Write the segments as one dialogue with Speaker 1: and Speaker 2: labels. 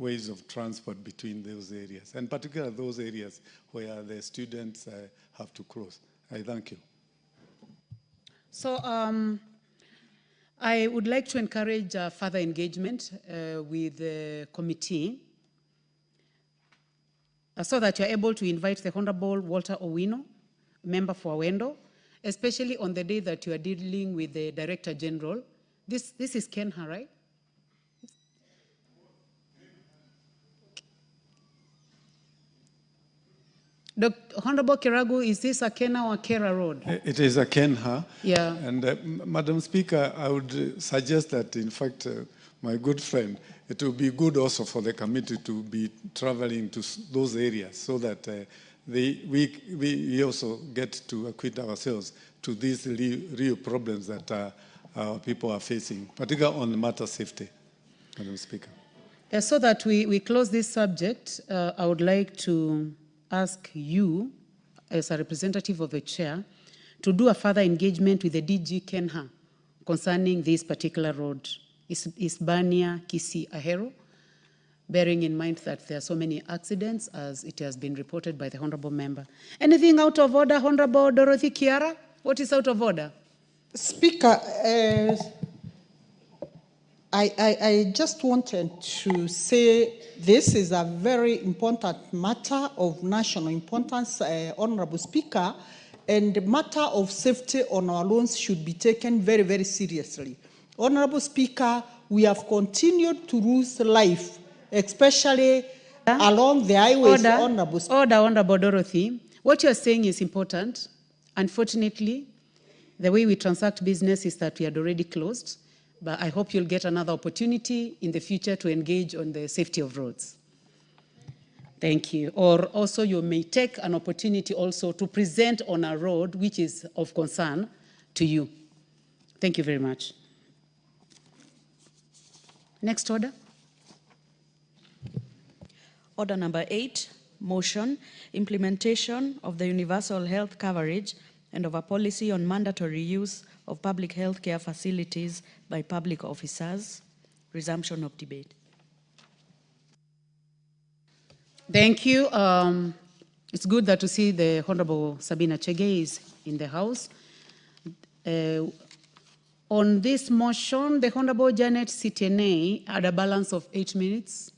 Speaker 1: ways of transport between those areas, and particularly those areas where the students have to cross. I thank you.
Speaker 2: So I would like to encourage further engagement with the committee so that you're able to invite the Honorable Walter Owino, member for Wendo, especially on the day that you are dealing with the Director General. This is Kenha, right? Honorable Kiragu, is this a Kenha or Kera Road?
Speaker 1: It is a Kenha.
Speaker 2: Yeah.
Speaker 1: And Madam Speaker, I would suggest that, in fact, my good friend, it would be good also for the committee to be traveling to those areas so that we also get to acquaint ourselves to these real problems that our people are facing, particularly on the matter of safety, Madam Speaker.
Speaker 2: So that we close this subject, I would like to ask you, as a representative of the chair, to do a further engagement with the DG Kenha concerning this particular road, Isbania Kisi Ahero, bearing in mind that there are so many accidents as it has been reported by the Honorable Member. Anything out of order, Honorable Dorothy Kiara? What is out of order?
Speaker 3: Speaker, I just wanted to say this is a very important matter of national importance, Honorable Speaker, and the matter of safety on our roads should be taken very, very seriously. Honorable Speaker, we have continued to lose life, especially along the highways.
Speaker 2: Honorable Dorothy, what you're saying is important. Unfortunately, the way we transact business is that we had already closed. But I hope you'll get another opportunity in the future to engage on the safety of roads. Thank you. Or also you may take an opportunity also to present on a road which is of concern to you. Thank you very much. Next order.
Speaker 4: Order number 8, motion, implementation of the universal health coverage and of a policy on mandatory use of public health care facilities by public officers. Resumption of debate.
Speaker 2: Thank you. It's good that to see the Honorable Sabina Chege is in the House. On this motion, the Honorable Janet Sitene had a balance of 8 minutes.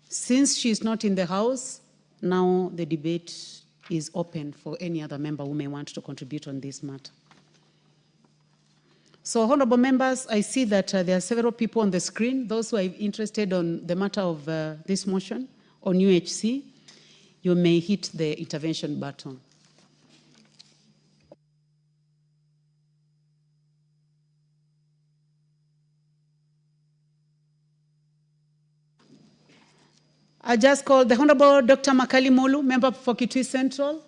Speaker 2: Since she is not in the House, now the debate is open for any other member who may want to contribute on this matter. So, honorable members, I see that there are several people on the screen. Those who are interested on the matter of this motion on UHC, you may hit the intervention button. I just called the Honorable Dr. Makali Molu, member for Kitui Central,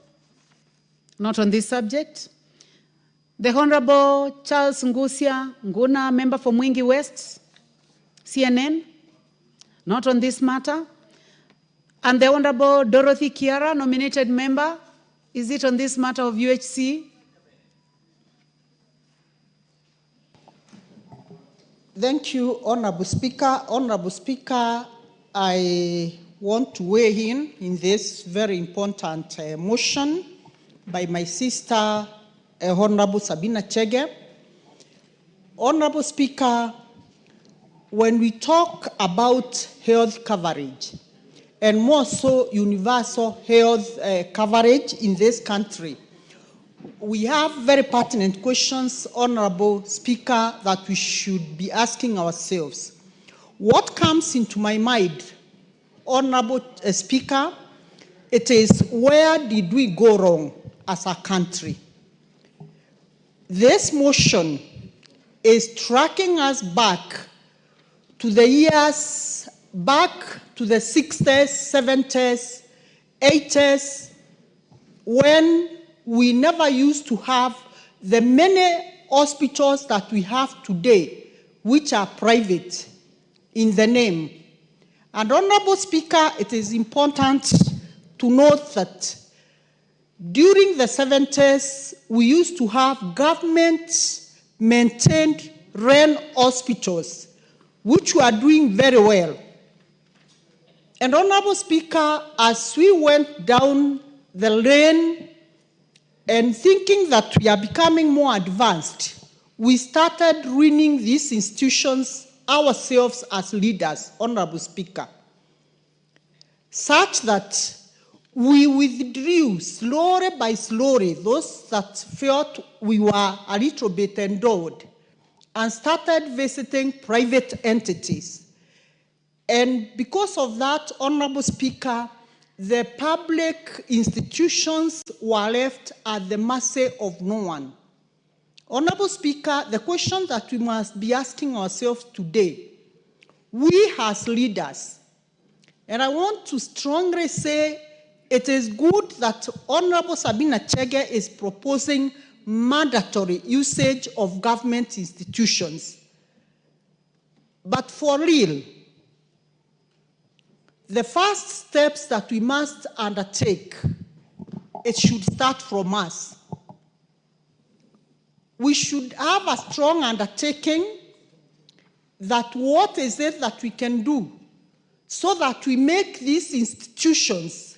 Speaker 2: not on this subject. The Honorable Charles Ngusia Nguna, member for Mwingi West, CNN, not on this matter. And the Honorable Dorothy Kiara, nominated member, is it on this matter of UHC?
Speaker 3: Thank you, Honorable Speaker. Honorable Speaker, I want to weigh in this very important motion by my sister, Honorable Sabina Chege. Honorable Speaker, when we talk about health coverage, and more so universal health coverage in this country, we have very pertinent questions, Honorable Speaker, that we should be asking ourselves. What comes into my mind, Honorable Speaker, it is where did we go wrong as a country? This motion is tracking us back to the years, back to the 60s, 70s, 80s, when we never used to have the many hospitals that we have today, which are private in the name. And Honorable Speaker, it is important to note that during the 70s, we used to have government-maintained run hospitals, which were doing very well. And Honorable Speaker, as we went down the lane and thinking that we are becoming more advanced, we started ruining these institutions ourselves as leaders, Honorable Speaker, such that we withdrew slowly by slowly those that felt we were a little bit endowed and started visiting private entities. And because of that, Honorable Speaker, the public institutions were left at the mercy of no one. Honorable Speaker, the question that we must be asking ourselves today, we as leaders, and I want to strongly say it is good that Honorable Sabina Chege is proposing mandatory usage of government institutions. But for real, the first steps that we must undertake, it should start from us. We should have a strong undertaking that what is it that we can do so that we make these institutions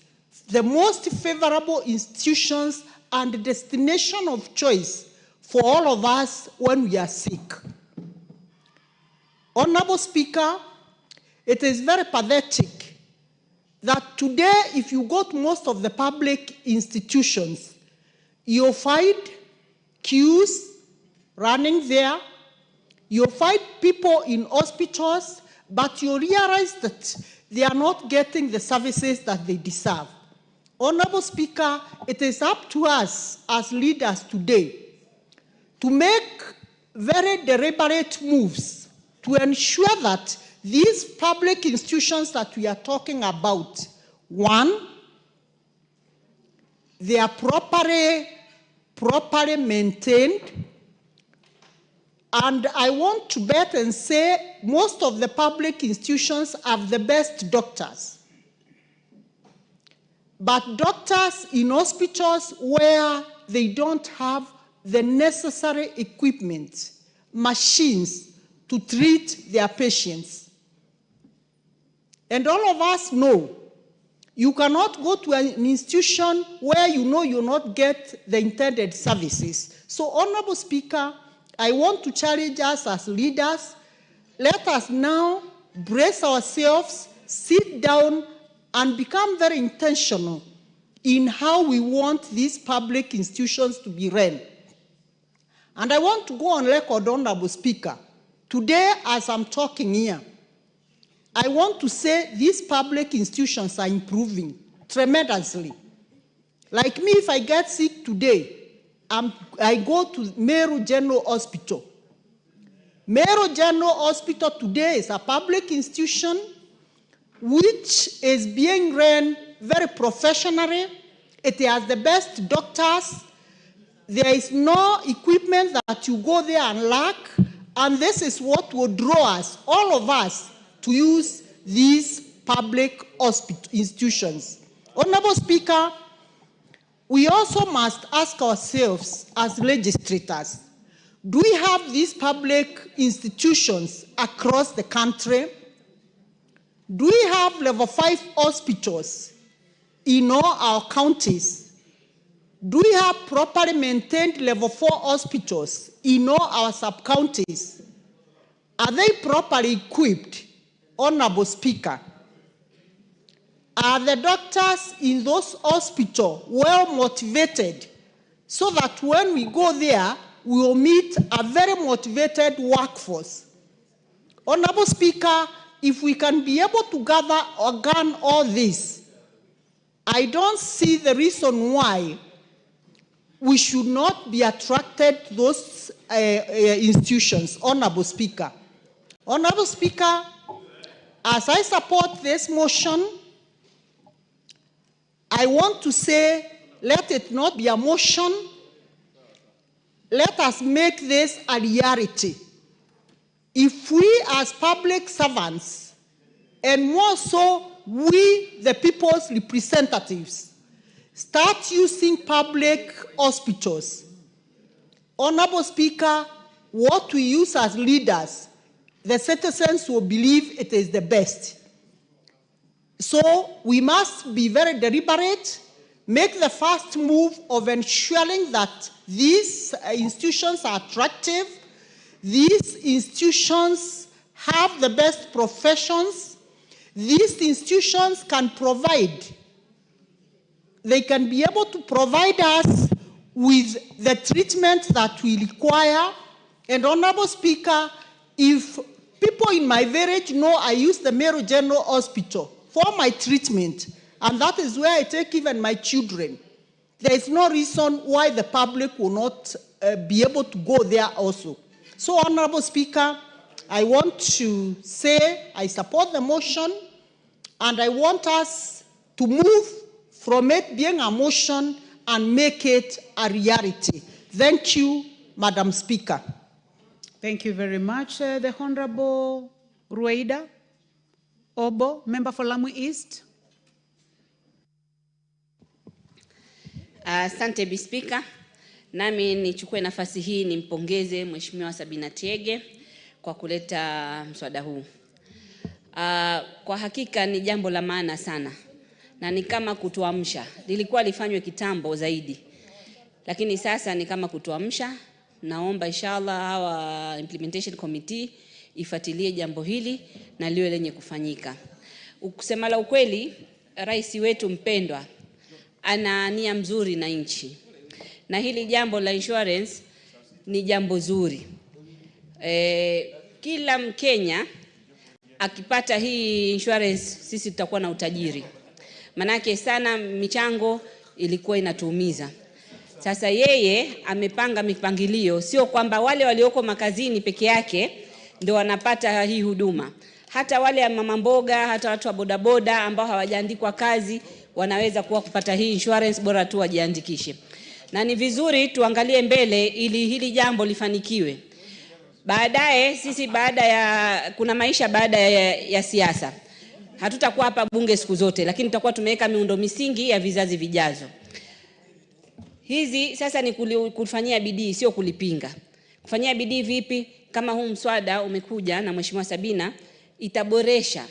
Speaker 3: the most favorable institutions and destination of choice for all of us when we are sick. Honorable Speaker, it is very pathetic that today, if you go to most of the public institutions, you'll find queues running there, you'll find people in hospitals, but you realize that they are not getting the services that they deserve. Honorable Speaker, it is up to us as leaders today to make very deliberate moves to ensure that these public institutions that we are talking about, one, they are properly maintained. And I want to bet and say most of the public institutions have the best doctors. But doctors in hospitals where they don't have the necessary equipment, machines to treat their patients. And all of us know you cannot go to an institution where you know you'll not get the intended services. So, Honorable Speaker, I want to challenge us as leaders. Let us now brace ourselves, sit down, and become very intentional in how we want these public institutions to be run. And I want to go on record, Honorable Speaker. Today, as I'm talking here, I want to say these public institutions are improving tremendously. Like me, if I get sick today, I go to Meru General Hospital. Meru General Hospital today is a public institution which is being run very professionally. It has the best doctors. There is no equipment that you go there and lack. And this is what will draw us, all of us, to use these public institutions. Honorable Speaker, we also must ask ourselves as legislators, do we have these public institutions across the country? Do we have level 5 hospitals in all our counties? Do we have properly maintained level 4 hospitals in all our sub-counties? Are they properly equipped, Honorable Speaker? Are the doctors in those hospitals well motivated so that when we go there, we will meet a very motivated workforce? Honorable Speaker, if we can be able to gather or gun all this, I don't see the reason why we should not be attracted to those institutions, Honorable Speaker. Honorable Speaker, as I support this motion, I want to say, let it not be a motion. Let us make this a reality. If we as public servants, and more so we, the people's representatives, start using public hospitals, Honorable Speaker, what we use as leaders, the citizens will believe it is the best. So we must be very deliberate, make the first move of ensuring that these institutions are attractive, these institutions have the best professions, these institutions can provide, they can be able to provide us with the treatment that we require. And Honorable Speaker, if people in my village know I use the Meru General Hospital for my treatment, and that is where I take even my children, there is no reason why the public will not be able to go there also. So, Honorable Speaker, I want to say I support the motion, and I want us to move from it being a motion and make it a reality. Thank you, Madam Speaker.
Speaker 2: Thank you very much. The Honorable Rueda Obo, member for Lamu East.
Speaker 5: Asante Bispika. Nami nichukue nafasi hii nimpongeze Mheshimiwa Sabina Tiege kwa kuleta mswada huu. Kwa hakika ni jambo la maana sana. Na ni kama kutuamsha. Lilikuwa lifanywe kitambo zaidi. Lakini sasa ni kama kutuamsha. Naomba inshallah hawa implementation committee ifuatilie jambo hili na liwe lenye kufanyika. Kusema la ukweli, rais wetu mpendwa ana nia mzuri na nchi. Na hili jambo la insurance ni jambo zuri. Kila Mkenya akipata hii insurance sisi tutakuwa na utajiri. Manake sana michango ilikuwa inatuumiza. Sasa yeye amepanga mipangilio, sio kwamba wale walioko makazini peke yake ndio wanapata hii huduma. Hata wale mama mboga, hata watu wa bodaboda ambao hawajaandikwa kazi wanaweza kuwa kupata hii insurance, bora tu wajiandikishe. Na ni vizuri tuangalie mbele ili hili jambo lifanikiwe. Baadaye sisi kuna maisha baada ya siasa. Hatutakuwa hapa bunge siku zote, lakini tutakuwa tumeweka miundo misingi ya vizazi vijazo. Hizi sasa ni kufanyia bidii, sio kulipinga. Kufanyia bidii vipi? Kama huu mswada umekuja na Mheshimiwa Sabina, itaboresha.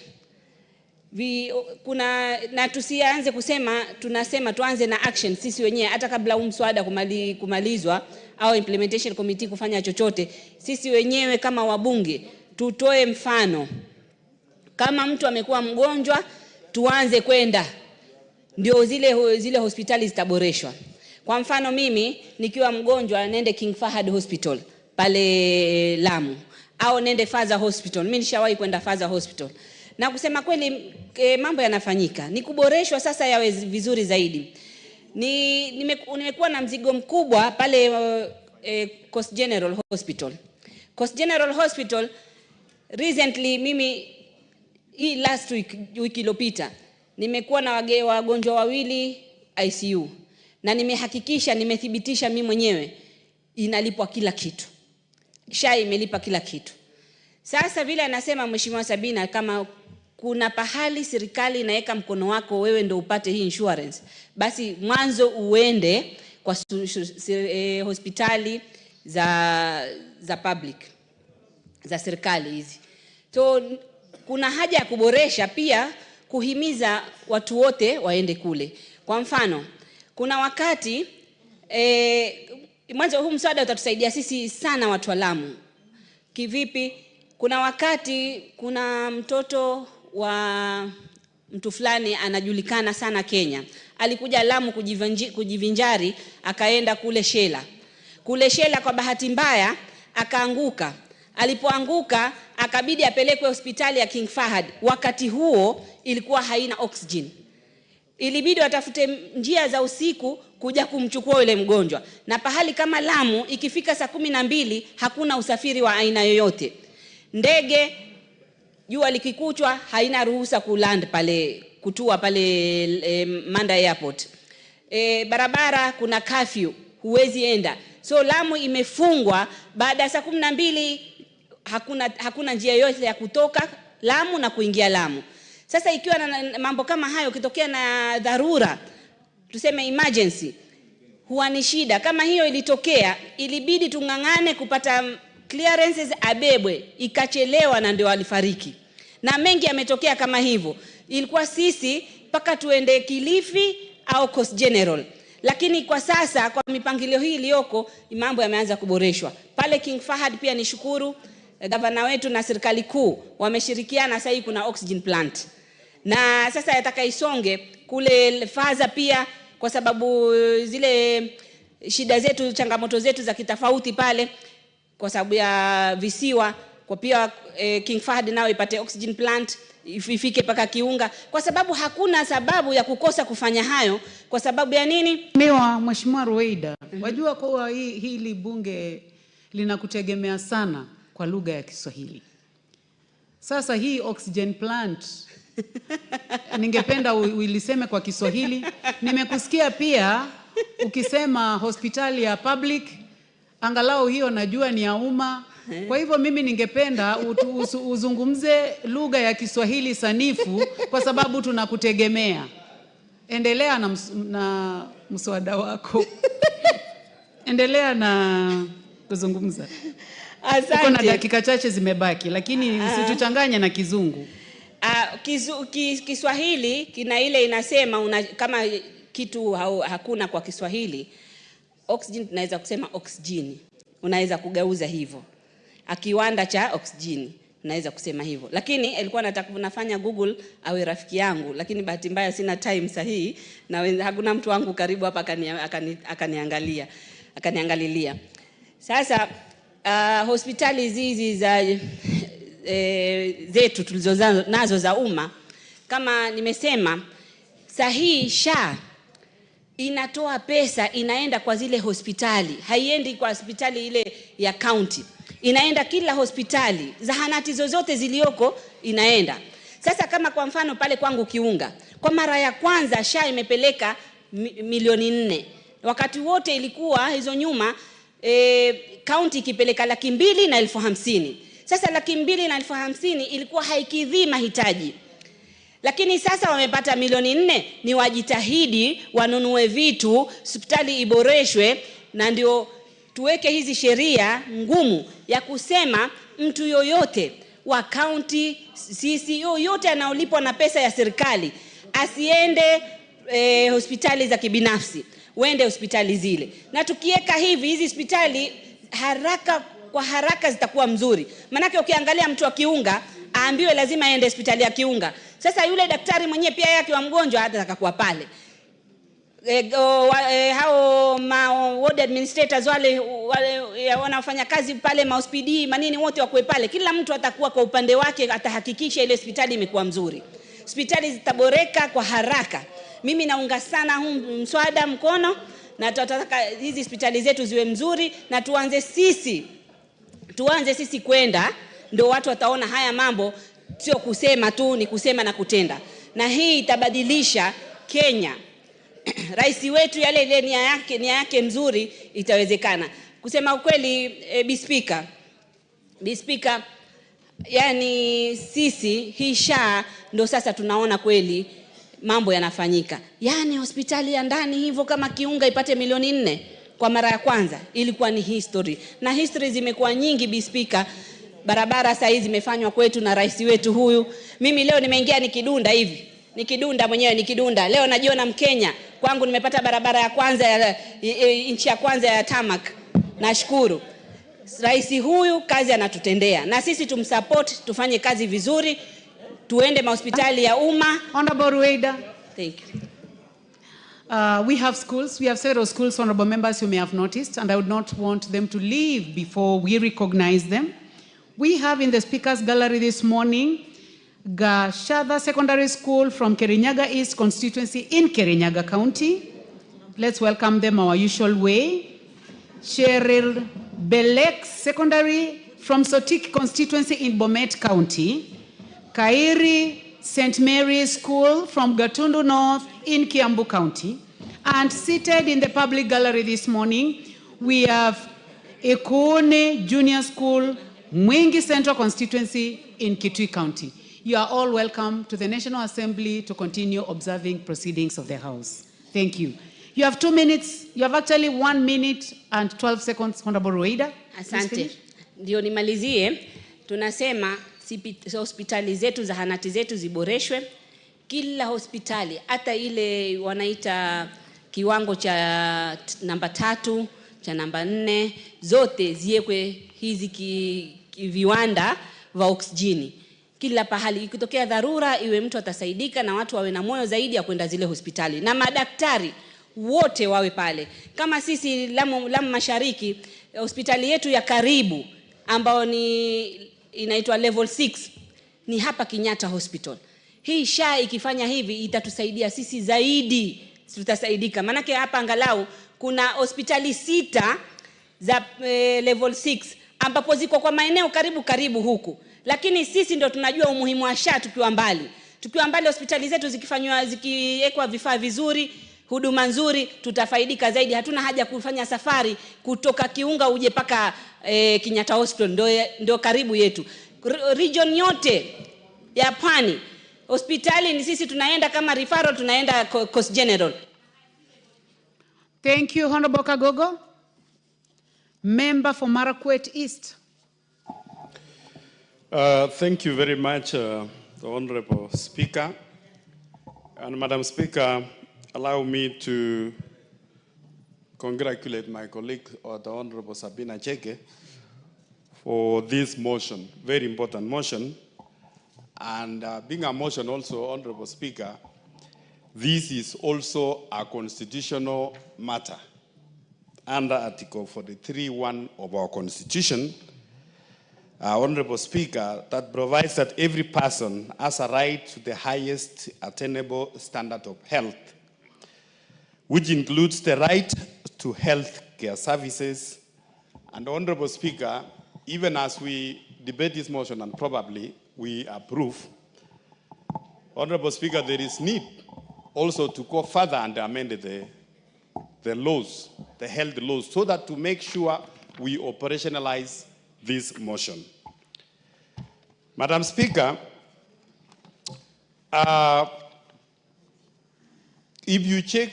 Speaker 5: Na tusianze kusema, tunasema tuanze na action sisi wenyewe hata kabla huu mswada kumalizwa au implementation committee kufanya chochote. Sisi wenyewe kama wabunge tutoe mfano. Kama mtu amekuwa mgonjwa, tuanze kwenda. Ndio zile hospitali zitaboreshwa. Kwa mfano mimi nikiwa mgonjwa nende King Fahad Hospital pale Lamu au nende Faza Hospital. Mimi nishawahi kwenda Faza Hospital. Na kusema kweli mambo yanafanyika. Ni kuboreshwa sasa yawe vizuri zaidi. Nimekuwa na mzigo mkubwa pale Coast General Hospital. Coast General Hospital recently mimi hii last wiki iliyopita nimekuwa na wagonjwa wawili ICU. Na nimehakikisha, nimethibitisha mimi mwenyewe inalipwa kila kitu. SHA imelipa kila kitu. Sasa vile anasema Mheshimiwa Sabina, kama kuna pahali serikali inaweka mkono wako wewe ndio upate hii insurance, basi mwanzo uende kwa hospitali za public, za serikali hizi. So kuna haja ya kuboresha pia, kuhimiza watu wote waende kule. Kwa mfano, kuna wakati mwanzo huu mswada utatusaidia sisi sana watu wa Lamu. Kivipi? Kuna wakati kuna mtoto wa mtu fulani anajulikana sana Kenya. Alikuja Lamu kujivinjari, akaenda kule Shela. Kule Shela kwa bahati mbaya akaanguka. Alipoanguka akabidi apelekwe hospitali ya King Fahad. Wakati huo ilikuwa haina oxygen. Ilibidi watafute njia za usiku kuja kumchukua yule mgonjwa. Na pahali kama Lamu ikifika saa 12 hakuna usafiri wa aina yoyote. Ndege jua likikuchwa haina ruhusa kuland pale, kutua pale Manda Airport. Barabara kuna curfew, huwezi enda. So Lamu imefungwa baada ya saa 12, hakuna njia yoyote ya kutoka Lamu na kuingia Lamu. Sasa ikiwa na mambo kama hayo, kitokea na dharura, tuseme emergency, huwa ni shida. Kama hiyo ilitokea, ilibidi tungangane kupata clearances abebwe, ikachelewa na ndio alifariki. Na mengi yametokea kama hivyo. Ilikuwa sisi paka tuende Kilifi au Coast General. Lakini kwa sasa kwa mipangilio hii iliyoko mambo yameanza kuboreshwa. Pale King Fahad pia nishukuru gavana wetu na serikali kuu wameshirikiana, sasa kuna oxygen plant. Na sasa yataka isonge kule Faza pia, kwa sababu zile shida zetu, changamoto zetu za kitofauti pale kwa sababu ya visiwa, kwa pia King Fahad nao ipate oxygen plant ifike paka Kiunga, kwa sababu hakuna sababu ya kukosa kufanya hayo. Kwa sababu ya nini?
Speaker 2: Mheshimiwa Ruweida, wajua kwa hili bunge linakutegemea sana kwa lugha ya Kiswahili. Sasa hii oxygen plant ningependa uliseme kwa Kiswahili. Nimekusikia pia ukisema hospitali ya public, angalau hiyo najua ni ya umma. Kwa hivyo mimi ningependa uzungumze lugha ya Kiswahili sanifu kwa sababu tunakutegemea. Endelea na mswada wako. Endelea na kuzungumza.
Speaker 5: Asante.
Speaker 2: Uko na dakika chache zimebaki, lakini usituchanganye na Kizungu.
Speaker 5: Kiswahili kina ile inasema kama kitu hakuna kwa Kiswahili, oxygen tunaweza kusema oxygen. Unaweza kugeuza hivyo. Kiwanda cha oxygen naweza kusema hivyo. Lakini alikuwa nataka kunafanya Google awe rafiki yangu, lakini bahati mbaya sina time sahihi na hakuna mtu wangu karibu hapa akaniangalilia. Sasa hospitali hizi za zetu tulizonazo za umma, kama nimesema, sahihi SHA inatoa pesa inaenda kwa zile hospitali, haiendi kwa hospitali ile ya county. Inaenda kila hospitali, zahanati zozote zilioko inaenda. Sasa kama kwa mfano pale kwangu Kiunga, kwa mara ya kwanza SHA imepeleka milioni 4. Wakati wote ilikuwa hizo nyuma county ikipeleka 250,000. Sasa 250,000 ilikuwa haikidhi mahitaji. Lakini sasa wamepata milioni 4, ni wajitahidi wanunue vitu, hospitali iboreshwe, na ndio tuweke hizi sheria ngumu ya kusema mtu yoyote wa county, sisi yoyote anaolipwa na pesa ya serikali asiende hospitali za kibinafsi, uende hospitali zile. Na tukiweka hizi hospitali kwa haraka zitakuwa mzuri. Manake ukiangalia mtu wa Kiunga aambiwe lazima aende hospitali ya Kiunga. Sasa yule daktari mwenyewe pia yake wa mgonjwa atataka kuwa pale. Hao ward administrators wale wanafanya kazi pale mahospidi manini wote wakuwe pale. Kila mtu atakuwa kwa upande wake, atahakikisha ile hospitali imekuwa mzuri. Hospitali zitaboreka kwa haraka. Mimi naunga sana huu mswada mkono, na tutataka hizi hospitali zetu ziwe mzuri, na tuanze sisi kwenda, ndio watu wataona haya mambo sio kusema tu, ni kusema na kutenda. Na hii itabadilisha Kenya. Rais wetu yale nia yake mzuri itawezekana. Kusema ukweli, Bi Speaker, yani sisi hii SHA ndo sasa tunaona kweli mambo yanafanyika. Yani hospitali ya ndani hivyo kama Kiunga ipate milioni 4 kwa mara ya kwanza ilikuwa ni history. Na history zimekuwa nyingi, Bi Speaker. Barabara sasa hizi zimefanywa kwetu na rais wetu huyu. Mimi leo nimeingia nikidunda hivi. Nikidunda mwenyewe nikidunda. Leo najiona Mkenya. Kwangu nimepata barabara ya kwanza inchi ya kwanza ya tarmac. Nashukuru. Rais huyu kazi anatutendea. Na sisi tumsupport, tufanye kazi vizuri. Tuende hospitali ya umma.
Speaker 2: Honorable Ruweida.
Speaker 5: Thank you.
Speaker 2: We have schools. We have several schools, honorable members, you may have noticed, and I would not want them to leave before we recognize them. We have in the speakers gallery this morning Gashada Secondary School from Kirinyaga East constituency in Kirinyaga County. Let's welcome them our usual way. Cheryl Belek Secondary from Sotik constituency in Bomet County. Kairi St. Mary's School from Gatundu North in Kiambu County. And seated in the public gallery this morning, we have Ekone Junior School, Mwingi Central constituency in Kitui County. You are all welcome to the National Assembly to continue observing proceedings of the House. Thank you. You have 2 minutes. You have actually 1 minute and 12 seconds, Honorable Ruweida.
Speaker 5: Asante. Ndio nimalizie. Tunasema hospitali zetu, zahanati zetu ziboreshwe. kila hospitali, hata ile wanaita kiwango cha namba 3, cha namba 4, zote ziwekwe hizi viwanda vya oksijeni. Kila pahali ikitokea dharura iwe mtu atasaidika, na watu wawe na moyo zaidi ya kwenda zile hospitali, na madaktari wote wawe pale. Kama sisi Lamu Mashariki, hospitali yetu ya karibu ambao ni inaitwa level 6 ni hapa Kenyatta Hospital. Hii SHA ikifanya hivi itatusaidia sisi zaidi, tutasaidika. Manake hapa angalau kuna hospitali 6 za level 6 ambapo ziko kwa maeneo karibu huku. Lakini sisi ndio tunajua umuhimu wa SHA tukiwa mbali. Tukiwa mbali hospitali zetu zikiwekwa vifaa vizuri, huduma nzuri, tutafaidika zaidi. Hatuna haja kufanya safari kutoka Kiunga uje paka Kenyatta Hospital, ndio karibu yetu. Region yote ya Pwani hospitali ni sisi tunaenda kama referral, tunaenda Coast General.
Speaker 2: Thank you, Honorable Kagogo. Member for Marakwet East.
Speaker 6: Thank you very much, the Honorable Speaker. And Madam Speaker, allow me to congratulate my colleague, the Honorable Sabina Chege, for this motion, very important motion. And being a motion also, Honorable Speaker, this is also a constitutional matter under Article 43(1) of our Constitution, Honorable Speaker, that provides that every person has a right to the highest attainable standard of health, which includes the right to health care services. And Honorable Speaker, even as we debate this motion and probably we approve, Honorable Speaker, there is need also to go further and amend the laws, the health laws, so that to make sure we operationalize this motion. Madam Speaker, if you check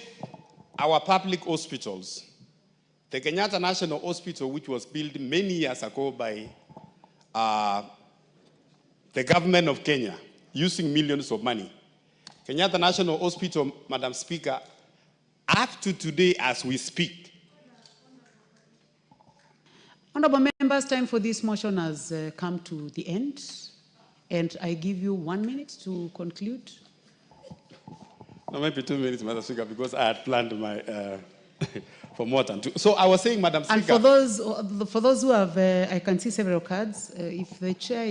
Speaker 6: our public hospitals, the Kenyatta National Hospital, which was built many years ago by the government of Kenya, using millions of money, Kenyatta National Hospital, Madam Speaker, up to today as we speak.
Speaker 2: Honorable members, time for this motion has come to the end, and I give you 1 minute to conclude.
Speaker 6: No, maybe 2 minutes, Madam Speaker, because I had planned my for more than 2. So I was saying, Madam Speaker.
Speaker 2: And for those who have, I can see several cards. If the chair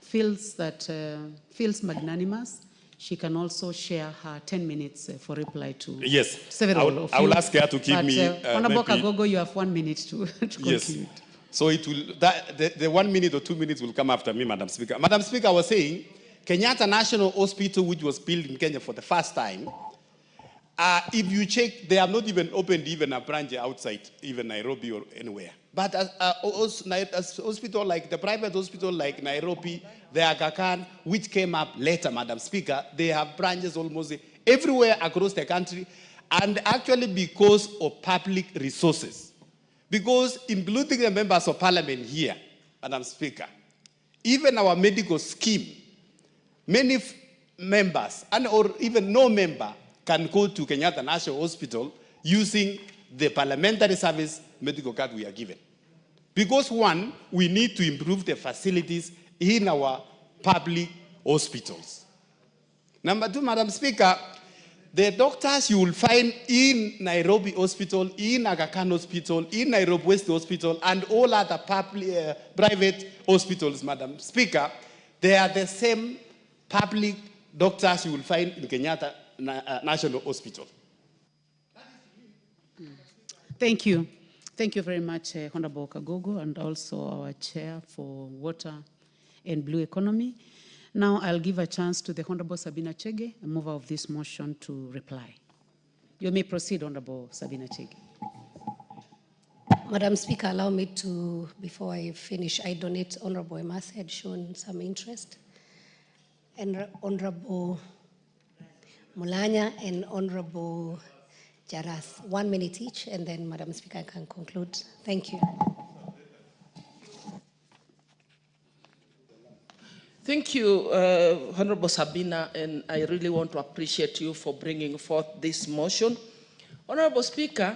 Speaker 2: feels magnanimous, she can also share her 10 minutes for reply to several of you.
Speaker 6: I will ask her to give me.
Speaker 2: Honorable Kagogo, you have 1 minute to conclude.
Speaker 6: Yes. So it will, the 1 minute or 2 minutes will come after me, Madam Speaker. Madam Speaker, I was saying, Kenyatta National Hospital, which was built in Kenya for the first time, if you check, they have not even opened even a branch outside even Nairobi or anywhere. But as hospital like the private hospital like Nairobi, the Aga Khan, which came up later, Madam Speaker, they have branches almost everywhere across the country, and actually because of public resources. Because including the members of parliament here, Madam Speaker, even our medical scheme, many members and or even no member can go to Kenyatta National Hospital using the parliamentary service medical card we are given. Because one, we need to improve the facilities in our public hospitals. Number two, Madam Speaker, the doctors you will find in Nairobi Hospital, in Aga Khan Hospital, in Nairobi West Hospital, and all other public, private hospitals, Madam Speaker, they are the same public doctors you will find in Kenyatta National Hospital.
Speaker 2: Thank you. Thank you very much, Honorable Kagogo, and also our Chair for Water and Blue Economy. Now I'll give a chance to the Honorable Sabina Chege, a mover of this motion, to reply. You may proceed, Honorable Sabina Chege.
Speaker 7: Madam Speaker, allow me to, before I finish, I donate Honorable Emas had shown some interest, and Honorable Mulanya and Honorable Jaras. 1 minute each, and then Madam Speaker, I can conclude. Thank you.
Speaker 8: Thank you, Honorable Sabina, and I really want to appreciate you for bringing forth this motion. Honorable Speaker,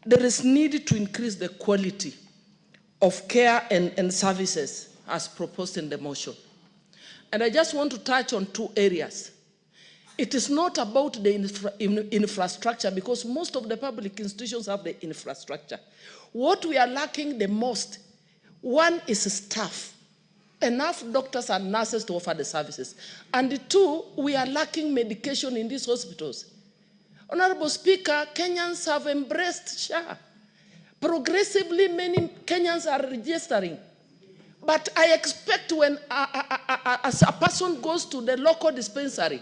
Speaker 8: there is need to increase the quality of care and services as proposed in the motion. And I just want to touch on two areas. It is not about the infrastructure, because most of the public institutions have the infrastructure. What we are lacking the most, one is staff, enough doctors and nurses to offer the services. And two, we are lacking medication in these hospitals. Honorable Speaker, Kenyans have embraced SHA. Progressively, many Kenyans are registering. But I expect when as a person goes to the local dispensary,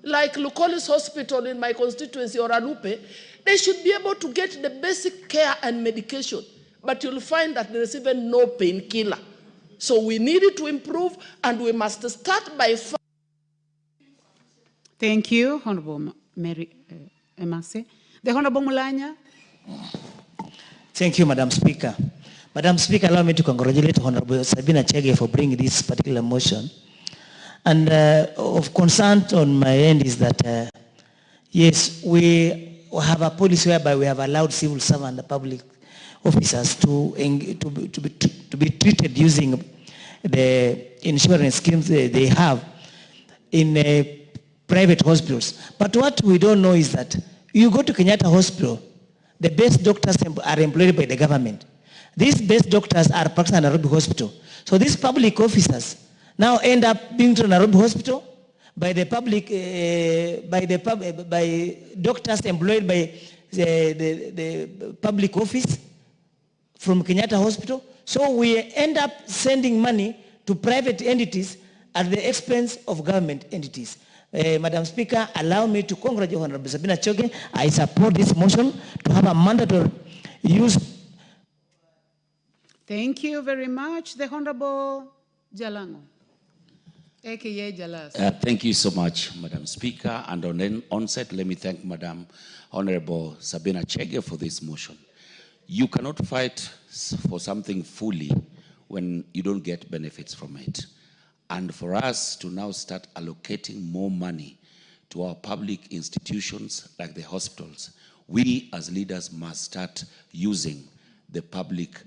Speaker 8: like Lukolis Hospital in my constituency or Alupe, they should be able to get the basic care and medication. But you'll find that there is even no painkiller. So we need it to improve, and we must start by...
Speaker 2: Thank you, Honorable Mary Emase. The Honorable Mulanya.
Speaker 9: Thank you, Madam Speaker. Madam Speaker, allow me to congratulate Honorable Sabina Chege for bringing this particular motion. And of concern on my end is that, yes, we have a policy whereby we have allowed civil servants and public officers to be treated using the insurance schemes they have in private hospitals. But what we don't know is that you go to Kenyatta Hospital, the best doctors are employed by the government. These best doctors are practicing at Nairobi Hospital. So these public officers now end up being to Nairobi Hospital by the public, by doctors employed by the public office from Kenyatta Hospital. So we end up sending money to private entities at the expense of government entities. Madam Speaker, allow me to congratulate Honorable Sabina Chege. I support this motion to have a mandatory use.
Speaker 2: Thank you very much. The Honorable Jalango, aka Jalas.
Speaker 10: Thank you so much, Madam Speaker. And on the onset, let me thank Madam Honorable Sabina Chege for this motion. You cannot fight for something fully when you don't get benefits from it. And for us to now start allocating more money to our public institutions like the hospitals, we as leaders must start using the public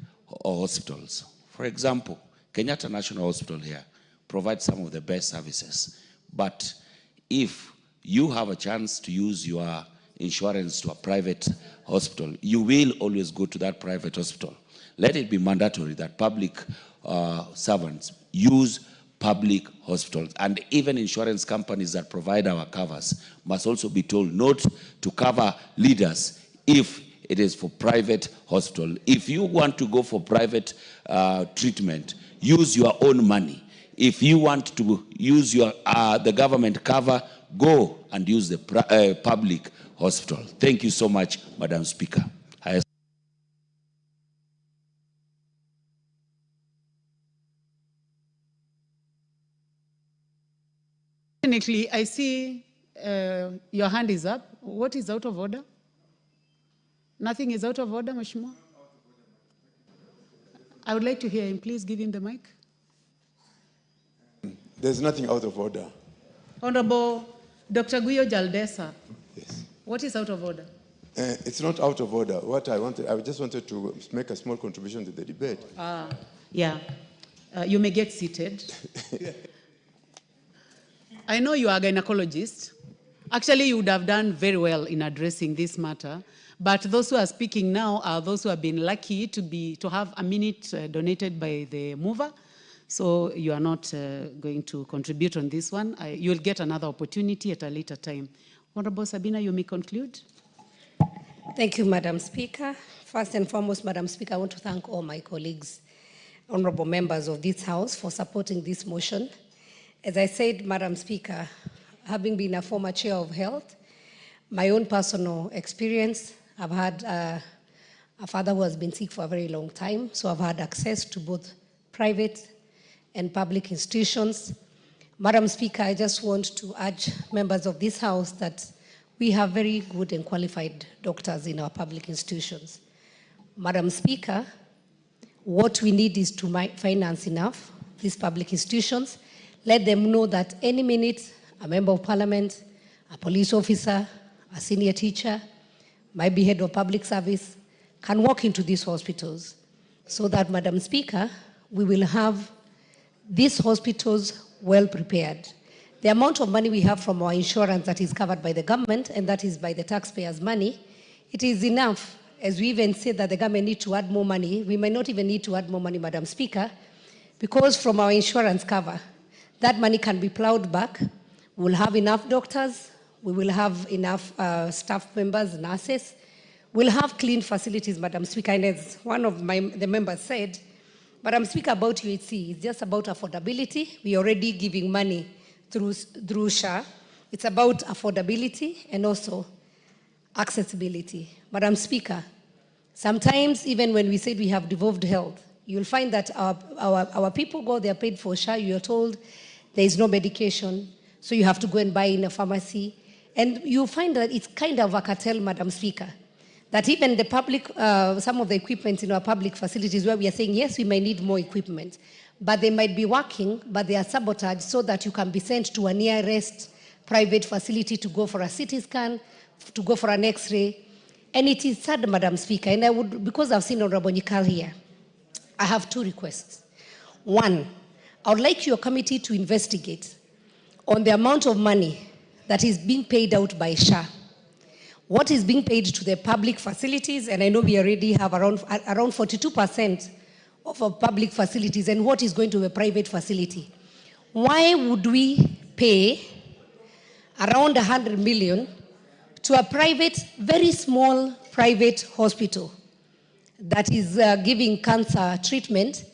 Speaker 10: hospitals. For example, Kenyatta National Hospital here provides some of the best services. But if you have a chance to use your insurance to a private hospital, you will always go to that private hospital. Let it be mandatory that public servants use public hospitals, and even insurance companies that provide our covers must also be told not to cover leaders if it is for private hospital. If you want to go for private treatment, use your own money. If you want to use your the government cover, go and use the public hospital. Thank you so much, Madam Speaker.
Speaker 2: Technically, I see your hand is up. What is out of order? Nothing is out of order, Mheshimiwa? I would like to hear him. Please give him the mic.
Speaker 11: There's nothing out of order.
Speaker 2: Honorable Dr. Guyo Jaldesa.
Speaker 11: Yes.
Speaker 2: What is out of order?
Speaker 11: It's not out of order. What I just wanted to make a small contribution to the debate.
Speaker 2: Yeah. You may get seated. I know you are a gynecologist. Actually, you would have done very well in addressing this matter. But those who are speaking now are those who have been lucky to have a minute donated by the mover. So you are not going to contribute on this one. You'll get another opportunity at a later time. Honorable Sabina, you may conclude.
Speaker 7: Thank you, Madam Speaker. First and foremost, Madam Speaker, I want to thank all my colleagues, honorable members of this House, for supporting this motion. As I said, Madam Speaker, having been a former chair of health, my own personal experience, I've had a father who has been sick for a very long time, so I've had access to both private and public institutions. Madam Speaker, I just want to urge members of this House that we have very good and qualified doctors in our public institutions. Madam Speaker, what we need is to finance enough these public institutions. let them know that any minute, a member of parliament, a police officer, a senior teacher, might be head of public service, can walk into these hospitals so that, Madam Speaker, we will have these hospitals well prepared. The amount of money we have from our insurance that is covered by the government, and that is by the taxpayers' money, it is enough. As we even said that the government needs to add more money, we might not even need to add more money, Madam Speaker, because from our insurance cover, that money can be plowed back. We'll have enough doctors, we will have enough staff members, nurses, we'll have clean facilities, Madam Speaker, and as one of the members said, Madam Speaker, about UHC, it's just about affordability. We're already giving money through SHA. It's about affordability and also accessibility. Madam Speaker, sometimes even when we said we have devolved health, you'll find that our people go, they're paid for SHA, you're told there is no medication, so you have to go and buy in a pharmacy. And you'll find that it's kind of a cartel, Madam Speaker, that even the public, some of the equipment in our public facilities where we are saying, yes, we may need more equipment, but they might be working, but they are sabotaged so that you can be sent to a nearest private facility to go for a CT scan, to go for an X-ray. And it is sad, Madam Speaker, and I would, because I've seen Honorable Nyikal here, I have two requests. One, I would like your committee to investigate on the amount of money that is being paid out by SHA. What is being paid to the public facilities, and I know we already have around 42% of our public facilities, and what is going to a private facility. Why would we pay around 100 million to a private, very small private hospital that is giving cancer treatment,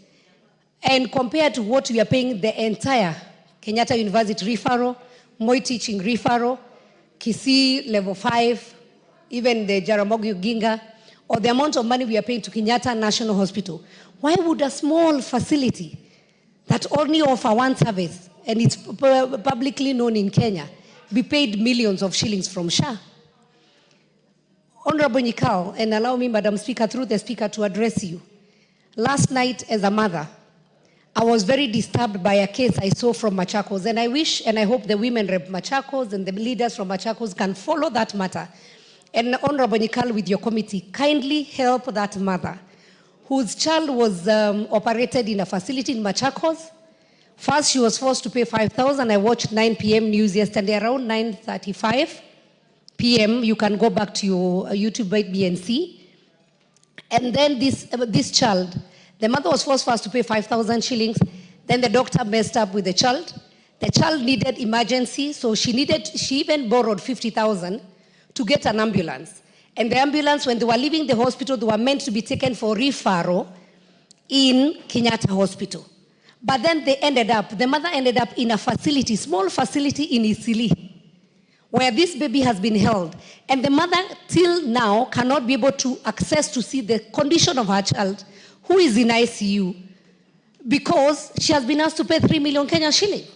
Speaker 7: and compared to what we are paying the entire Kenyatta University referral, Moi Teaching referral, Kisii Level 5, even the Jaramogi Oginga, or the amount of money we are paying to Kenyatta National Hospital. Why would a small facility that only offer one service, and it's publicly known in Kenya, be paid millions of shillings from SHA? Honorable Nyikal, and allow me, Madam Speaker, through the Speaker, to address you. Last night, as a mother, I was very disturbed by a case I saw from Machakos, and I wish and I hope the women rep Machakos and the leaders from Machakos can follow that matter. And Honorable Nyikal, with your committee, kindly help that mother whose child was operated in a facility in Machakos. First, she was forced to pay 5,000. I watched 9 p.m. news yesterday, around 9:35 p.m. You can go back to your YouTube and see. And then this child, the mother was forced first to pay 5,000 shillings. Then the doctor messed up with the child. The child needed emergency, so she even borrowed 50,000 to get an ambulance. And the ambulance, when they were leaving the hospital, they were meant to be taken for referral in Kenyatta Hospital. But then the mother ended up in a facility, small facility in Isili, where this baby has been held. And the mother, till now, cannot be able to access to see the condition of her child, who is in ICU, because she has been asked to pay 3 million Kenyan shilling.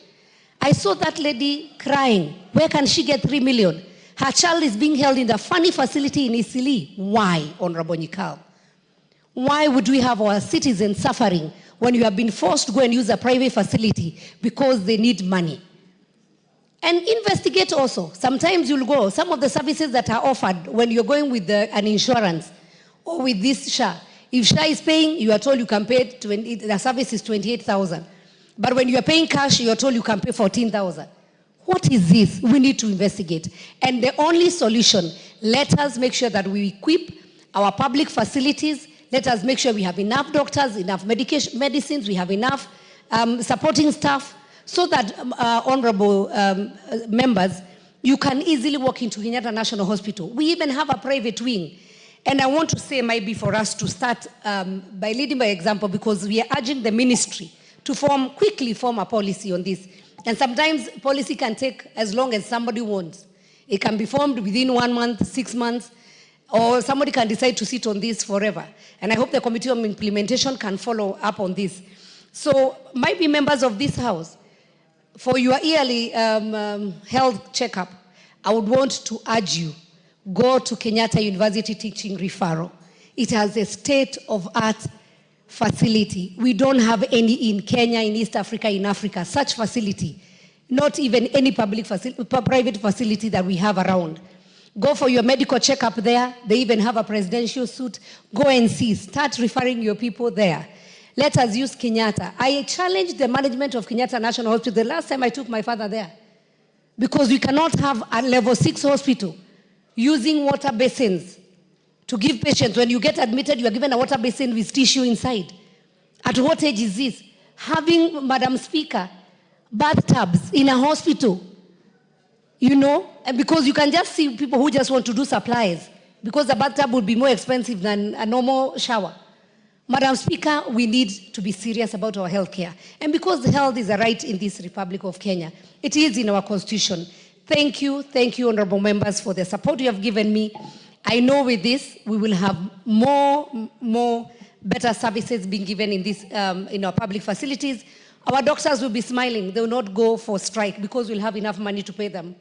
Speaker 7: I saw that lady crying. Where can she get 3 million? Her child is being held in the funny facility in Isili. Why, Honorable Nyikal? Why would we have our citizens suffering when you have been forced to go and use a private facility because they need money? And investigate also. Sometimes you'll go, some of the services that are offered when you're going with an insurance or with this SHA, if SHA is paying, you are told you can pay, the service is 28,000. But when you are paying cash, you are told you can pay 14,000. What is this? We need to investigate. And the only solution, let us make sure that we equip our public facilities. Let us make sure we have enough doctors, enough medicines, we have enough supporting staff, so that, honorable members, you can easily walk into Kenyatta National Hospital. We even have a private wing. And I want to say, maybe for us to start by leading by example, because we are urging the ministry to quickly form a policy on this. And sometimes policy can take as long as somebody wants. It can be formed within 1 month, 6 months, or somebody can decide to sit on this forever. And I hope the Committee on Implementation can follow up on this. So, might be members of this House, for your yearly health checkup, I would want to urge you, go to Kenyatta University Teaching Referral. It has a state-of-art facility. We don't have any in Kenya, in East Africa, in Africa, such facility. Not even any private facility that we have around. Go for your medical checkup there. They even have a presidential suite. Go and see. Start referring your people there. Let us use Kenyatta. I challenged the management of Kenyatta National Hospital the last time I took my father there. Because we cannot have a level 6 hospital using water basins to give patients. When you get admitted, you are given a water basin with tissue inside. At what age is this? Having, Madam Speaker, bathtubs in a hospital, you know, and because you can just see people who just want to do supplies, because the bathtub would be more expensive than a normal shower. Madam Speaker, we need to be serious about our health care. And because health is a right in this Republic of Kenya, it is in our constitution. Thank you, honorable members, for the support you have given me. I know with this, we will have more better services being given in this, in our public facilities. Our doctors will be smiling. They will not go for strike because we'll have enough money to pay them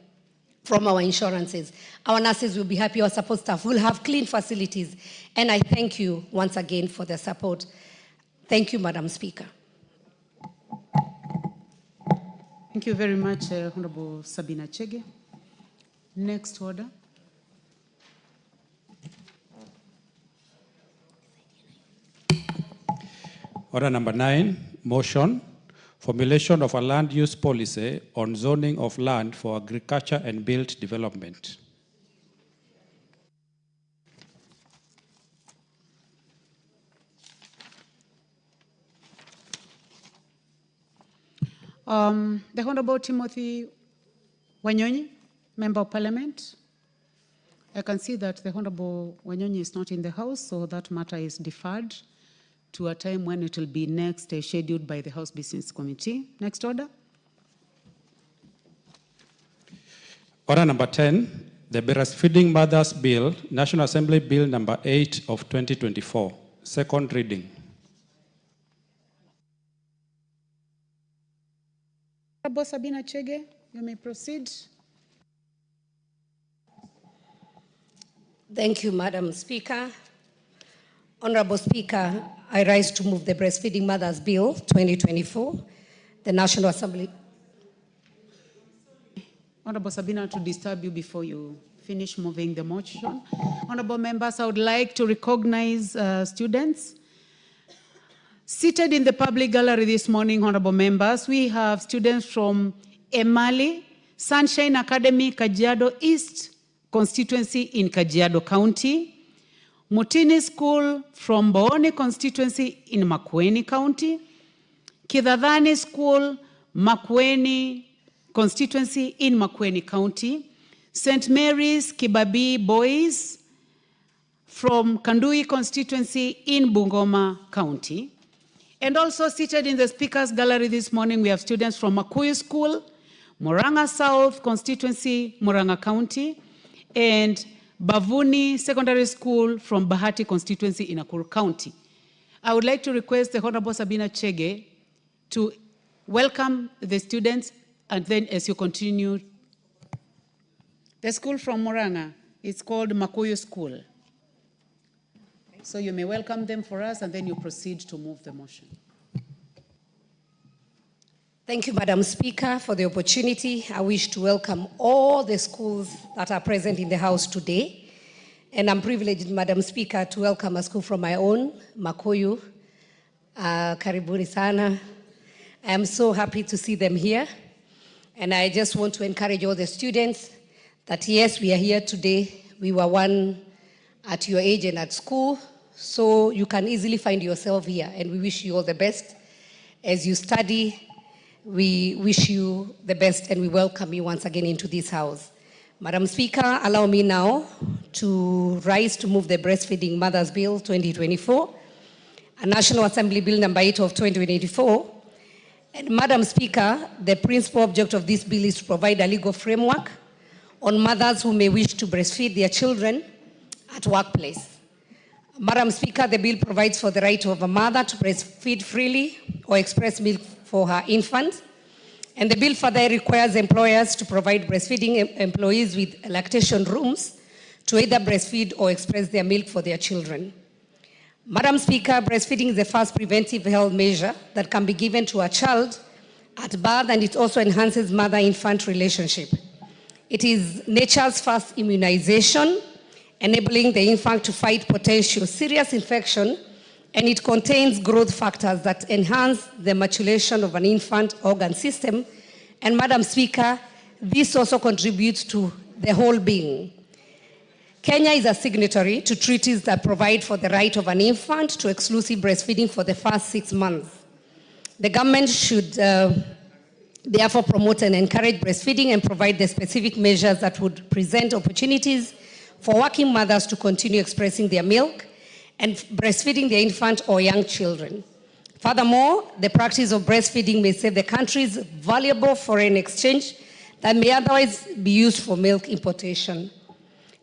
Speaker 7: from our insurances. Our nurses will be happy, our support staff will have clean facilities. And I thank you once again for the support. Thank you, Madam Speaker.
Speaker 2: Thank you very much, Honorable Sabina Chege. Next order.
Speaker 12: Order number 9, motion. Formulation of a land use policy on zoning of land for agriculture and built development.
Speaker 2: The Honorable Timothy Wanyonyi, Member of Parliament. I can see that the Honorable Wanyonyi is not in the House, so that matter is deferred to a time when it will be next scheduled by the House Business Committee. Next order.
Speaker 12: Order number 10, the Breastfeeding Mothers Bill, National Assembly Bill number 8 of 2024, second reading.
Speaker 2: Honorable Sabina Chege, you may proceed.
Speaker 7: Thank you, Madam Speaker. Honorable Speaker, I rise to move the Breastfeeding Mothers Bill 2024, the National Assembly.
Speaker 2: Honorable Sabina, to disturb you before you finish moving the motion. Honorable members, I would like to recognize students. Seated in the public gallery this morning, honorable members, we have students from Emali, Sunshine Academy, Kajiado East constituency in Kajiado County, Mutini School from Boone constituency in Makueni County, Kidadhani School, Makueni constituency in Makueni County, St. Mary's Kibabii Boys from Kandui constituency in Bungoma County. And also seated in the speakers gallery this morning, we have students from Makuyu School, Murang'a South constituency, Murang'a County, and Bavuni Secondary School from Bahati constituency in Nakuru County. I would like to request the Honorable Sabina Chege to welcome the students, and then as you continue, the school from Murang'a is called Makuyu School. So you may welcome them for us, and then you proceed to move the motion.
Speaker 7: Thank you, Madam Speaker, for the opportunity. I wish to welcome all the schools that are present in the House today. And I'm privileged, Madam Speaker, to welcome a school from my own, Makuyu. Karibuni sana. I am so happy to see them here. And I just want to encourage all the students that yes, we are here today. We were one at your age and at school, so you can easily find yourself here. And we wish you all the best as you study. We wish you the best and we welcome you once again into this house. Madam Speaker, allow me now to rise to move the Breastfeeding Mothers Bill 2024, a National Assembly Bill number 8 of 2024. And Madam Speaker, the principal object of this bill is to provide a legal framework on mothers who may wish to breastfeed their children at workplace. Madam Speaker, the bill provides for the right of a mother to breastfeed freely or express milk for her infant. And the bill further requires employers to provide breastfeeding employees with lactation rooms to either breastfeed or express their milk for their children. Madam Speaker, breastfeeding is the first preventive health measure that can be given to a child at birth, and it also enhances mother-infant relationship. It is nature's first immunization, enabling the infant to fight potential serious infection, and it contains growth factors that enhance the maturation of an infant organ system. And Madam Speaker, this also contributes to the whole being. Kenya is a signatory to treaties that provide for the right of an infant to exclusive breastfeeding for the first 6 months. The government should therefore promote and encourage breastfeeding and provide the specific measures that would present opportunities for working mothers to continue expressing their milk and breastfeeding their infant or young children. Furthermore, the practice of breastfeeding may save the country's valuable foreign exchange that may otherwise be used for milk importation.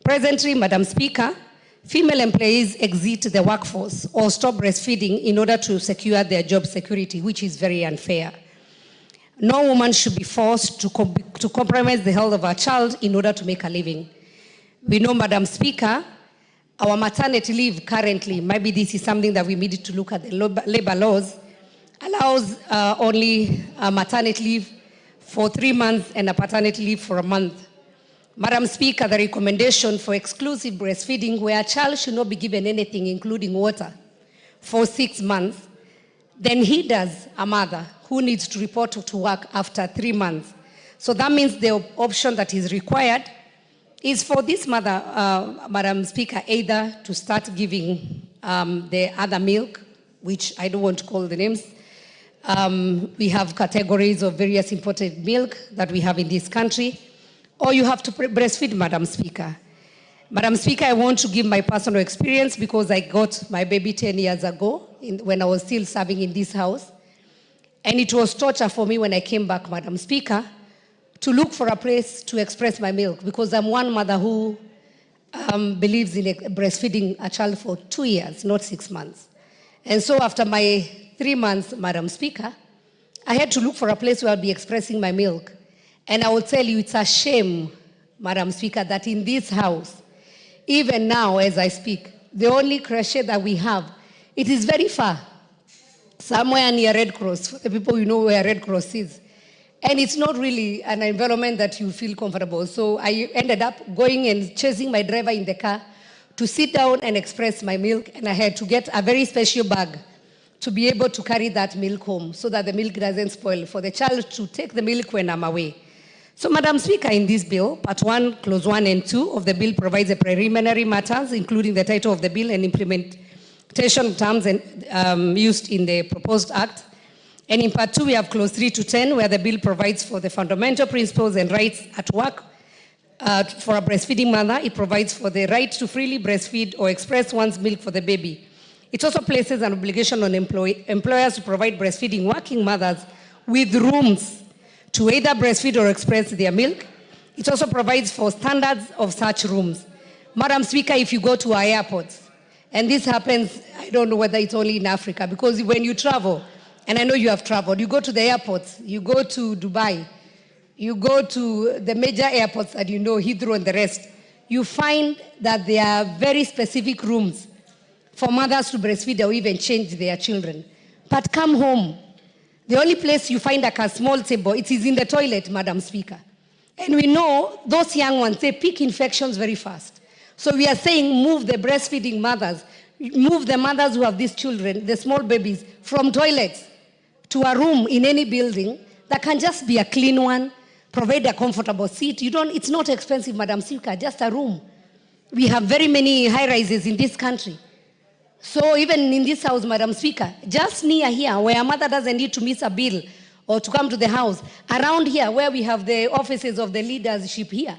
Speaker 7: Presently, Madam Speaker, female employees exit the workforce or stop breastfeeding in order to secure their job security, which is very unfair. No woman should be forced to compromise the health of her child in order to make a living. We know, Madam Speaker, our maternity leave currently, maybe this is something that we needed to look at, the labor laws, allows only a maternity leave for 3 months and a paternity leave for a month. Madam Speaker, the recommendation for exclusive breastfeeding where a child should not be given anything, including water, for 6 months, then hinders a mother who needs to report to work after 3 months. So that means the option that is required is for this mother, Madam Speaker, either to start giving the other milk, which I don't want to call the names. We have categories of various imported milk that we have in this country, or you have to breastfeed, Madam Speaker. Madam Speaker, I want to give my personal experience because I got my baby 10 years ago when I was still serving in this house. And it was torture for me when I came back, Madam Speaker, to look for a place to express my milk because I'm one mother who believes in breastfeeding a child for 2 years, not 6 months. And so after my 3 months, Madam Speaker, I had to look for a place where I'll be expressing my milk. And I will tell you, it's a shame, Madam Speaker, that in this house, even now as I speak, the only crochet that we have, it is very far, somewhere near Red Cross, for the people who know where Red Cross is. And it's not really an environment that you feel comfortable. So I ended up going and chasing my driver in the car to sit down and express my milk, and I had to get a very special bag to be able to carry that milk home so that the milk doesn't spoil, for the child to take the milk when I'm away. So, Madam Speaker, in this bill, Part 1, Clause 1 and 2 of the bill provides the preliminary matters, including the title of the bill and implementation terms used in the proposed act. And in Part 2, we have Clause 3 to 10, where the bill provides for the fundamental principles and rights at work for a breastfeeding mother. It provides for the right to freely breastfeed or express one's milk for the baby. It also places an obligation on employers to provide breastfeeding working mothers with rooms to either breastfeed or express their milk. It also provides for standards of such rooms. Madam Speaker, if you go to our airports, and this happens, I don't know whether it's only in Africa, because when you travel, and I know you have traveled, you go to the airports, you go to Dubai, you go to the major airports that you know, Heathrow and the rest, you find that there are very specific rooms for mothers to breastfeed or even change their children. But come home, the only place you find like a small table, it is in the toilet, Madam Speaker. And we know those young ones, they pick infections very fast. So we are saying move the breastfeeding mothers, move the mothers who have these children, the small babies, from toilets to a room in any building that can just be a clean one, provide a comfortable seat. It's not expensive, Madam Speaker, just a room. We have very many high-rises in this country. So even in this house, Madam Speaker, just near here, where a mother doesn't need to miss a bill or to come to the house, around here where we have the offices of the leadership here,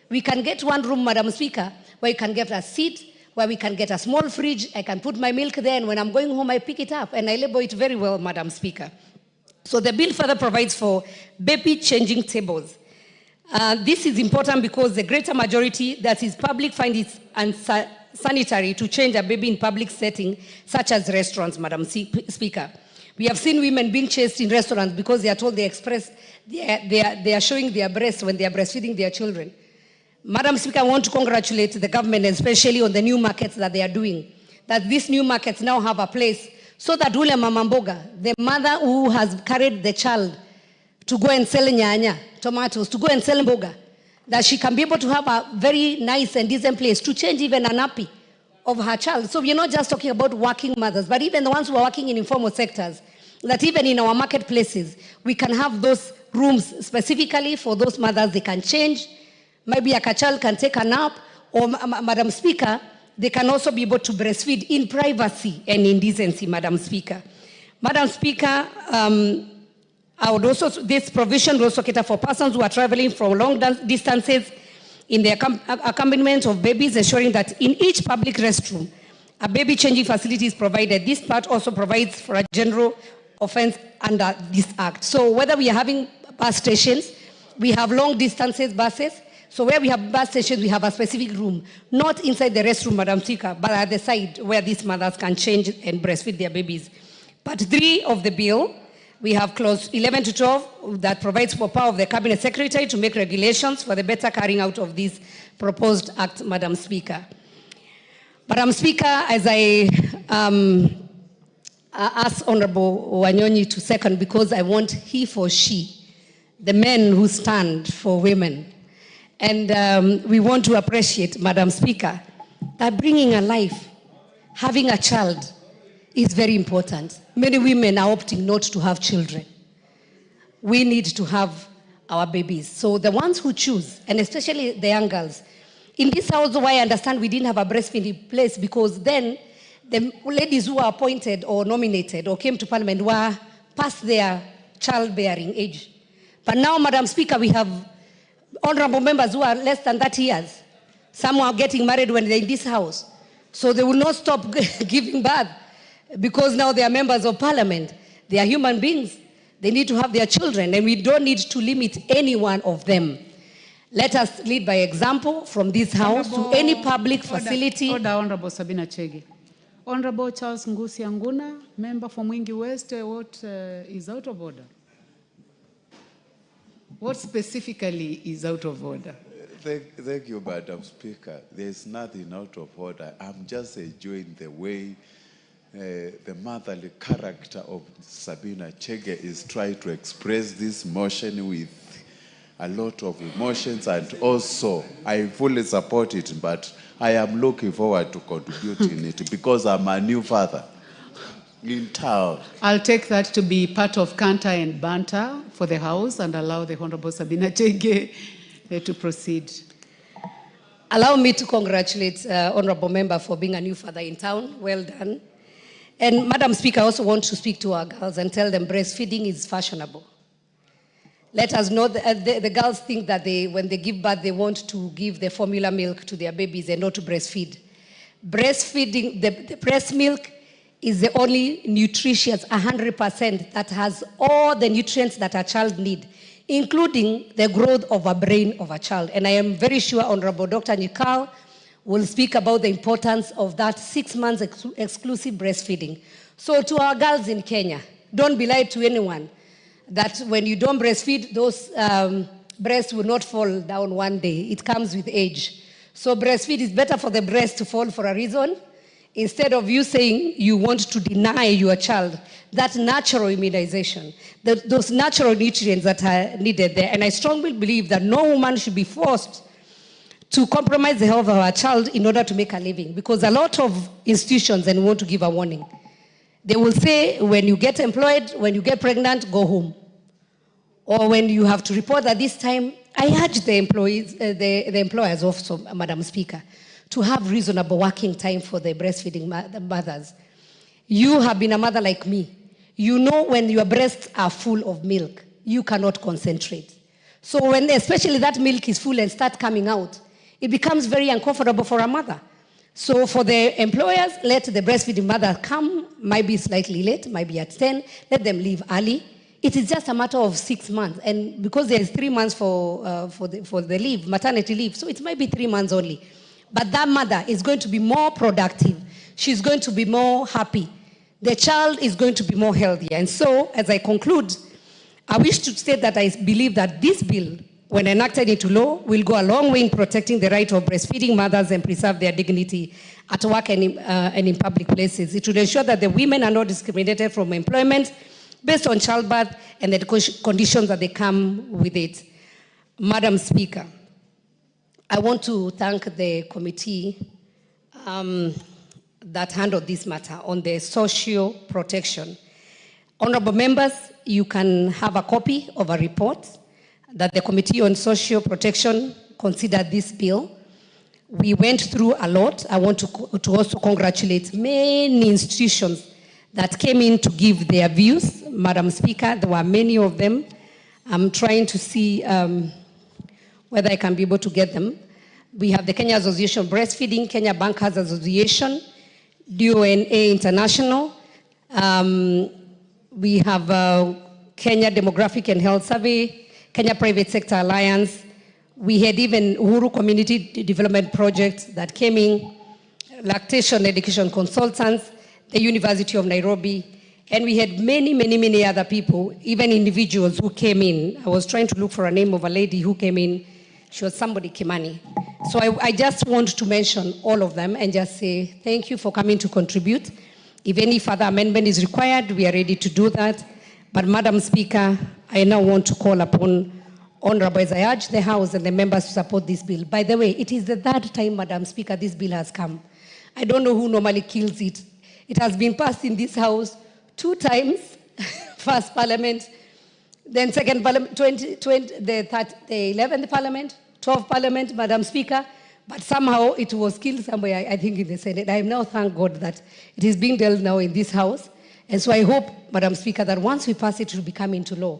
Speaker 7: we can get one room, Madam Speaker, where you can get a seat, where we can get a small fridge. I can put my milk there, and when I'm going home, I pick it up, and I label it very well, Madam Speaker. So the bill further provides for baby changing tables. This is important because the greater majority that is public find it unsanitary to change a baby in public setting, such as restaurants, Madam Speaker. We have seen women being chased in restaurants because they are told they are showing their breasts when they are breastfeeding their children. Madam Speaker, I want to congratulate the government, especially on the new markets that they are doing. that these new markets now have a place so that ule mama mboga, the mother who has carried the child to go and sell nyanya, tomatoes, to go and sell mboga, that she can be able to have a very nice and decent place to change even a nappy of her child. So we're not just talking about working mothers, but even the ones who are working in informal sectors, that even in our marketplaces, we can have those rooms specifically for those mothers. They can change. Maybe a child can take a nap, or Madam Speaker, they can also be able to breastfeed in privacy and in decency, Madam Speaker. Madam Speaker, this provision will also cater for persons who are traveling from long distances in the accompaniment of babies, ensuring that in each public restroom, a baby changing facility is provided. This part also provides for a general offense under this act. So whether we are having bus stations, we have long distances buses. So where we have bus stations, we have a specific room, not inside the restroom, Madam Speaker, but at the side where these mothers can change and breastfeed their babies. Part 3 of the bill, we have clause 11 to 12 that provides for power of the Cabinet Secretary to make regulations for the better carrying out of this proposed act, Madam Speaker. Madam Speaker, as I ask Honorable Wanyonyi to second, because I want he for she, the men who stand for women. And we want to appreciate, Madam Speaker, that bringing a life, having a child is very important. Many women are opting not to have children. We need to have our babies. So the ones who choose, and especially the young girls, in this house, I understand we didn't have a breastfeeding place because then the ladies who were appointed or nominated or came to Parliament were past their childbearing age. But now, Madam Speaker, we have honorable members who are less than 30 years. Some are getting married when they're in this house. So they will not stop giving birth because now they are members of Parliament. They are human beings. They need to have their children, and we don't need to limit any one of them. Let us lead by example from this house to any public facility.
Speaker 2: Order, Honorable Sabina Chege. Honorable Charles Ngusi Anguna, member for Mwingi West, what is out of order? What specifically is out of order?
Speaker 13: Thank you, Madam Speaker. There's nothing out of order. I'm just enjoying the way the motherly character of Sabina Chege is trying to express this motion with a lot of emotions, and also I fully support it, but I am looking forward to contributing it because I'm a new father in town.
Speaker 2: I'll take that to be part of canter and banter for the House and allow the Honorable Sabina Chege to proceed.
Speaker 7: Allow me to congratulate Honorable Member for being a new father in town. Well done. And Madam Speaker, I also want to speak to our girls and tell them breastfeeding is fashionable. Let us know that the girls think that when they give birth, they want to give the formula milk to their babies and not to breastfeed. Breastfeeding, the breast milk is the only nutritious 100% that has all the nutrients that a child needs, including the growth of a brain of a child. And I am very sure Honorable Dr. Nikal will speak about the importance of that 6 months exclusive breastfeeding. So to our girls in Kenya, don't be lied to anyone that when you don't breastfeed, those breasts will not fall down one day. It comes with age. So breastfeed is better for the breast to fall for a reason. Instead of you saying you want to deny your child that natural immunization, those natural nutrients that are needed there. And I strongly believe that no woman should be forced to compromise the health of her child in order to make a living. Because a lot of institutions, and we want to give a warning, they will say when you get employed, when you get pregnant, go home. Or when you have to report at this time, I urge the employees, the employers also, Madam Speaker, to have reasonable working time for the breastfeeding mothers. You have been a mother like me. You know when your breasts are full of milk, you cannot concentrate. So when especially that milk is full and starts coming out, it becomes very uncomfortable for a mother. So for the employers, let the breastfeeding mother come, might be slightly late, might be at 10, let them leave early. It is just a matter of 6 months. And because there is 3 months for the leave, maternity leave, so it might be 3 months only. But that mother is going to be more productive. She's going to be more happy. The child is going to be more healthy. And so, as I conclude, I wish to state that I believe that this bill when enacted into law, will go a long way in protecting the right of breastfeeding mothers and preserve their dignity at work and in public places. It will ensure that the women are not discriminated from employment based on childbirth and the conditions that they come with it. Madam Speaker, I want to thank the committee that handled this matter on the social protection. Honorable members, you can have a copy of a report that the Committee on Social Protection considered this bill. We went through a lot. I want to also congratulate many institutions that came in to give their views. Madam Speaker, there were many of them. I'm trying to see whether I can be able to get them. We have the Kenya Association of Breastfeeding, Kenya Bankers Association, DONA International. We have Kenya Demographic and Health Survey, Kenya Private Sector Alliance. We had even Uhuru Community Development Project that came in, Lactation Education Consultants, the University of Nairobi, and we had many, many, many other people, even individuals who came in. I was trying to look for a name of a lady who came in. She was somebody Kimani. So I just want to mention all of them and just say thank you for coming to contribute. If any further amendment is required, we are ready to do that. But Madam Speaker, I now want to call upon Honorable, as I urge the House and the members to support this bill. By the way, it is the third time, Madam Speaker, this bill has come. I don't know who normally kills it. It has been passed in this House 2 times, first Parliament, then second Parliament, the 11th Parliament, 12th Parliament, Madam Speaker, but somehow it was killed somewhere, I think in the Senate. I now thank God that it is being dealt now in this House. And so I hope, Madam Speaker, that once we pass it, it will become into law.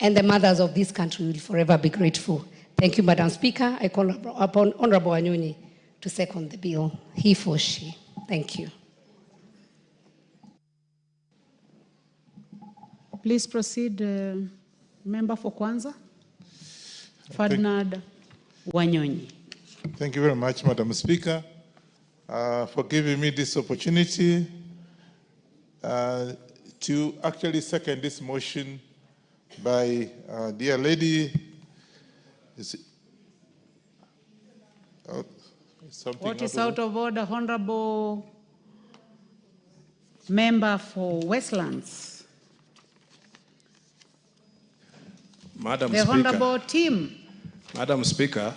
Speaker 7: And the mothers of this country will forever be grateful. Thank you, Madam Speaker. I call upon Honorable Anyonyi to second the bill, he for she. Thank you.
Speaker 2: Please proceed, Member for Kwanza, Ferdinand Wanyonyi.
Speaker 14: Thank you very much, Madam Speaker, for giving me this opportunity to actually second this motion by dear lady.
Speaker 2: What is out of order, Honorable Member for Westlands?
Speaker 15: Madam
Speaker 2: the
Speaker 15: Speaker.
Speaker 2: Honorable Tim.
Speaker 15: Madam Speaker,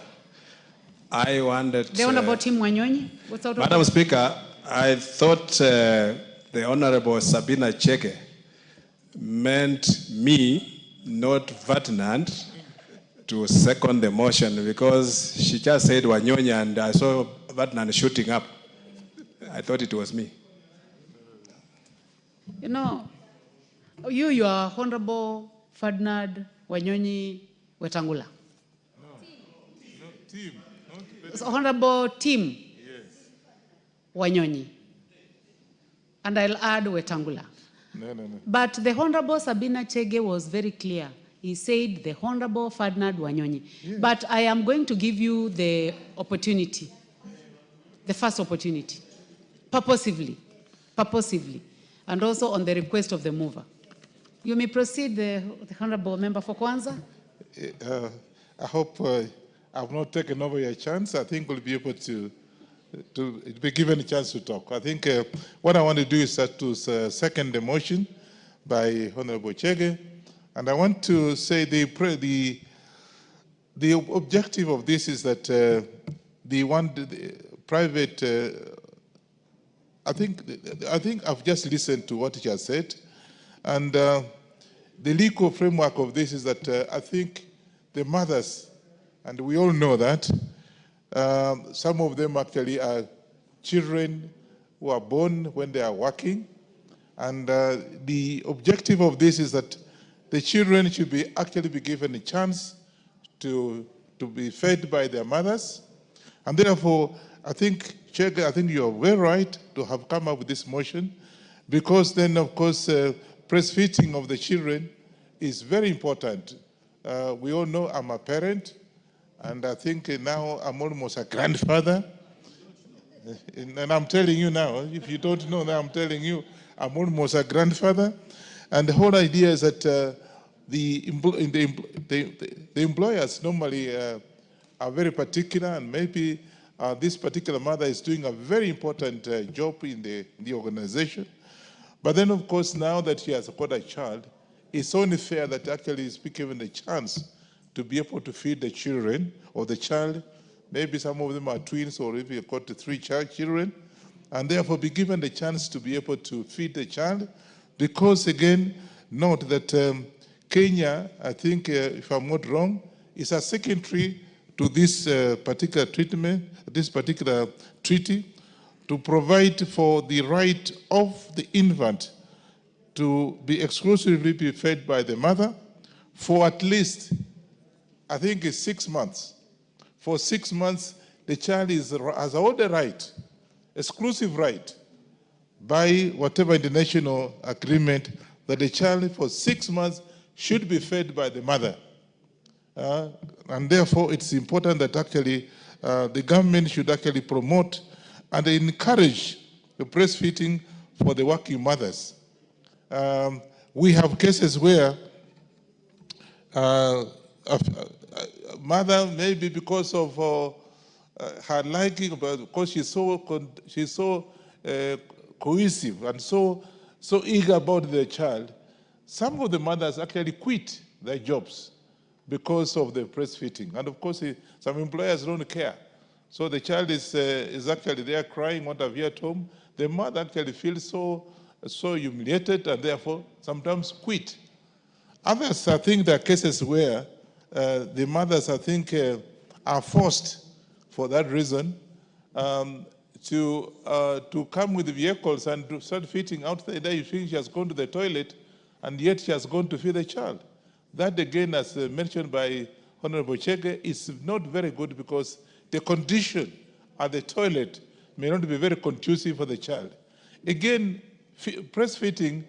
Speaker 15: I wanted...
Speaker 2: The Honorable Tim Wanyonyi. What's out of
Speaker 15: Madam
Speaker 2: order?
Speaker 15: Speaker, I thought the Honorable Sabina Chege meant me, not Ferdinand, to second the motion because she just said Wanyonyi and I saw Ferdinand shooting up. I thought it was me.
Speaker 2: You know, you are Honorable Ferdinand Wanyonyi Wetangula.
Speaker 14: Team.
Speaker 2: So Honorable Tim Wanyonyi. And I'll add Wetangula.
Speaker 14: No.
Speaker 2: But the Honorable Sabina Chege was very clear. He said the Honorable Ferdinand Wanyonyi. Yes. But I am going to give you the opportunity, the first opportunity, purposively, and also on the request of the mover. You may proceed, the Honorable Member for Kwanza.
Speaker 14: I hope I've not taken over your chance. I think we'll be able to be given a chance to talk. I think what I want to do is to second the motion by Honorable Chege. And I want to say the objective of this is that the private, I think I've just listened to what he has said. And the legal framework of this is that I think the mothers, and we all know that, some of them actually are children who are born when they are working. And the objective of this is that the children should actually be given a chance to be fed by their mothers. And therefore, I think, Chege, I think you're very right to have come up with this motion, because then, of course, breastfeeding of the children is very important. We all know I'm a parent, and I think now I'm almost a grandfather. And I'm telling you now, if you don't know that, I'm telling you, I'm almost a grandfather. And the whole idea is that the employers normally are very particular, and maybe this particular mother is doing a very important job in the organization. But then, of course, now that she has got a child, it's only fair that actually is given the chance to be able to feed the children or the child. Maybe some of them are twins, or if you've got 3 children, and therefore be given the chance to be able to feed the child. Because again, note that Kenya, I think, if I'm not wrong, is a signatory to this particular treatment, this particular treaty, to provide for the right of the infant to be exclusively be fed by the mother for at least, I think it's 6 months. For 6 months, the child has all the right, exclusive right, by whatever international agreement, that the child for 6 months should be fed by the mother. And therefore, it's important that actually the government should actually promote and encourage the breastfeeding for the working mothers. We have cases where a mother, maybe because of her liking, but because she's so cohesive and so eager about the child, some of the mothers actually quit their jobs because of the breastfeeding. And of course, some employers don't care. So the child is actually there crying, what have you at home. The mother actually feels so humiliated and therefore sometimes quit. Others, I think there are cases where the mothers, I think, are forced for that reason to come with vehicles and to start feeding outside there. You think she has gone to the toilet and yet she has gone to feed the child. That again, as mentioned by Honorable Chege, is not very good because the condition at the toilet may not be very conducive for the child. Again, breastfeeding,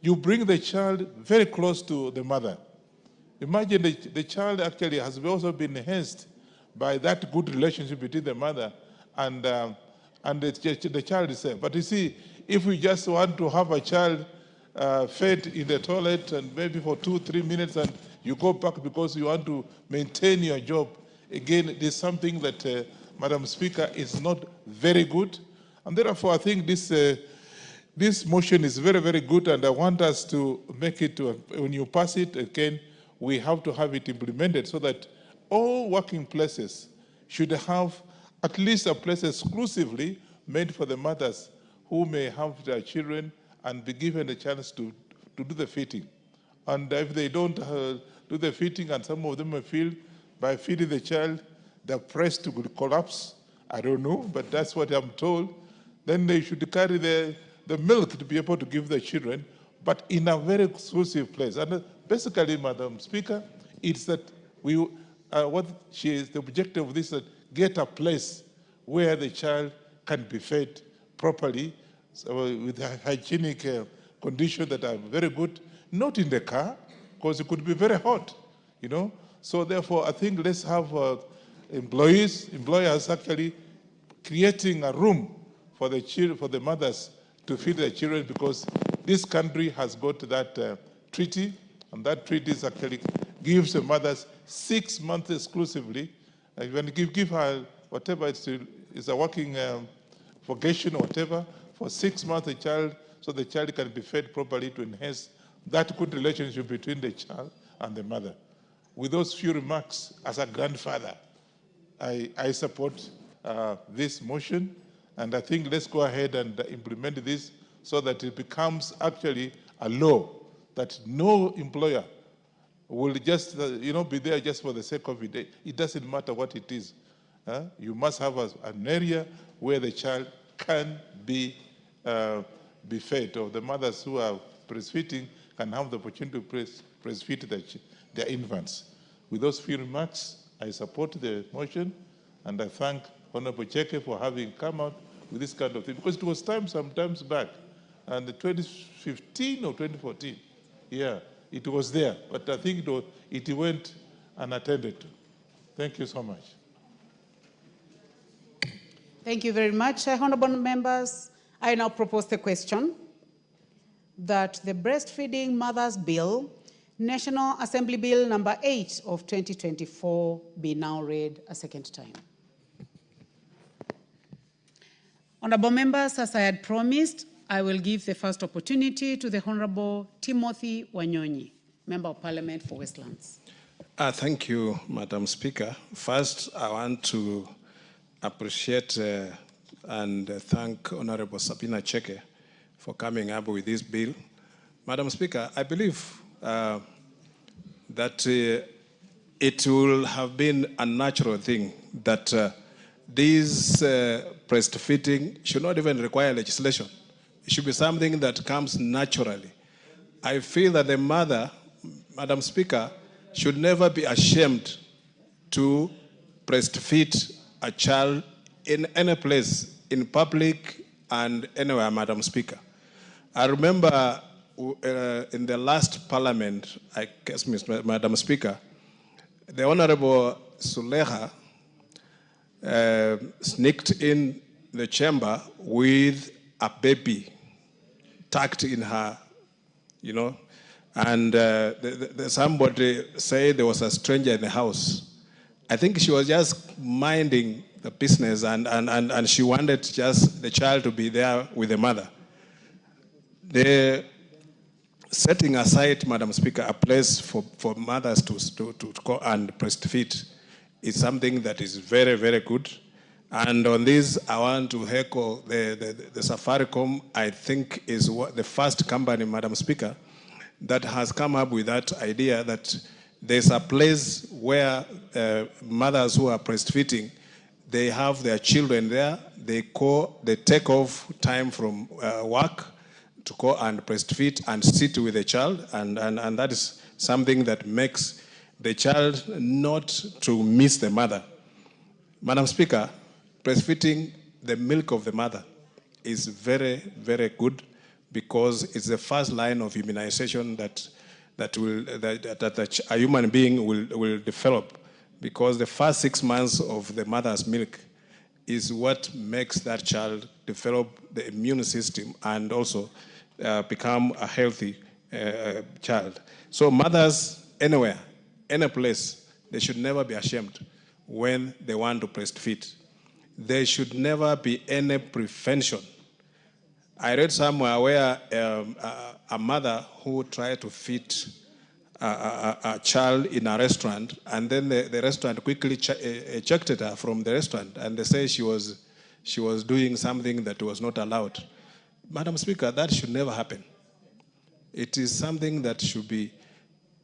Speaker 14: you bring the child very close to the mother. Imagine the child actually has also been enhanced by that good relationship between the mother and the child itself. But you see, if we just want to have a child fed in the toilet and maybe for 2-3 minutes and you go back because you want to maintain your job, again, it is something that, Madam Speaker, is not very good. And therefore, I think this motion is very, very good, and I want us to make it, when you pass it again, we have to have it implemented so that all working places should have at least a place exclusively made for the mothers who may have their children and be given a chance to do the feeding. And if they don't do the feeding, and some of them may feel by feeding the child, the breast will collapse. I don't know, but that's what I'm told. Then they should carry the milk to be able to give the children, but in a very exclusive place. And basically, Madam Speaker, it's that the objective of this is get a place where the child can be fed properly, so with hygienic conditions that are very good, not in the car, because it could be very hot, you know. So therefore, I think let's have employers actually creating a room for the children, for the mothers to feed their children, because this country has got that treaty, and that treaty actually gives the mothers 6 months exclusively. When you give her whatever is a working vacation or whatever, for 6 months the child, so the child can be fed properly to enhance that good relationship between the child and the mother. With those few remarks, as a grandfather, I support this motion, and I think let's go ahead and implement this so that it becomes actually a law that no employer will just be there just for the sake of it. It doesn't matter what it is. You must have an area where the child can be fed, or the mothers who are breastfeeding can have the opportunity to breastfeed their infants. With those few remarks, I support the motion, and I thank Honorable Cheke for having come out with this kind of thing, because it was sometimes back, and 2015 or 2014, yeah, it was there, but I think it went unattended to. Thank you so much.
Speaker 2: Thank you very much, honorable members. I now propose the question that the Breastfeeding Mothers Bill National Assembly Bill number 8 of 2024 be now read a second time. Honorable members, as I had promised, I will give the first opportunity to the Honorable Timothy Wanyonyi, Member of Parliament for Westlands.
Speaker 15: Thank you, Madam Speaker. First, I want to appreciate and thank Honorable Sabina Chege for coming up with this bill. Madam Speaker, I believe that it will have been a natural thing that this breastfeeding should not even require legislation. It should be something that comes naturally. I feel that the mother, Madam Speaker, should never be ashamed to breastfeed a child in any place, in public and anywhere, Madam Speaker. I remember in the last parliament, I guess, Madam Speaker, the Honorable Suleha sneaked in the chamber with a baby tucked in her, and somebody said there was a stranger in the house. I think she was just minding the business and she wanted just the child to be there with the mother. The setting aside, Madam Speaker, a place for mothers to go and breastfeed is something that is very, very good. And on this, I want to echo the Safaricom, I think, is the first company, Madam Speaker, that has come up with that idea that there's a place where mothers who are breastfeeding, they have their children there, they take off time from work to go and breastfeed and sit with the child, and that is something that makes the child not to miss the mother. Madam Speaker, breastfeeding the milk of the mother is very, very good because it's the first line of immunization that a human being will develop, because the first 6 months of the mother's milk is what makes that child develop the immune system and also become a healthy child. So mothers anywhere, any place, they should never be ashamed when they want to breastfeed. There should never be any prevention. I read somewhere where a mother who tried to feed a child in a restaurant, and then the restaurant quickly ejected her from the restaurant, and they say she was doing something that was not allowed. Madam Speaker, that should never happen. It is something that should be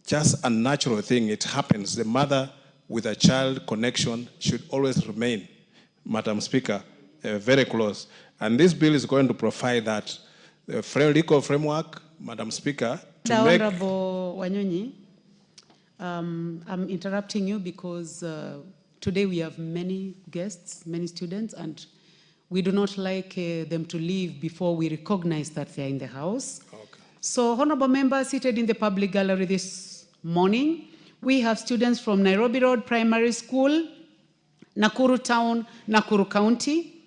Speaker 15: just a natural thing. It happens. The mother with a child connection should always remain, Madam Speaker, very close. And this bill is going to provide that. The legal framework, Madam Speaker, to make...
Speaker 2: Honorable Wanyonyi, I'm interrupting you because today we have many guests, many students, and we do not like them to leave before we recognize that they are in the house. Okay. So, honorable members seated in the public gallery this morning, we have students from Nairobi Road Primary School, Nakuru Town, Nakuru County.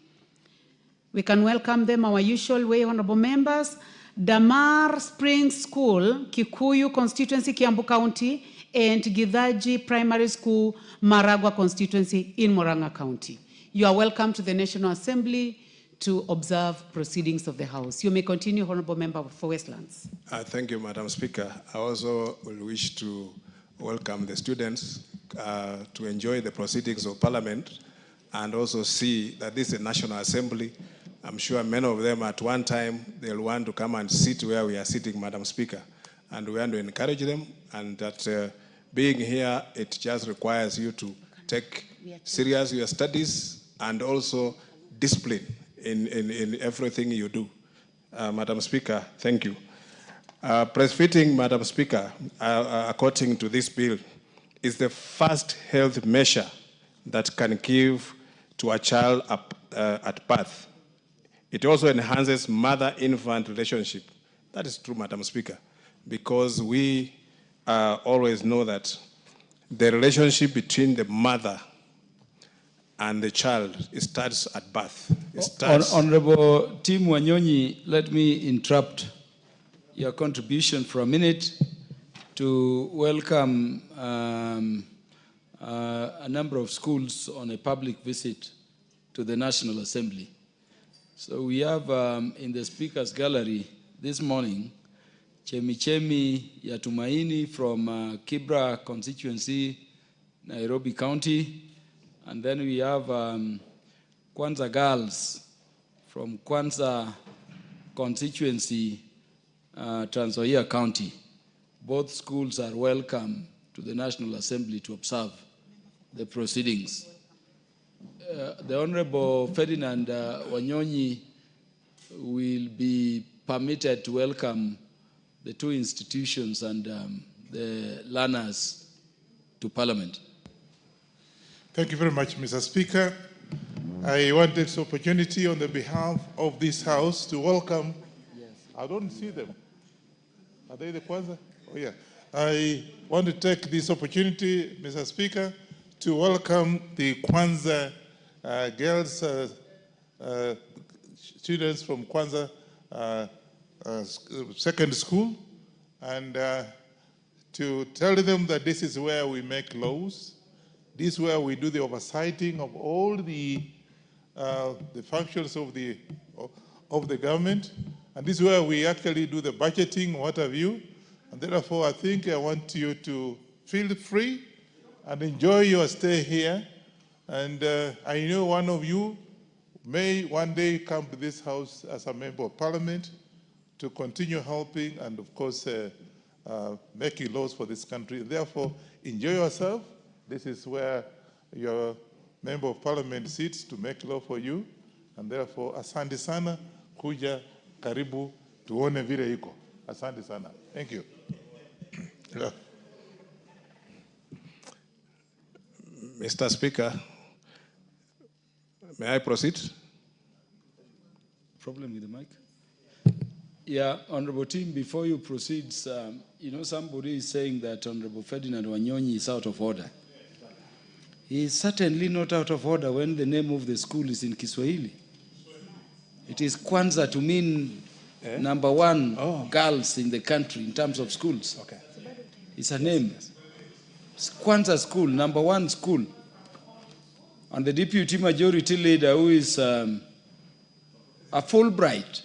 Speaker 2: We can welcome them our usual way, honorable members. Damar Springs School, Kikuyu Constituency, Kiambu County, and Githaji Primary School, Maragua Constituency in Murang'a County. You are welcome to the National Assembly to observe proceedings of the House. You may continue, Honorable Member for Westlands.
Speaker 15: Thank you, Madam Speaker. I also will wish to welcome the students to enjoy the proceedings of Parliament and also see that this is a National Assembly. I'm sure many of them at one time, they'll want to come and sit where we are sitting, Madam Speaker. And we want to encourage them, and that being here, it just requires you to take serious your studies and also discipline in everything you do. Madam Speaker, thank you. Breastfeeding, Madam Speaker, according to this bill, is the first health measure that can give to a child at birth. It also enhances mother-infant relationship. That is true, Madam Speaker, because we always know that the relationship between the mother and the child, it starts at birth.
Speaker 16: Honorable Tim Wanyonyi, let me interrupt your contribution for a minute. to welcome a number of schools on a public visit to the National Assembly. So we have in the Speaker's Gallery this morning, Chemi ya Tumaini from Kibra constituency, Nairobi County. And then we have Kwanza girls from Kwanza constituency, Trans Nzoia County. Both schools are welcome to the National Assembly to observe the proceedings. The Honorable Ferdinand Wanyonyi will be permitted to welcome the two institutions and the learners to Parliament.
Speaker 14: Thank you very much, Mr. Speaker. I want this opportunity on the behalf of this House to welcome, I don't see them. Are they the Kwanza? Oh yeah. I want to take this opportunity, Mr. Speaker, to welcome the Kwanza girls, students from Kwanza second school, and to tell them that this is where we make laws. This is where we do the oversighting of all the functions of the government, and this is where we actually do the budgeting, what have you. And therefore, I think I want you to feel free and enjoy your stay here. And I know one of you may one day come to this House as a member of Parliament to continue helping and, of course, making laws for this country. Therefore, enjoy yourself. This is where your member of Parliament sits to make law for you. And therefore, asante sana, kuja, karibu, tuone vile iko. Asante sana. Thank you. Yeah.
Speaker 15: Mr. Speaker, may I proceed?
Speaker 16: Problem with the mic? Yeah, Honorable Tim, before you proceed, you know, somebody is saying that Honorable Ferdinand Wanyonyi is out of order. He is certainly not out of order when the name of the school is in Kiswahili. It is Kwanza to mean number one girls in the country in terms of schools. Okay. It's a name. It's Kwanza school, number one school. And the deputy majority leader, who is a Fulbright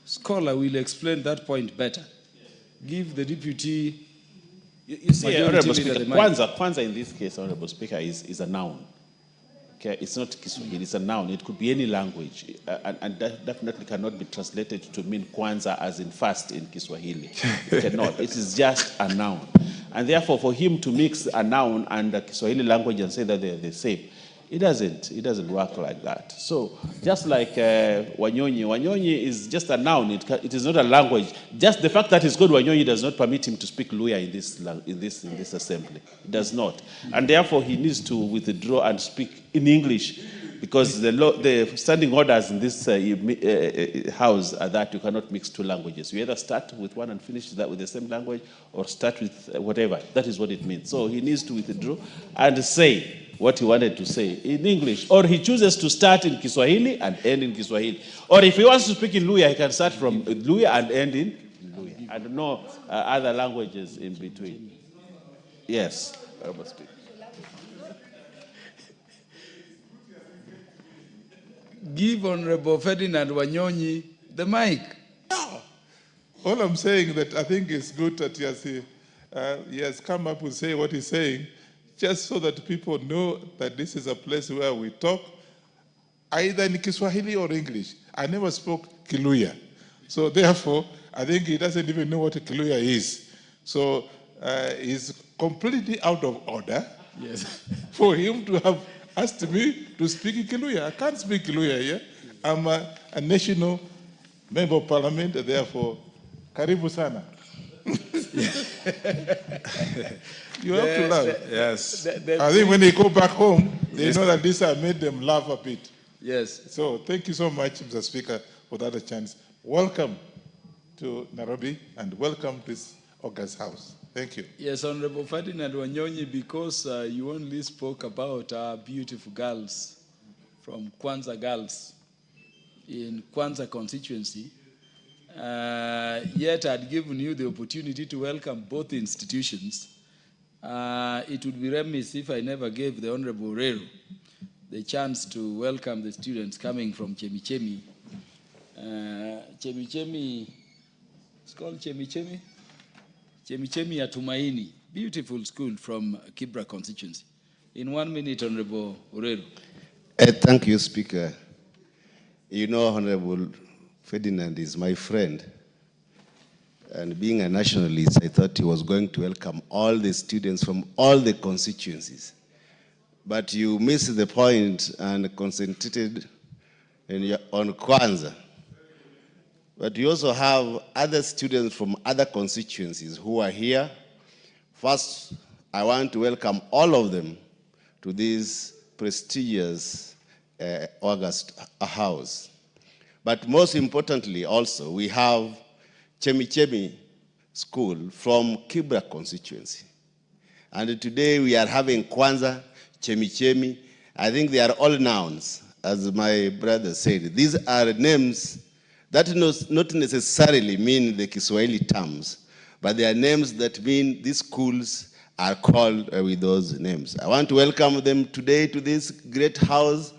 Speaker 16: scholar, will explain that point better. Give the deputy
Speaker 17: You see, Honorable Speaker,
Speaker 16: the
Speaker 17: Kwanza in this case, Honorable Speaker, is a noun. Okay, it's not Kiswahili, it's a noun. It could be any language, and that definitely cannot be translated to mean Kwanza as in first in Kiswahili. It cannot. It is just a noun. And therefore, for him to mix a noun and the Kiswahili language and say that they're the same, it doesn't work like that. So just like Wanyonyi is just a noun. It is not a language. Just the fact that he's called Wanyonyi does not permit him to speak Luya in this assembly. It does not, and therefore he needs to withdraw and speak in English, because the standing orders in this house are that you cannot mix two languages. You either start with one and finish that with the same language, or start with whatever. That is what it means. So he needs to withdraw and say what he wanted to say in English, or he chooses to start in Kiswahili and end in Kiswahili. Or if he wants to speak in Luya, he can start from Luya and end in Luya, and no other languages in between. Yes, I must speak.
Speaker 16: Give Honorable Ferdinand Wanyonyi the mic.
Speaker 14: All I'm saying that I think it's good that he has come up with say what he's saying, just so that people know that this is a place where we talk either in Kiswahili or English. I never spoke Kiluya. So therefore, I think he doesn't even know what a Kiluya is. So he's completely out of order.
Speaker 16: Yes.
Speaker 14: For him to have asked me to speak Kiluya. I can't speak Kiluya here. I'm a national member of parliament, therefore, karibu sana. You have to laugh.
Speaker 15: Yes.
Speaker 14: I think when they go back home, they know that this has made them laugh a bit.
Speaker 16: Yes.
Speaker 14: So thank you so much, Mr. Speaker, for that chance. Welcome to Nairobi and welcome to this August House. Thank you.
Speaker 16: Yes, Honorable Ferdinand Wanyonyi, because you only spoke about our beautiful girls from Kwanza Girls in Kwanza constituency, Yet I'd given you the opportunity to welcome both institutions. It would be remiss if I never gave the Honorable Rero the chance to welcome the students coming from Chemichemi. Chemichemi, it's called Chemichemi? Chemichemi ya Tumaini, beautiful school from Kibra constituency. In 1 minute, Honorable Rero.
Speaker 18: Thank you, Speaker. You know, Honorable Ferdinand is my friend. And being a nationalist, I thought he was going to welcome all the students from all the constituencies. But you missed the point and concentrated on Kwanza. But you also have other students from other constituencies who are here. First, I want to welcome all of them to this prestigious August House. But most importantly also, we have Chemichemi School from Kibra constituency. And today we are having Kwanza, Chemichemi. I think they are all nouns, as my brother said. These are names that not necessarily mean the Kiswahili terms, but they are names that mean these schools are called with those names. I want to welcome them today to this great house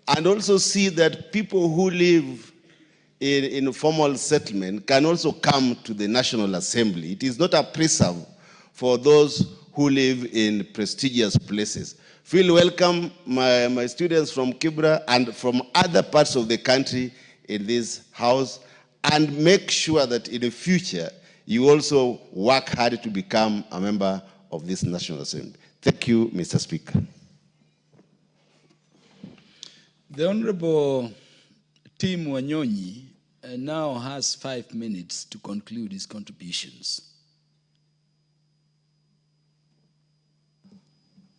Speaker 18: and also see that people who live in formal settlement can also come to the National Assembly. It is not a preserve for those who live in prestigious places. Feel welcome, my students from Kibra and from other parts of the country in this house, and make sure that in the future you also work hard to become a member of this National Assembly. Thank you, Mr. Speaker.
Speaker 16: The Honorable Tim Wanyonyi now has 5 minutes to conclude his contributions.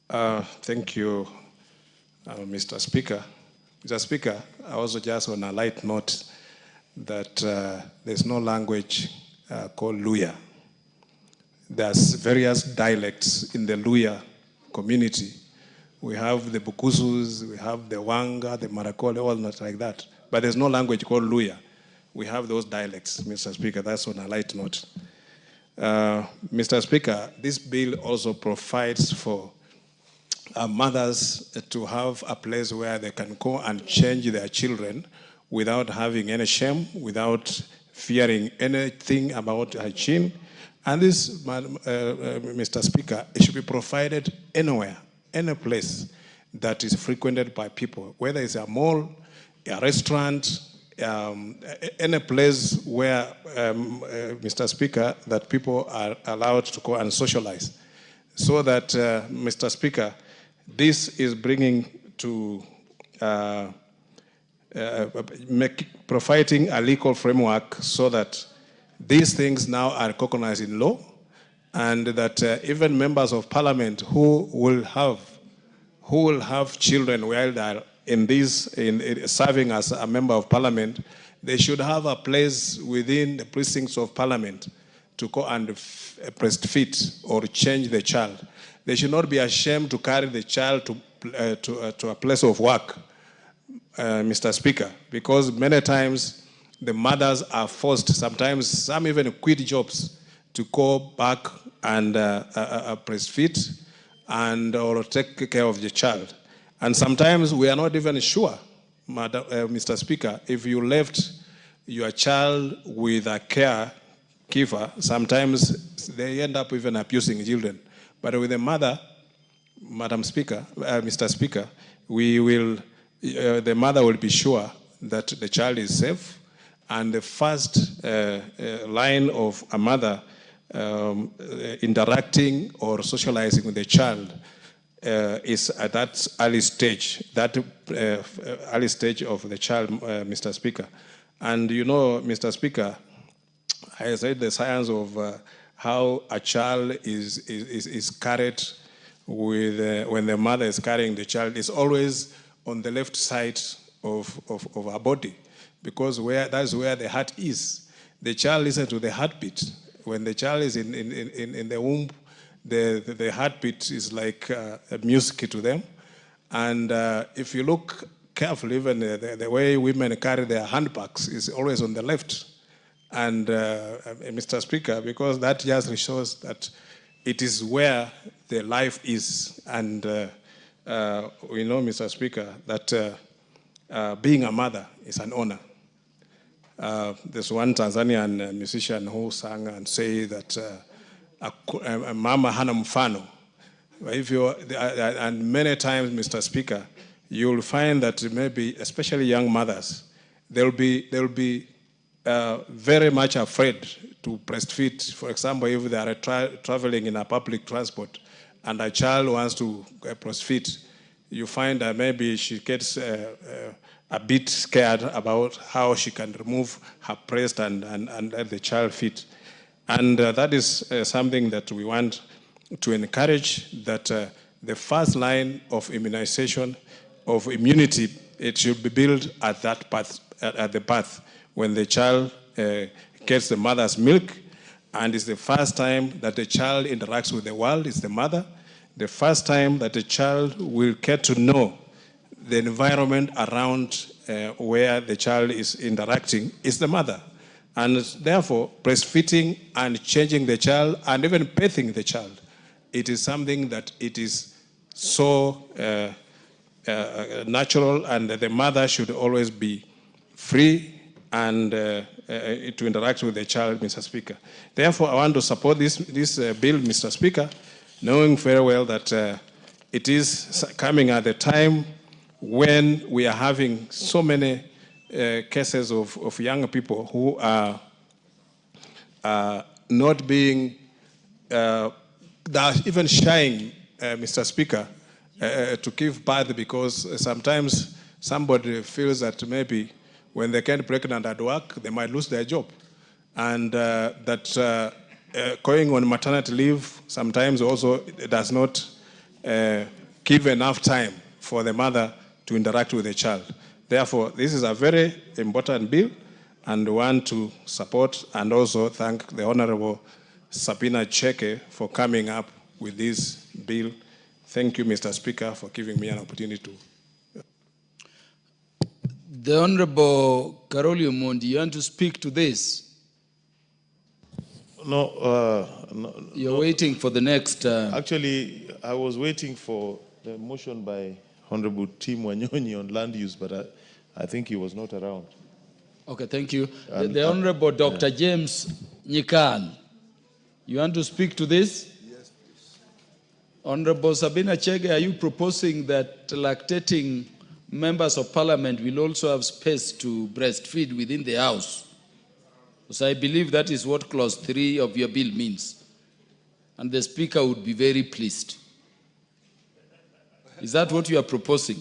Speaker 15: Thank you, Mr. Speaker. Mr. Speaker, I also just on a light note that there's no language called Luya. There's various dialects in the Luya community. We have the Bukusus, we have the Wanga, the Marakole, all not like that. But there's no language called Luya. We have those dialects, Mr. Speaker. That's on a light note. Mr. Speaker, this bill also provides for mothers to have a place where they can go and change their children without having any shame, without fearing anything about hygiene. And this, Mr. Speaker, it should be provided anywhere, any place that is frequented by people, whether it's a mall, a restaurant, any place where, Mr. Speaker, that people are allowed to go and socialize. So that, Mr. Speaker, this is bringing to providing a legal framework so that these things now are recognized in law, and that even members of parliament who will have children while they are in serving as a member of parliament, they should have a place within the precincts of parliament to go and breastfeed or change the child. They should not be ashamed to carry the child to a place of work, Mr. Speaker, because many times the mothers are forced, sometimes some even quit jobs to go back and breastfeed and or take care of the child. And sometimes we are not even sure, Mr. Speaker, if you left your child with a caregiver, sometimes they end up even abusing children. But with the mother, Madam Speaker, Mr. Speaker, the mother will be sure that the child is safe, and the first line of a mother interacting or socializing with the child is at that early stage of the child, Mr. Speaker. And you know, Mr. Speaker, I said the science of how a child is carried with, when the mother is carrying the child, is always on the left side of her body, because that's where the heart is. The child listens to the heartbeat. When the child is in the womb, the heartbeat is like music to them. And if you look carefully, even the way women carry their handbags is always on the left. And Mr. Speaker, because that just shows that it is where the life is. And we know, Mr. Speaker, that being a mother is an honor. There's one Tanzanian musician who sang and say that a mama hana mfano. If you and many times, Mr. Speaker, you'll find that maybe, especially young mothers, they'll be very much afraid to breastfeed. For example, if they are traveling in a public transport and a child wants to breastfeed, you find that maybe she gets a bit scared about how she can remove her breast and let the child feed. And that is something that we want to encourage, that the first line of immunization, of immunity, it should be built at that path, at the path when the child gets the mother's milk, and it's the first time that the child interacts with the world is the mother. The first time that the child will get to know the environment around where the child is interacting is the mother. And therefore, breastfeeding and changing the child and even bathing the child, it is something that it is so natural, and the mother should always be free and to interact with the child, Mr. Speaker. Therefore, I want to support this bill, Mr. Speaker, knowing very well that it is coming at a time when we are having so many cases of young people who are not being, that are even shying, Mr. Speaker, to give birth, because sometimes somebody feels that maybe when they get pregnant at work, they might lose their job. And that going on maternity leave sometimes also does not give enough time for the mother to interact with the child. Therefore, this is a very important bill, and want to support and also thank the Honorable Sabina Chege for coming up with this bill. Thank you, Mr. Speaker, for giving me an opportunity to.
Speaker 16: The Honorable Karoli Omondi, you want to speak to this?
Speaker 19: No,
Speaker 16: You're waiting for the next...
Speaker 19: Actually, I was waiting for the motion by Honorable Tim Wanyonyi on land use, but I think he was not around.
Speaker 16: Okay, thank you. The Honorable Dr. James Nyikal, you want to speak to this?
Speaker 20: Yes, please.
Speaker 16: Honorable Sabina Chege, are you proposing that lactating members of parliament will also have space to breastfeed within the house? Because I believe that is what clause 3 of your bill means. And the speaker would be very pleased. Is that what you are proposing?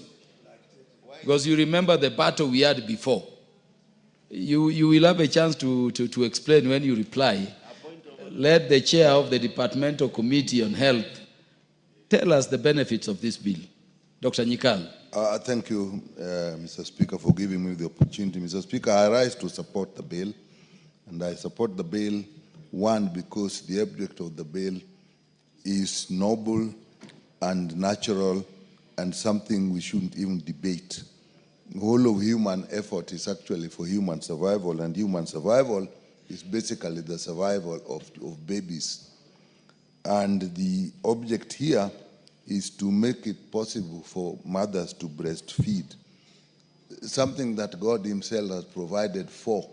Speaker 16: Because you remember the battle we had before. You will have a chance to explain when you reply. Let the chair of the Departmental Committee on Health tell us the benefits of this bill. Dr. Nyikal.
Speaker 20: Thank you, Mr. Speaker, for giving me the opportunity. Mr. Speaker, I rise to support the bill. And I support the bill, one, because the object of the bill is noble and natural and something we shouldn't even debate. The whole of human effort is actually for human survival, and human survival is basically the survival of babies. And the object here is to make it possible for mothers to breastfeed, something that God himself has provided for,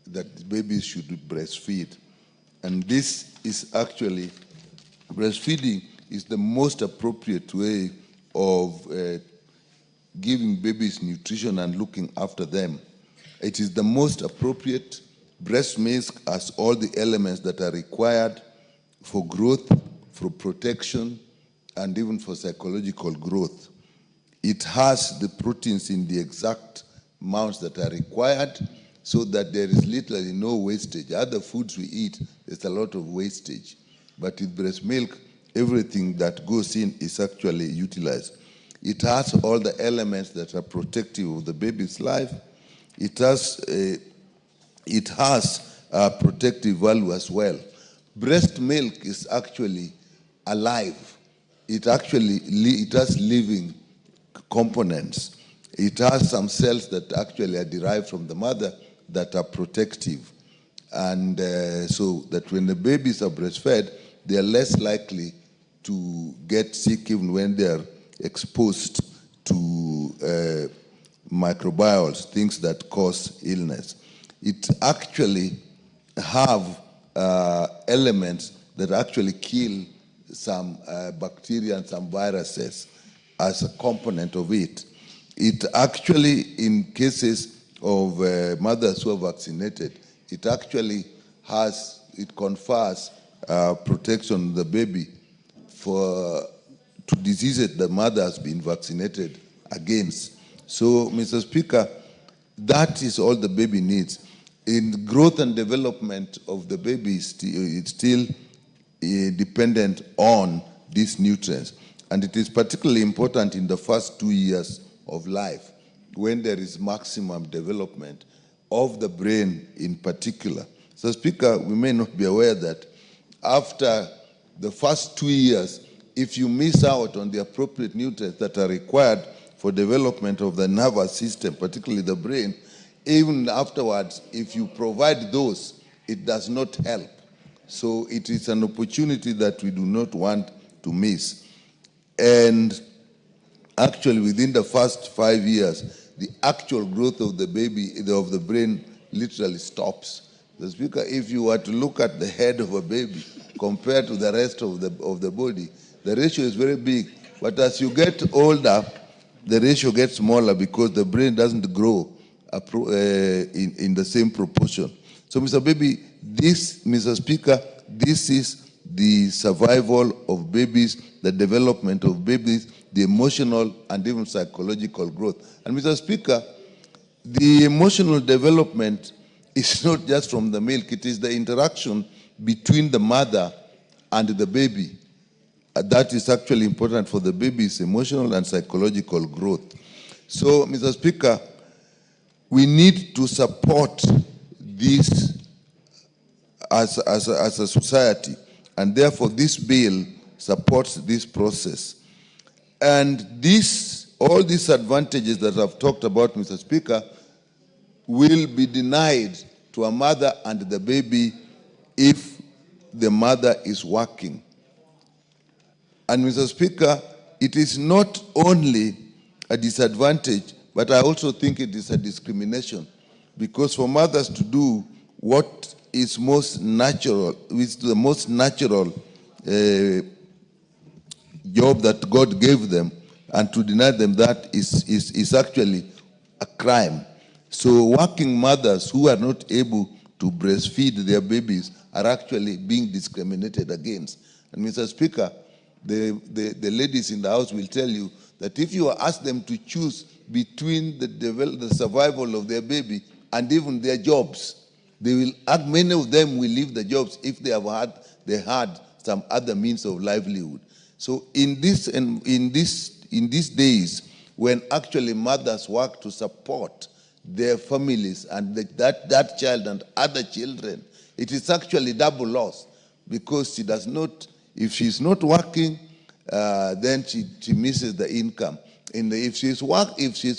Speaker 20: that babies should breastfeed. And this is actually, breastfeeding is the most appropriate way of giving babies nutrition and looking after them. It is the most appropriate. Breast milk has all the elements that are required for growth, for protection, and even for psychological growth. It has the proteins in the exact amounts that are required, so that there is literally no wastage. Other foods we eat, there's a lot of wastage. But with breast milk, everything that goes in is actually utilized. It has all the elements that are protective of the baby's life. It has a protective value as well. Breast milk is actually alive. It has living components. It has some cells that actually are derived from the mother that are protective. And so that when the babies are breastfed, they are less likely to get sick even when they are exposed to microbiomes, things that cause illness. It actually have elements that actually kill some bacteria and some viruses as a component of it. It actually, in cases of mothers who are vaccinated, it actually it confers protection on the baby to diseases the mother has been vaccinated against. So, Mr. Speaker, that is all the baby needs. In growth and development of the baby, it's still dependent on these nutrients. And it is particularly important in the first 2 years of life, when there is maximum development of the brain in particular. So, Speaker, we may not be aware that after the first 2 years, if you miss out on the appropriate nutrients that are required for development of the nervous system, particularly the brain, even afterwards, if you provide those, it does not help. So it is an opportunity that we do not want to miss. And actually, within the first 5 years, the actual growth of the baby, of the brain, literally stops. The Speaker, if you were to look at the head of a baby compared to the rest of the body, the ratio is very big. But as you get older, the ratio gets smaller because the brain doesn't grow in the same proportion. So, Mr. Speaker, this is the survival of babies, the development of babies, the emotional and even psychological growth. And Mr. Speaker, the emotional development is not just from the milk, it is the interaction between the mother and the baby. That is actually important for the baby's emotional and psychological growth. So, Mr. Speaker, we need to support this as a society, and therefore this bill supports this process. And all these advantages that I've talked about, Mr. Speaker, will be denied to a mother and the baby if the mother is working. And Mr. Speaker, it is not only a disadvantage, but I also think it is a discrimination, because for mothers to do what is most natural, is the most natural job that God gave them, and to deny them that is actually a crime. So working mothers who are not able to breastfeed their babies are actually being discriminated against. And Mr. Speaker, the ladies in the house will tell you that if you ask them to choose between the survival of their baby and even their jobs, many of them will leave the jobs if they had some other means of livelihood. So in these days, when actually mothers work to support their families and that child and other children, it is actually double loss, because she does not. If she's not working, then she misses the income. If she's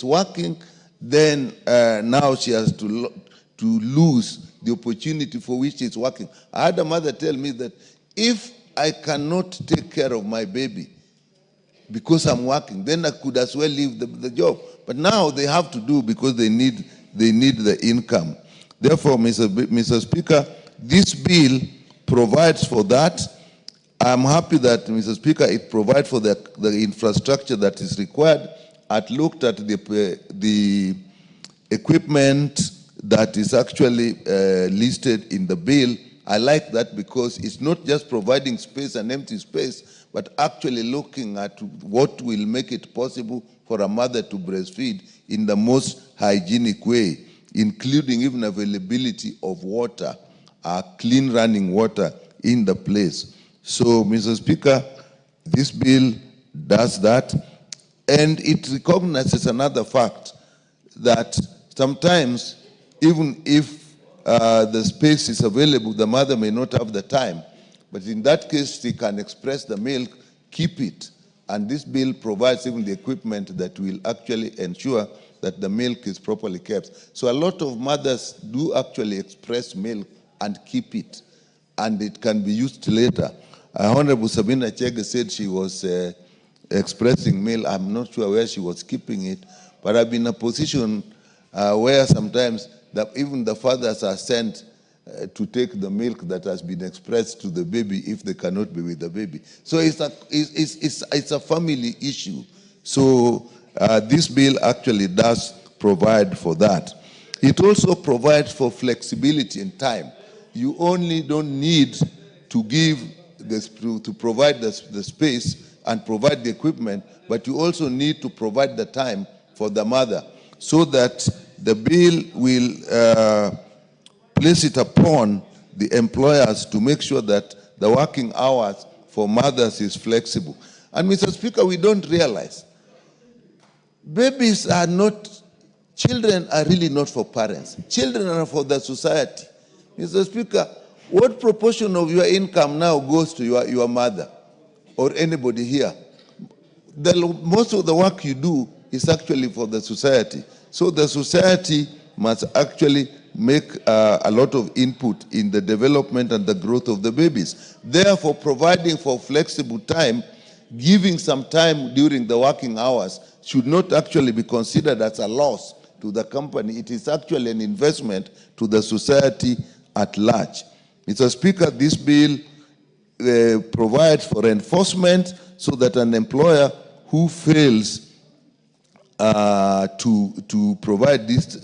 Speaker 20: working, then now she has to lose the opportunity for which she's working. I had a mother tell me that if I cannot take care of my baby because I'm working, then I could as well leave the job. But now they have to do because they need the income. Therefore, Mr. Speaker, this bill provides for that. I'm happy that, Mr. Speaker, it provides for the infrastructure that is required. I've looked at the equipment that is actually listed in the bill. I like that because it's not just providing space and empty space, but actually looking at what will make it possible for a mother to breastfeed in the most hygienic way, including even availability of water, clean running water in the place. So, Mr. Speaker, this bill does that, and it recognizes another fact, that sometimes, even if the space is available, the mother may not have the time, but in that case, she can express the milk, keep it, and this bill provides even the equipment that will actually ensure that the milk is properly kept. So a lot of mothers do actually express milk and keep it, and it can be used later. Honorable Sabina Chege said she was expressing milk. I'm not sure where she was keeping it, but I've been in a position where sometimes even the fathers are sent to take the milk that has been expressed to the baby if they cannot be with the baby. So it's a family issue. So this bill actually does provide for that. It also provides for flexibility in time. You only don't need to give this, to provide the space and provide the equipment, but you also need to provide the time for the mother, so that the bill will place it upon the employers to make sure that the working hours for mothers is flexible. And Mr. Speaker, we don't realize babies are not, children are really not for parents. Children are for the society. Mr. Speaker, what proportion of your income now goes to your mother or anybody here? Most of the work you do is actually for the society. So the society must actually make a lot of input in the development and the growth of the babies. Therefore, providing for flexible time, giving some time during the working hours should not actually be considered as a loss to the company. It is actually an investment to the society at large. Mr. Speaker, this bill provides for enforcement so that an employer who fails to provide this,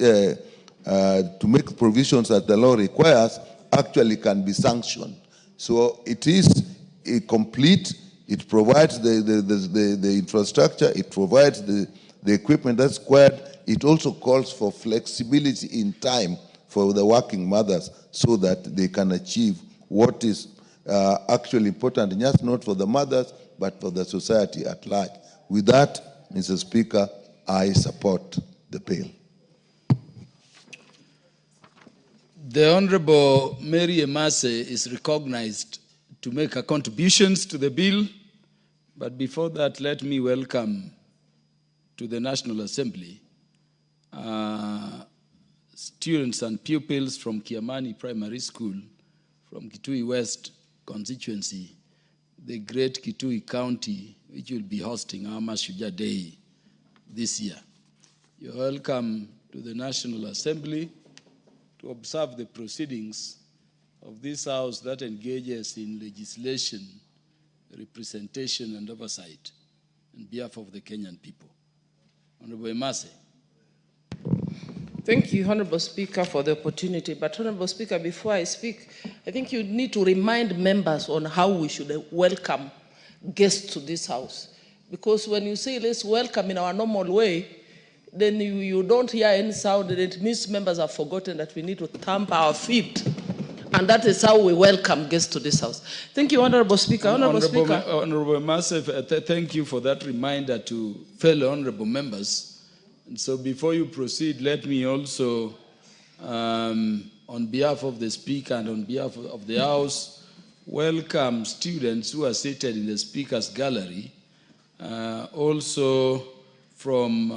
Speaker 20: to make provisions that the law requires, actually can be sanctioned. So it is complete. It provides the infrastructure. It provides the equipment that's required. It also calls for flexibility in time for the working mothers so that they can achieve what is actually important, just not for the mothers, but for the society at large. With that, Mr. Speaker, I support the bill.
Speaker 16: The Honorable Mary Emase is recognized to make her contributions to the bill. But before that, let me welcome to the National Assembly students and pupils from Kiamani Primary School, from Kitui West constituency, the great Kitui County, which will be hosting our Mashujaa Day this year. You're welcome to the National Assembly to observe the proceedings of this House that engages in legislation, representation, and oversight on behalf of the Kenyan people. Honorable Emase.
Speaker 8: Thank you, Honorable Speaker, for the opportunity. But Honorable Speaker, before I speak, I think you need to remind members on how we should welcome guests to this House. Because when you say let's welcome in our normal way, then you don't hear any sound, and it means members have forgotten that we need to thump our feet. And that is how we welcome guests to this House. Thank you, Honorable Speaker. Honorable Speaker.
Speaker 16: Honorable Emase, thank you for that reminder to fellow honorable members. And so before you proceed, let me also, on behalf of the Speaker and on behalf of the House, welcome students who are seated in the Speaker's gallery, also from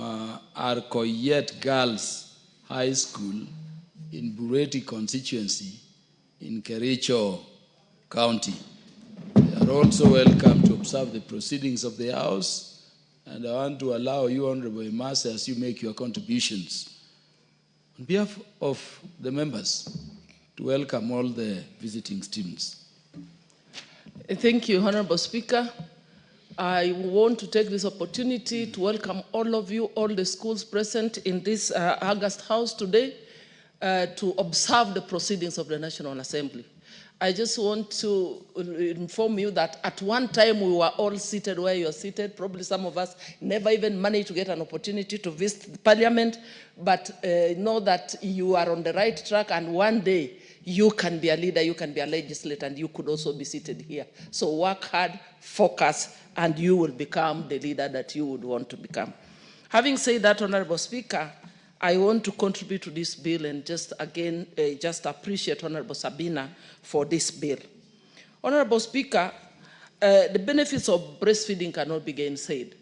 Speaker 16: Arkoyet Girls High School in Bureti constituency in Kericho County. They are also welcome to observe the proceedings of the House. And I want to allow you, Honorable Emase, as you make your contributions, on behalf of the members, to welcome all the visiting students.
Speaker 8: Thank you, Honorable Speaker. I want to take this opportunity to welcome all of you, all the schools present in this August House today, to observe the proceedings of the National Assembly. I just want to inform you that at one time we were all seated where you're seated. Probably some of us never even managed to get an opportunity to visit the Parliament, but know that you are on the right track, and one day you can be a leader, you can be a legislator, and you could also be seated here. So work hard, focus, and you will become the leader that you would want to become. Having said that, Honorable Speaker, I want to contribute to this bill and just again, just appreciate Honorable Sabina for this bill. Honorable Speaker, the benefits of breastfeeding cannot be gainsaid.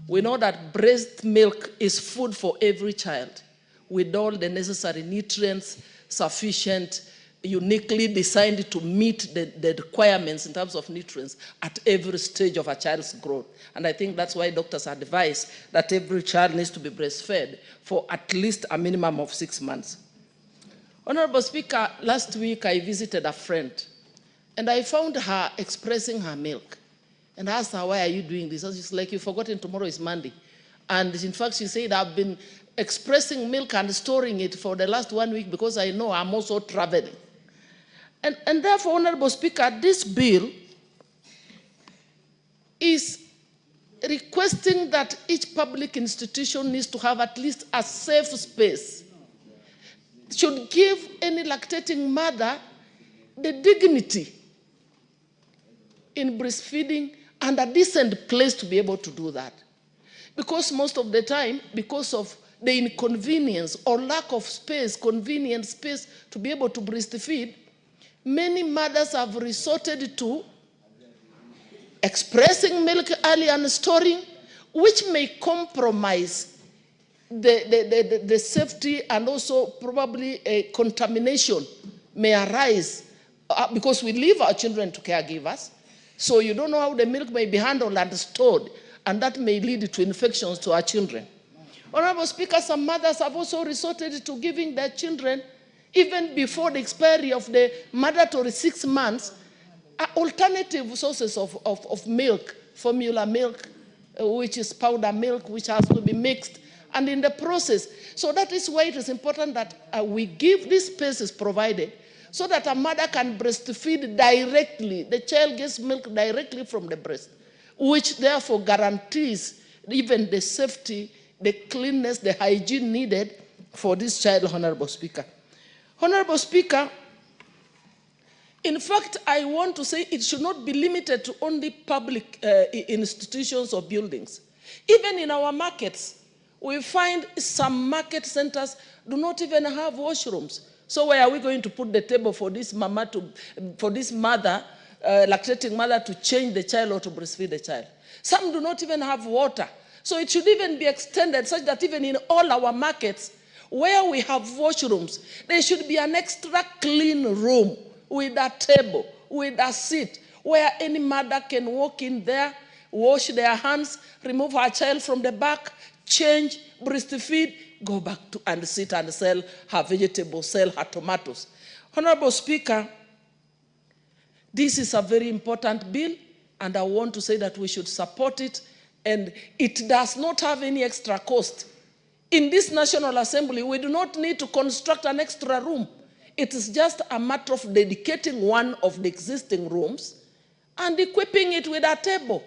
Speaker 8: We know that breast milk is food for every child with all the necessary nutrients sufficient uniquely designed to meet the requirements in terms of nutrients at every stage of a child's growth. And I think that's why doctors advise that every child needs to be breastfed for at least a minimum of 6 months. Honorable Speaker, last week I visited a friend and I found her expressing her milk. And I asked her, why are you doing this? And she's like, you've forgotten tomorrow is Monday. And in fact, she said, I've been expressing milk and storing it for the last 1 week because I know I'm also traveling. And therefore, Honorable Speaker, this bill is requesting that each public institution needs to have at least a safe space. Should give any lactating mother the dignity in breastfeeding and a decent place to be able to do that. Because most of the time, because of the inconvenience or lack of space, convenient space to be able to breastfeed, many mothers have resorted to expressing milk early and storing, which may compromise the safety, and also probably a contamination may arise because we leave our children to caregivers. So you don't know how the milk may be handled and stored, and that may lead to infections to our children. Honorable Speaker, some mothers have also resorted to giving their children, even before the expiry of the mandatory 6 months, alternative sources of milk, formula milk, which is powder milk, which has to be mixed, and in the process. So that is why it is important that we give these spaces provided so that a mother can breastfeed directly. The child gets milk directly from the breast, which therefore guarantees even the safety, the cleanness, the hygiene needed for this child, Honorable Speaker. Honorable Speaker, in fact, I want to say it should not be limited to only public institutions or buildings. Even in our markets, we find some market centers do not even have washrooms. So where are we going to put the table for this mother, lactating mother, to change the child or to breastfeed the child? Some do not even have water. So it should even be extended such that even in all our markets where we have washrooms, there should be an extra clean room with a table, with a seat, where any mother can walk in there, wash their hands, remove her child from the back, change, breastfeed, go back to and sit and sell her vegetables, sell her tomatoes. Honorable Speaker, this is a very important bill, and I want to say that we should support it, and it does not have any extra cost. In this National Assembly, we do not need to construct an extra room. It is just a matter of dedicating one of the existing rooms and equipping it with a table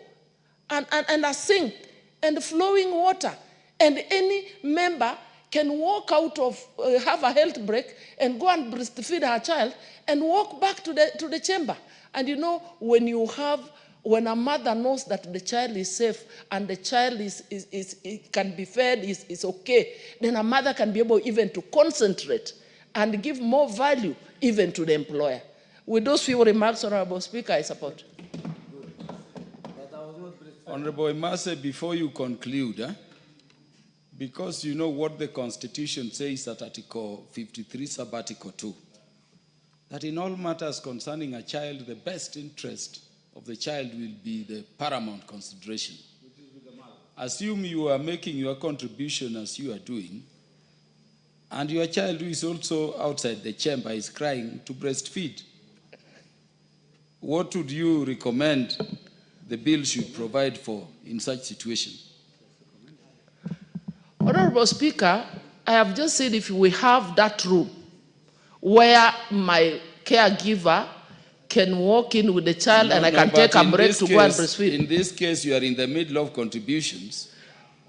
Speaker 8: and a sink and flowing water. And any member can walk out of, have a health break and go and breastfeed her child and walk back to the chamber. And you know, when a mother knows that the child is safe and the child can be fed, is okay, then a mother can be able even to concentrate and give more value even to the employer. With those few remarks, Honorable Speaker, I support.
Speaker 16: Honorable Emase, before you conclude, because you know what the Constitution says at Article 53, sub-Article 2, that in all matters concerning a child, the best interest of the child will be the paramount consideration. Assume you are making your contribution as you are doing, and your child who is also outside the chamber is crying to breastfeed. What would you recommend the bill should provide for in such situation?
Speaker 8: Honorable Speaker, I have just said if we have that room where my caregiver can walk in with the child and I can take a break to go and breastfeed.
Speaker 16: In this case, you are in the middle of contributions.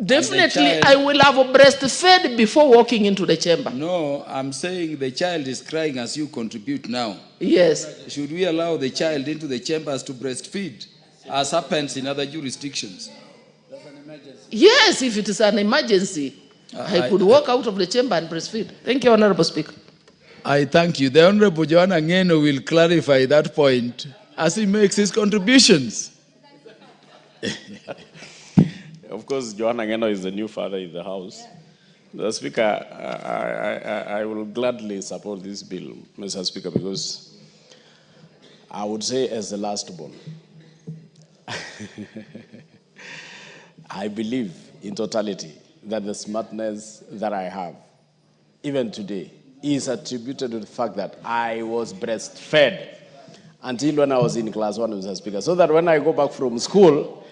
Speaker 8: Definitely, I will have breastfed before walking into the chamber.
Speaker 16: No, I'm saying the child is crying as you contribute now.
Speaker 8: Yes.
Speaker 16: Should we allow the child into the chambers to breastfeed, as happens in other jurisdictions?
Speaker 8: Yes, if it is an emergency, I could walk out of the chamber and breastfeed. Thank you, Honorable Speaker.
Speaker 16: I thank you. The Honorable Joanna Ngeno will clarify that point as he makes his contributions.
Speaker 17: Of course, Joanna Ngeno is the new father in the house.
Speaker 21: Mr. Speaker, I will gladly support this bill, Mr. Speaker, because I would say as the last born, I believe in totality that the smartness that I have, even today, is attributed to the fact that I was breastfed until when I was in class 1, Mr. Speaker, so that when I go back from school,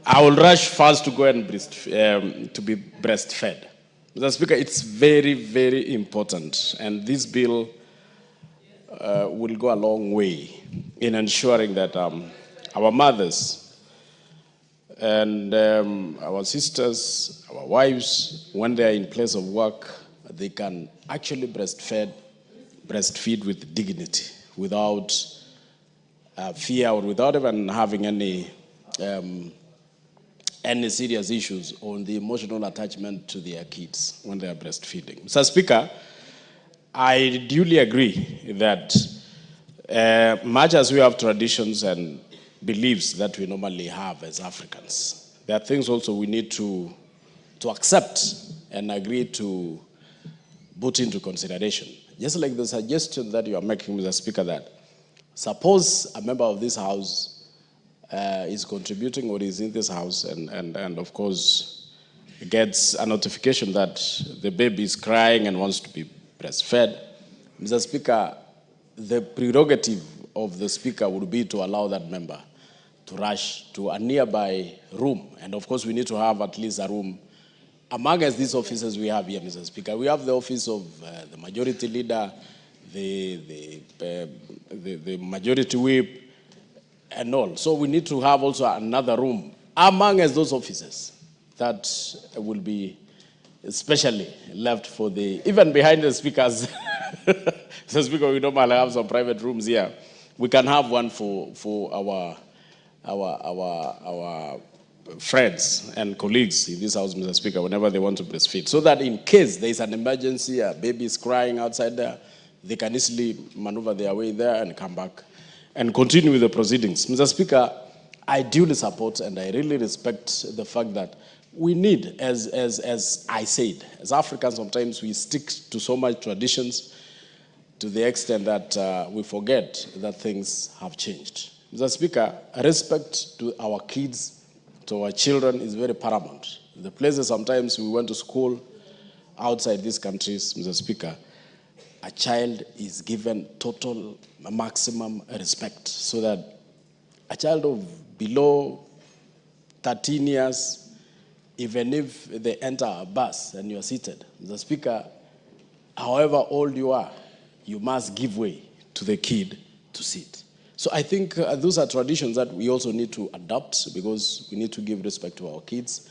Speaker 21: I will rush fast to go and to be breastfed. Mr. Speaker, it's very, very important, and this bill will go a long way in ensuring that our mothers and our sisters, our wives, when they are in place of work, they can actually breastfeed with dignity, without fear or without even having any serious issues on the emotional attachment to their kids when they are breastfeeding. Mr. Speaker, I duly agree that much as we have traditions and beliefs that we normally have as Africans, there are things also we need to accept and agree to put into consideration. Just like the suggestion that you are making, Mr. Speaker, that suppose a member of this House is contributing or is in this house and of course gets a notification that the baby is crying and wants to be breastfed. Mr. Speaker, the prerogative of the Speaker would be to allow that member to rush to a nearby room. And of course we need to have at least a room among these offices we have here, Mr. Speaker. We have the office of the majority leader, the majority whip, and all. So we need to have also another room among those offices that will be especially left for even behind the speakers. So Speaker, we normally have some private rooms here. We can have one for our friends and colleagues in this house, Mr. Speaker, whenever they want to breastfeed, so that in case there is an emergency, a baby is crying outside there, they can easily maneuver their way there and come back and continue with the proceedings. Mr. Speaker, I duly support and I really respect the fact that we need, as I said, as Africans sometimes we stick to so much traditions to the extent that we forget that things have changed. Mr. Speaker, respect to our kids, to our children is very paramount. The places sometimes we went to school outside these countries, Mr. Speaker, a child is given total maximum respect, so that a child of below 13 years, even if they enter a bus and you're seated, Mr. Speaker, however old you are, you must give way to the kid to sit. So I think those are traditions that we also need to adopt, because we need to give respect to our kids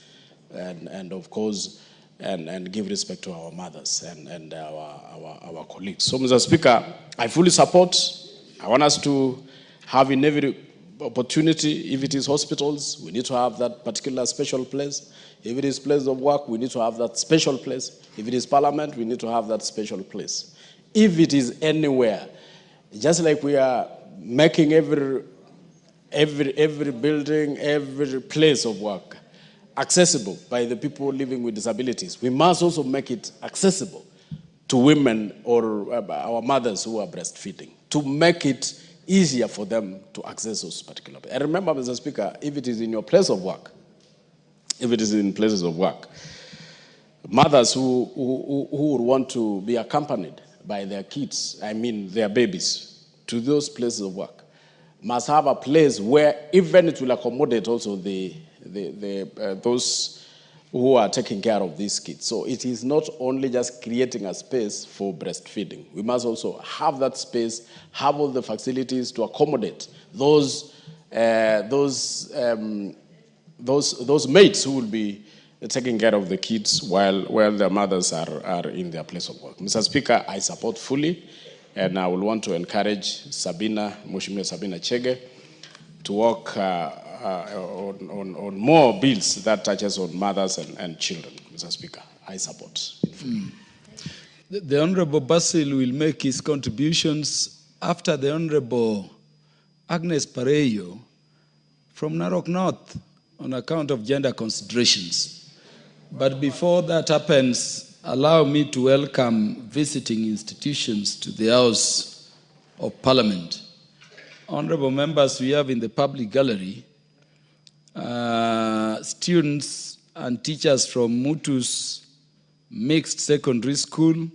Speaker 21: and of course, and give respect to our mothers and our colleagues. So, Mr. Speaker, I fully support. I want us to have in every opportunity, if it is hospitals, we need to have that particular special place. If it is place of work, we need to have that special place. If it is parliament, we need to have that special place. If it is anywhere, just like we are making every building, every place of work accessible by the people living with disabilities, we must also make it accessible to women or our mothers who are breastfeeding, to make it easier for them to access those particular places. And remember, Mr. Speaker, if it is in your place of work, if it is in places of work, mothers who would want to be accompanied by their kids, I mean their babies, to those places of work, must have a place where even it will accommodate also those who are taking care of these kids. So it is not only just creating a space for breastfeeding. We must also have that space, have all the facilities to accommodate those mates who will be taking care of the kids while their mothers are in their place of work. Mr. Speaker, I support fully, and I will want to encourage Mheshimiwa Sabina Chege, to work on more bills that touches on mothers and children. Mr. Speaker, I support.
Speaker 16: The Honorable Basil will make his contributions after the Honorable Agnes Pareyo from Narok North on account of gender considerations. But before that happens, allow me to welcome visiting institutions to the House of Parliament. Honorable members, we have in the public gallery students and teachers from Mutus Mixed Secondary School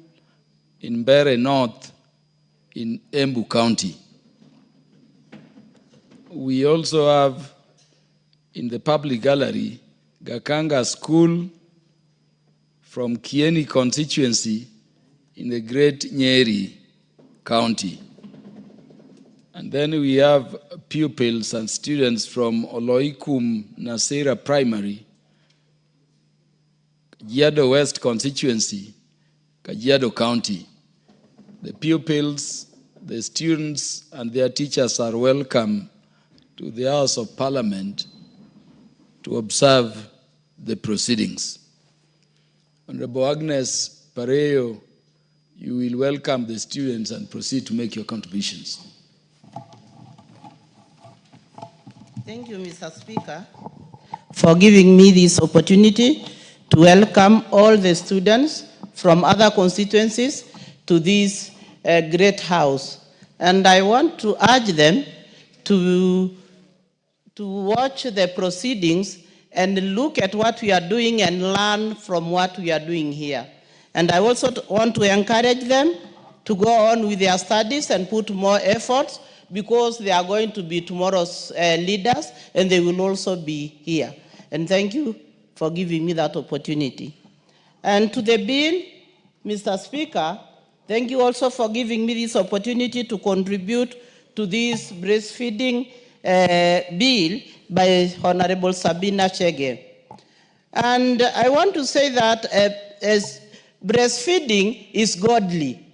Speaker 16: in Mbeere North in Embu County. We also have in the public gallery Gakanga School from Kieni constituency in the Great Nyeri County. And then we have pupils and students from Oloikum Nasera Primary, Kajiado West constituency, Kajiado County. The pupils, the students, and their teachers are welcome to the House of Parliament to observe the proceedings. Honorable Agnes Pareo, you will welcome the students and proceed to make your contributions.
Speaker 1: Thank you, Mr. Speaker, for giving me this opportunity to welcome all the students from other constituencies to this great house. And I want to urge them to watch the proceedings and look at what we are doing and learn from what we are doing here. And I also want to encourage them to go on with their studies and put more efforts, because they are going to be tomorrow's leaders, and they will also be here. And thank you for giving me that opportunity. And to the bill, Mr. Speaker, thank you also for giving me this opportunity to contribute to this breastfeeding bill by Honorable Sabina Chege. And I want to say that as breastfeeding is godly.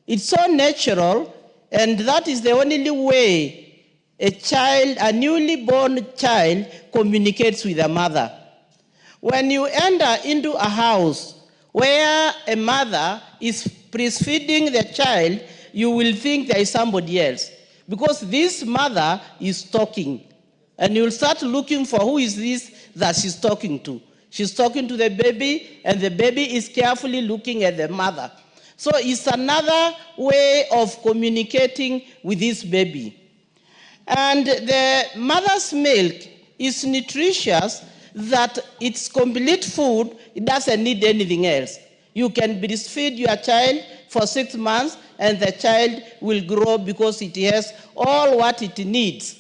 Speaker 1: It's so natural, and that is the only way a newly born child communicates with a mother. When you enter into a house where a mother is breastfeeding the child, you will think there is somebody else, because this mother is talking. And you'll start looking for who is this that she's talking to. She's talking to the baby, and the baby is carefully looking at the mother. So it's another way of communicating with this baby. And the mother's milk is nutritious, that it's complete food. It doesn't need anything else. You can breastfeed your child for 6 months, and the child will grow because it has all what it needs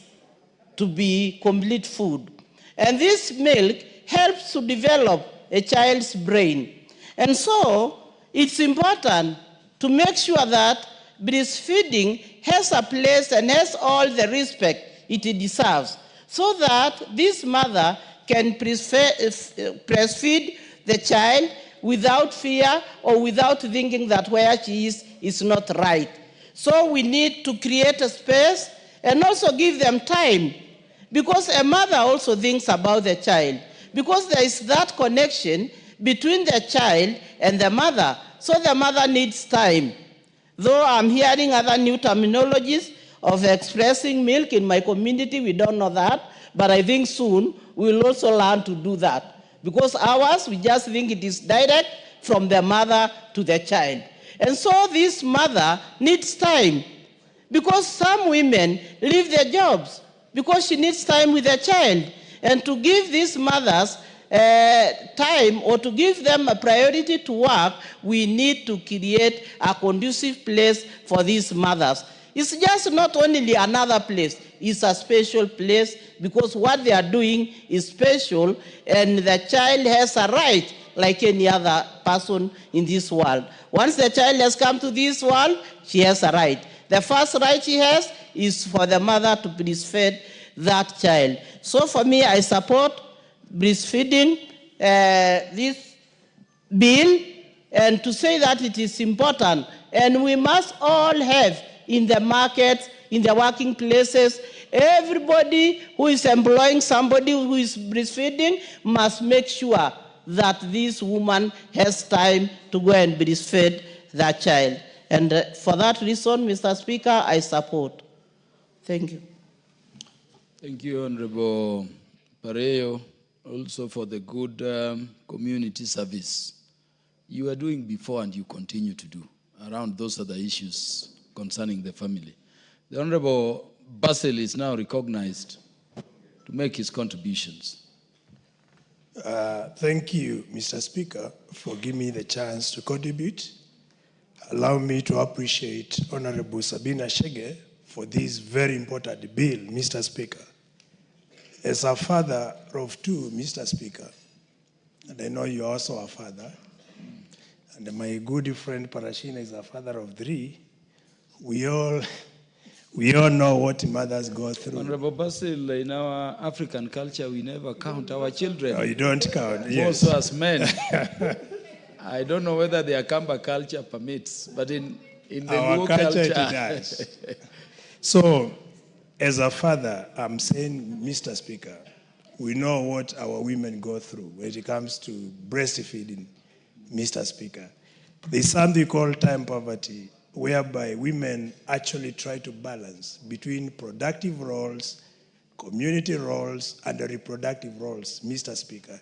Speaker 1: to be complete food. And this milk helps to develop a child's brain. And so it's important to make sure that breastfeeding has a place and has all the respect it deserves, so that this mother can breastfeed the child without fear or without thinking that where she is not right. So we need to create a space and also give them time, because a mother also thinks about the child, because there is that connection between the child and the mother. So the mother needs time. Though I'm hearing other new terminologies of expressing milk in my community, we don't know that, but I think soon we'll also learn to do that. Because ours, we just think it is direct from the mother to the child. And so this mother needs time, because some women leave their jobs because she needs time with the child. And to give these mothers time, or to give them a priority to work, we need to create a conducive place for these mothers. It's just not only another place, it's a special place, because what they are doing is special, and the child has a right like any other person in this world. Once the child has come to this world, she has a right. The first right she has is for the mother to breastfeed that child. So for me, I support breastfeeding this bill, and to say that it is important, and we must all have in the markets, in the working places, everybody who is employing somebody who is breastfeeding must make sure that this woman has time to go and breastfeed that child. And for that reason, Mr. Speaker, I support. Thank you.
Speaker 16: Thank you, Honorable Pareo, also for the good community service. you were doing before and you continue to do around those other issues concerning the family. The Honorable Basil is now recognized to make his contributions.
Speaker 4: Thank you, Mr. Speaker, for giving me the chance to contribute. Allow me to appreciate Honorable Sabina Chege for this very important bill, Mr. Speaker. As a father of two, Mr. Speaker, and I know you're also a father, and my good friend Parashina is a father of three, we all know what mothers go through.
Speaker 16: Honorable Basil, in our African culture, we never count our children.
Speaker 4: No, you don't count, yes.
Speaker 16: Also as men. I don't know whether the Akamba culture permits, but in the
Speaker 4: Our
Speaker 16: Luo
Speaker 4: culture, it does. So, as a father, I'm saying, Mr. Speaker, we know what our women go through when it comes to breastfeeding, Mr. Speaker. There's something called time poverty, whereby women actually try to balance between productive roles, community roles, and the reproductive roles, Mr. Speaker.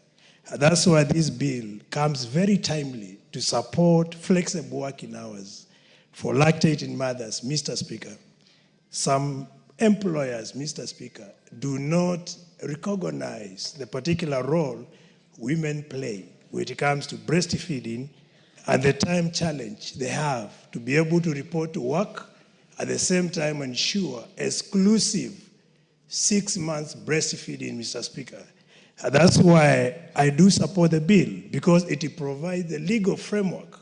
Speaker 4: And that's why this bill comes very timely to support flexible working hours for lactating mothers, Mr. Speaker. Some employers, Mr. Speaker, do not recognize the particular role women play when it comes to breastfeeding and the time challenge they have to be able to report to work, at the same time ensure exclusive 6 months breastfeeding, Mr. Speaker. And that's why I do support the bill, because it provides the legal framework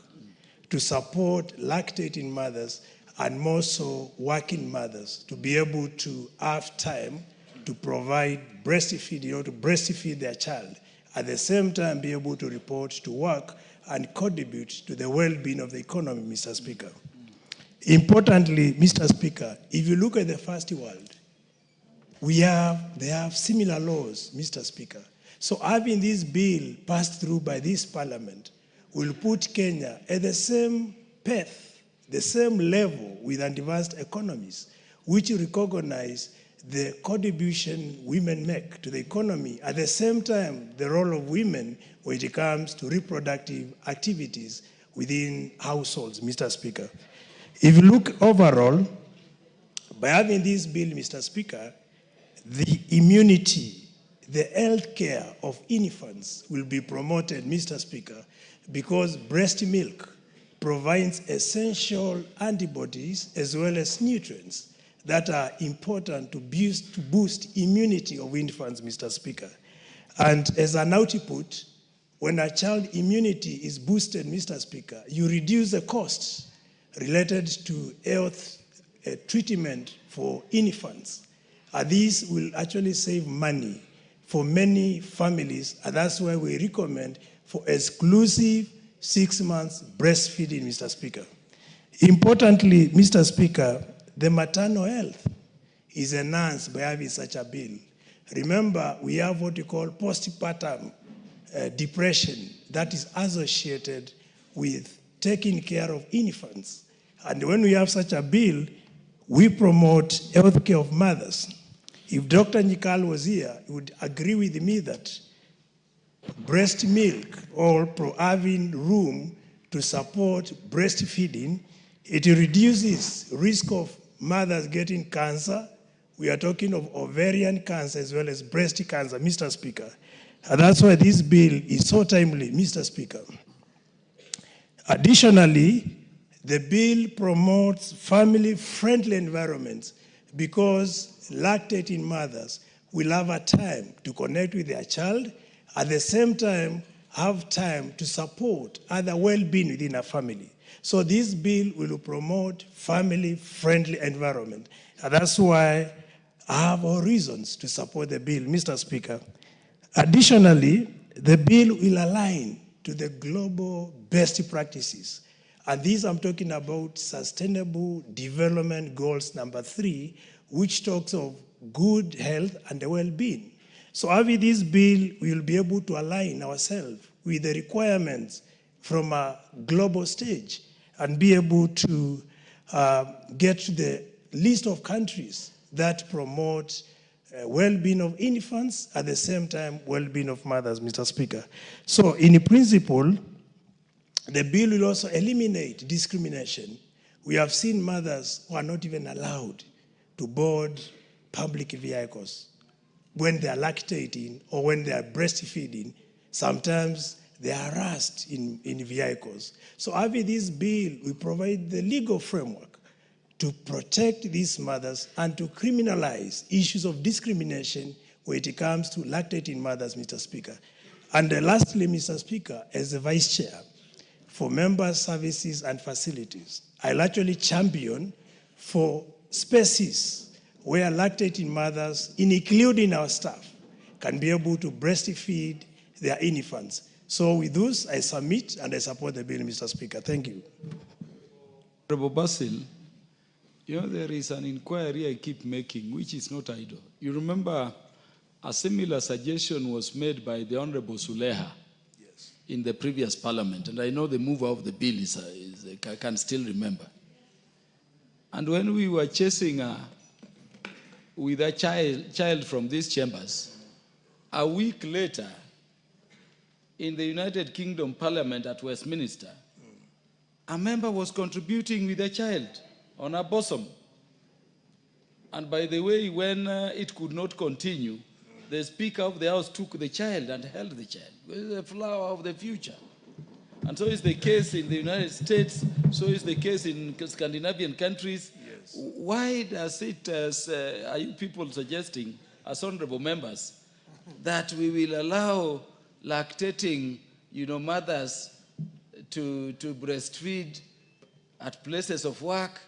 Speaker 4: to support lactating mothers and more so working mothers to be able to have time to provide breastfeeding or to breastfeed their child, at the same time be able to report to work and contribute to the well-being of the economy, Mr. Speaker. Importantly, Mr. Speaker, if you look at the first world, they have similar laws, Mr. Speaker. So having this bill passed through by this parliament will put Kenya at the same path, the same level with advanced economies, which recognize the contribution women make to the economy. At the same time, the role of women when it comes to reproductive activities within households, Mr. Speaker. If you look overall, by having this bill, Mr. Speaker, the immunity, the health care of infants will be promoted, Mr. Speaker, because breast milk provides essential antibodies as well as nutrients that are important to boost immunity of infants, Mr. Speaker. And as an output, when a child immunity is boosted, Mr. Speaker, you reduce the costs related to health treatment for infants. These will actually save money for many families, and that's why we recommend for exclusive 6 months breastfeeding, Mr. Speaker. Importantly, Mr. Speaker, the maternal health is enhanced by having such a bill. Remember, we have what we call postpartum depression that is associated with taking care of infants. And when we have such a bill, we promote health care of mothers. If Dr. Nikal was here, he would agree with me that breast milk or having room to support breastfeeding, it reduces risk of mothers getting cancer. We are talking of ovarian cancer as well as breast cancer, Mr. Speaker. And that's why this bill is so timely, Mr. Speaker. Additionally, the bill promotes family-friendly environments because lactating mothers will have a time to connect with their child, at the same time have time to support other well-being within a family. So this bill will promote family-friendly environment. And that's why I have all reasons to support the bill, Mr. Speaker. Additionally, the bill will align to the global best practices. And these I'm talking about Sustainable Development Goals number 3, which talks of good health and well-being. So having this bill, we will be able to align ourselves with the requirements from a global stage and be able to get to the list of countries that promote well-being of infants, at the same time well-being of mothers, Mr. Speaker. So in principle, The bill will also eliminate discrimination. We have seen mothers who are not even allowed to board public vehicles when they are lactating or when they are breastfeeding. Sometimes they are harassed in vehicles. So having this bill, we provide the legal framework to protect these mothers and to criminalize issues of discrimination when it comes to lactating mothers, Mr. Speaker. And lastly, Mr. Speaker, as the Vice Chair, for member services and facilities, I'll actually champion for spaces where lactating mothers, including our staff, can be able to breastfeed their infants. So with those, I submit and I support the bill, Mr. Speaker. Thank you.
Speaker 16: Honorable Basil, you know, there is an inquiry I keep making, which is not idle. You remember a similar suggestion was made by the Honorable Suleha in the previous parliament, and I know the mover of the bill I can still remember. And when we were chasing with a child from these chambers, a week later, in the United Kingdom Parliament at Westminster, a member was contributing with a child on her bosom. And by the way, when it could not continue, the Speaker of the House took the child and held the child. The flower of the future. And so is the case in the United States, so is the case in Scandinavian countries. Yes. Why does it, are you people suggesting, as honorable members, that we will allow lactating, mothers to breastfeed at places of work,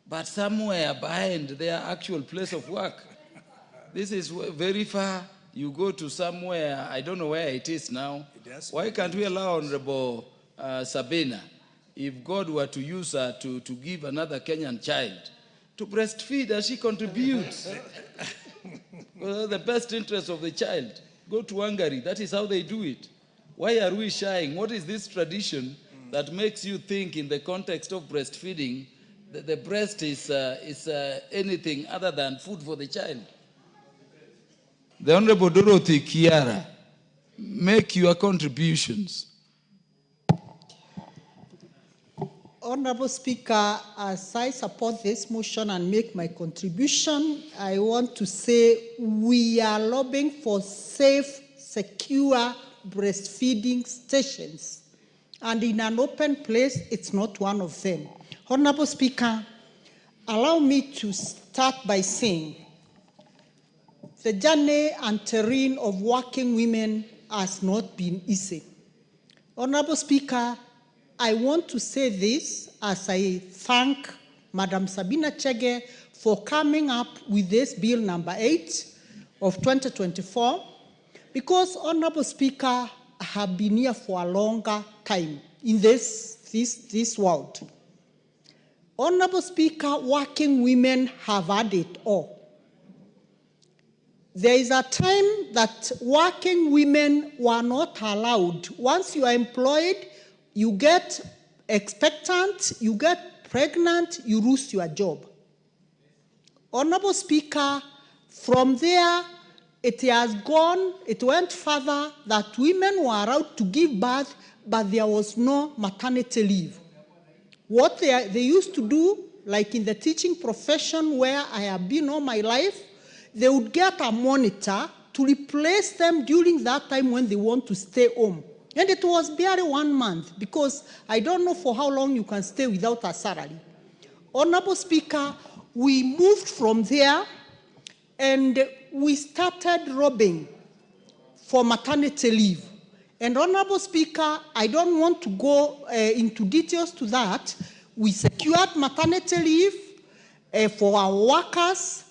Speaker 16: but somewhere behind their actual place of work? This is very far. You go to somewhere, I don't know where it is now. Why can't we allow Honorable Sabina, if God were to use her to give another Kenyan child, to breastfeed as she contributes? Well, the best interest of the child. Go to Hungary, that is how they do it. Why are we shying? What is this tradition that makes you think in the context of breastfeeding that the breast is anything other than food for the child? The Honorable Dorothy Kiara, make your contributions.
Speaker 3: Honorable Speaker, as I support this motion and make my contribution, I want to say we are lobbying for safe, secure breastfeeding stations. And in an open place, it's not one of them. Honorable Speaker, allow me to start by saying the journey and terrain of working women has not been easy. Honorable Speaker, I want to say this as I thank Madam Sabina Chege for coming up with this bill number 8 of 2024, because, Honorable Speaker, I have been here for a longer time in this world. Honorable Speaker, working women have had it all. There is a time that working women were not allowed. Once you are employed, you get expectant, you get pregnant, you lose your job. Honorable Speaker, from there, it has gone, it went further that women were allowed to give birth, but there was no maternity leave. What they used to do, like in the teaching profession where I have been all my life, they would get a monitor to replace them during that time when they want to stay home. And it was barely 1 month, because I don't know for how long you can stay without a salary. Honorable Speaker, we moved from there and we started robbing for maternity leave. And Honorable Speaker, I don't want to go into details to that. We secured maternity leave for our workers.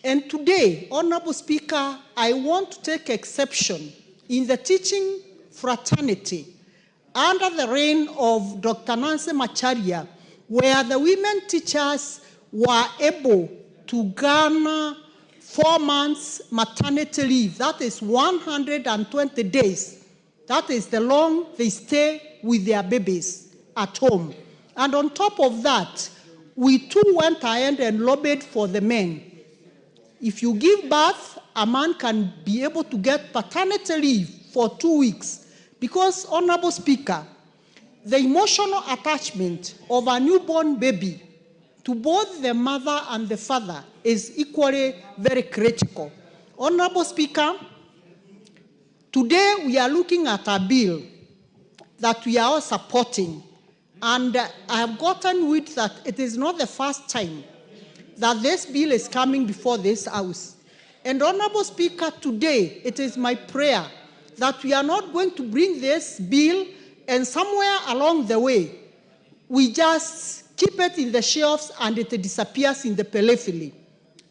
Speaker 3: And today, Honorable Speaker, I want to take exception in the teaching fraternity under the reign of Dr. Nancy Macharia, where the women teachers were able to garner 4 months maternity leave. That is 120 days. That is the long they stay with their babies at home. And on top of that, we too went ahead and lobbied for the men. If you give birth, a man can be able to get paternity leave for 2 weeks. Because, Honorable Speaker, the emotional attachment of a newborn baby to both the mother and the father is equally very critical. Honorable Speaker, today we are looking at a bill that we are all supporting, and I have gotten word that it is not the first time that this bill is coming before this House. And Honorable Speaker, today it is my prayer that we are not going to bring this bill and somewhere along the way we just keep it in the shelves and it disappears in the periphery.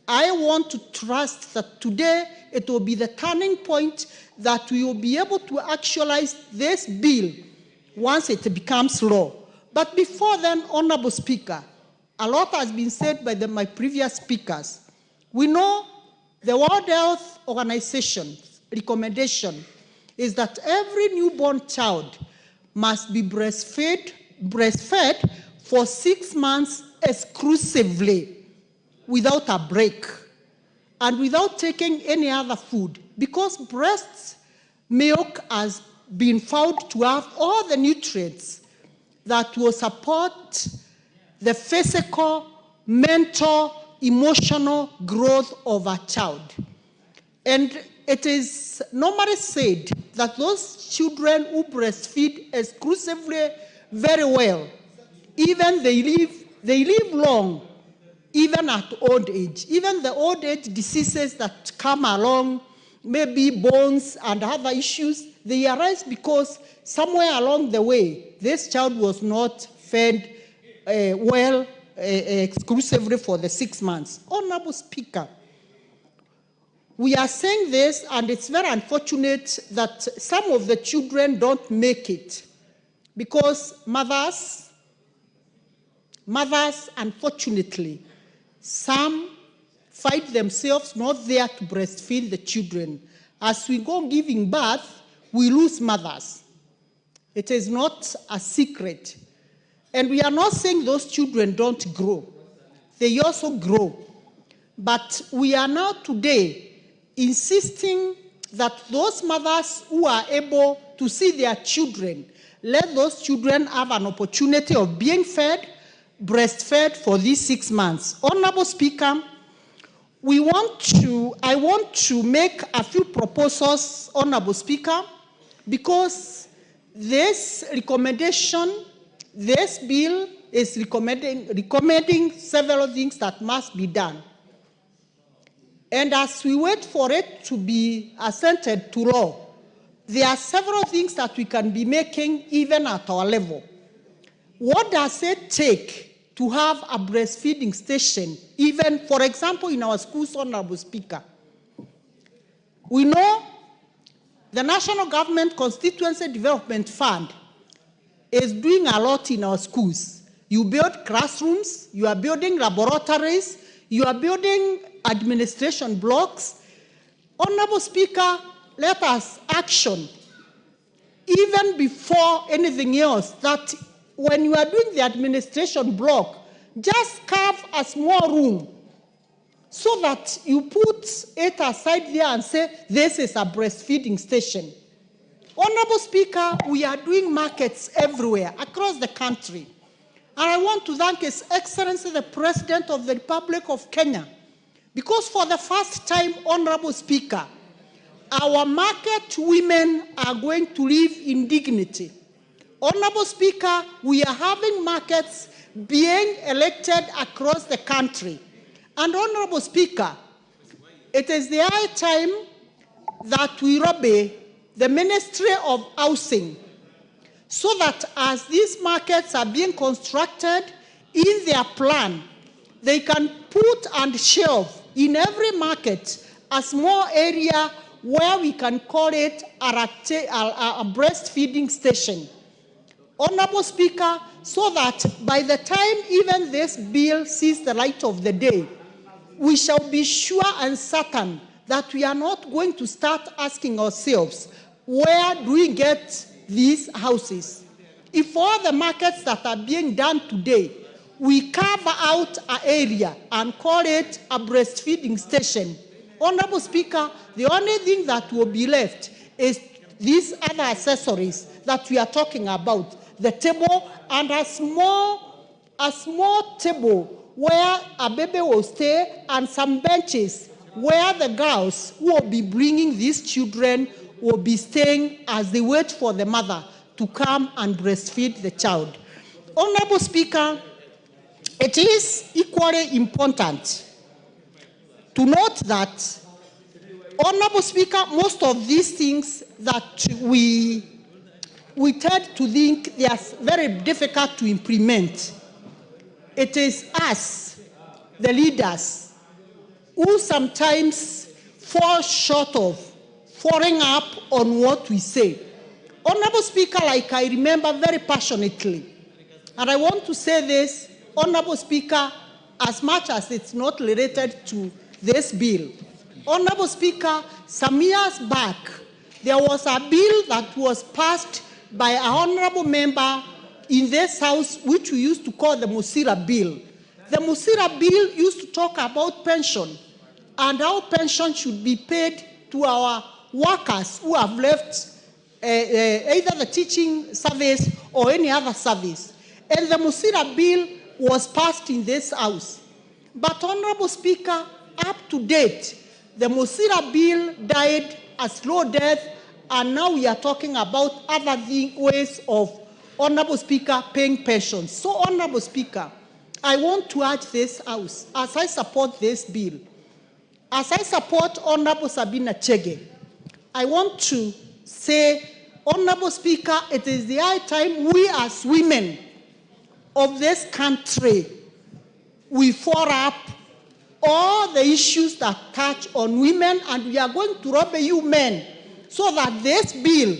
Speaker 3: I want to trust that today it will be the turning point that we will be able to actualize this bill once it becomes law. But before then, Honorable Speaker, a lot has been said by my previous speakers. We know the World Health Organization's recommendation is that every newborn child must be breastfed for 6 months exclusively, without a break, and without taking any other food, because breast milk has been found to have all the nutrients that will support the physical, mental, emotional growth of a child. And it is normally said that those children who breastfeed exclusively very well, even they live long, even at old age. Even the old age diseases that come along, maybe bones and other issues, they arise because somewhere along the way, this child was not fed well exclusively for the 6 months. Honorable Speaker, we are saying this, and it's very unfortunate that some of the children don't make it because mothers, unfortunately, some find themselves not there to breastfeed the children. As we go giving birth, we lose mothers. It is not a secret. And we are not saying those children don't grow. They also grow. But we are now today insisting that those mothers who are able to see their children, let those children have an opportunity of being fed, breastfed for these 6 months. Honorable Speaker, I want to make a few proposals, Honorable Speaker, because this recommendation, this bill is recommending several things that must be done. And as we wait for it to be assented to law, there are several things that we can be making even at our level. What does it take to have a breastfeeding station, even, for example, in our schools, Honorable Speaker? We know the National Government Constituency Development Fund is doing a lot in our schools. You build classrooms, you are building laboratories, you are building administration blocks. Honorable Speaker, let us action, even before anything else, that when you are doing the administration block, just carve a small room so that you put it aside there and say, this is a breastfeeding station. Honorable Speaker, we are doing markets everywhere across the country. And I want to thank His Excellency, the President of the Republic of Kenya, because for the first time, Honorable Speaker, our market women are going to live in dignity. Honorable Speaker, we are having markets being elected across the country. And Honorable Speaker, it is the high time that we lobby the Ministry of Housing so that as these markets are being constructed in their plan, they can put and shelve in every market a small area where we can call it a breastfeeding station. Honorable Speaker, so that by the time even this bill sees the light of the day, we shall be sure and certain that we are not going to start asking ourselves, where do we get these houses? If all the markets that are being done today, we carve out an area and call it a breastfeeding station, Honorable Speaker, the only thing that will be left is these other accessories that we are talking about. the table, and a small table where a baby will stay, and some benches where the girls who will be bringing these children will be staying as they wait for the mother to come and breastfeed the child. Honorable Speaker, it is equally important to note that, Honorable Speaker, most of these things that we tend to think they are very difficult to implement. It is us, the leaders, who sometimes fall short of following up on what we say. Honorable Speaker, like I remember very passionately, and I want to say this, Honorable Speaker, as much as it's not related to this bill. Honorable Speaker, some years back, there was a bill that was passed by an honorable member in this House, which we used to call the Musira Bill. The Musira Bill used to talk about pension and how pension should be paid to our workers who have left either the teaching service or any other service. And the Musira Bill was passed in this House. But, Honorable Speaker, up to date, the Musira Bill died a slow death, and now we are talking about other ways of, Honorable Speaker, paying pensions. So, Honorable Speaker, I want to urge this House, as I support this bill, as I support Honorable Sabina Chege, I want to say, Honorable Speaker, it is the high time we as women of this country, we follow up all the issues that touch on women, and we are going to lobby you men so that this bill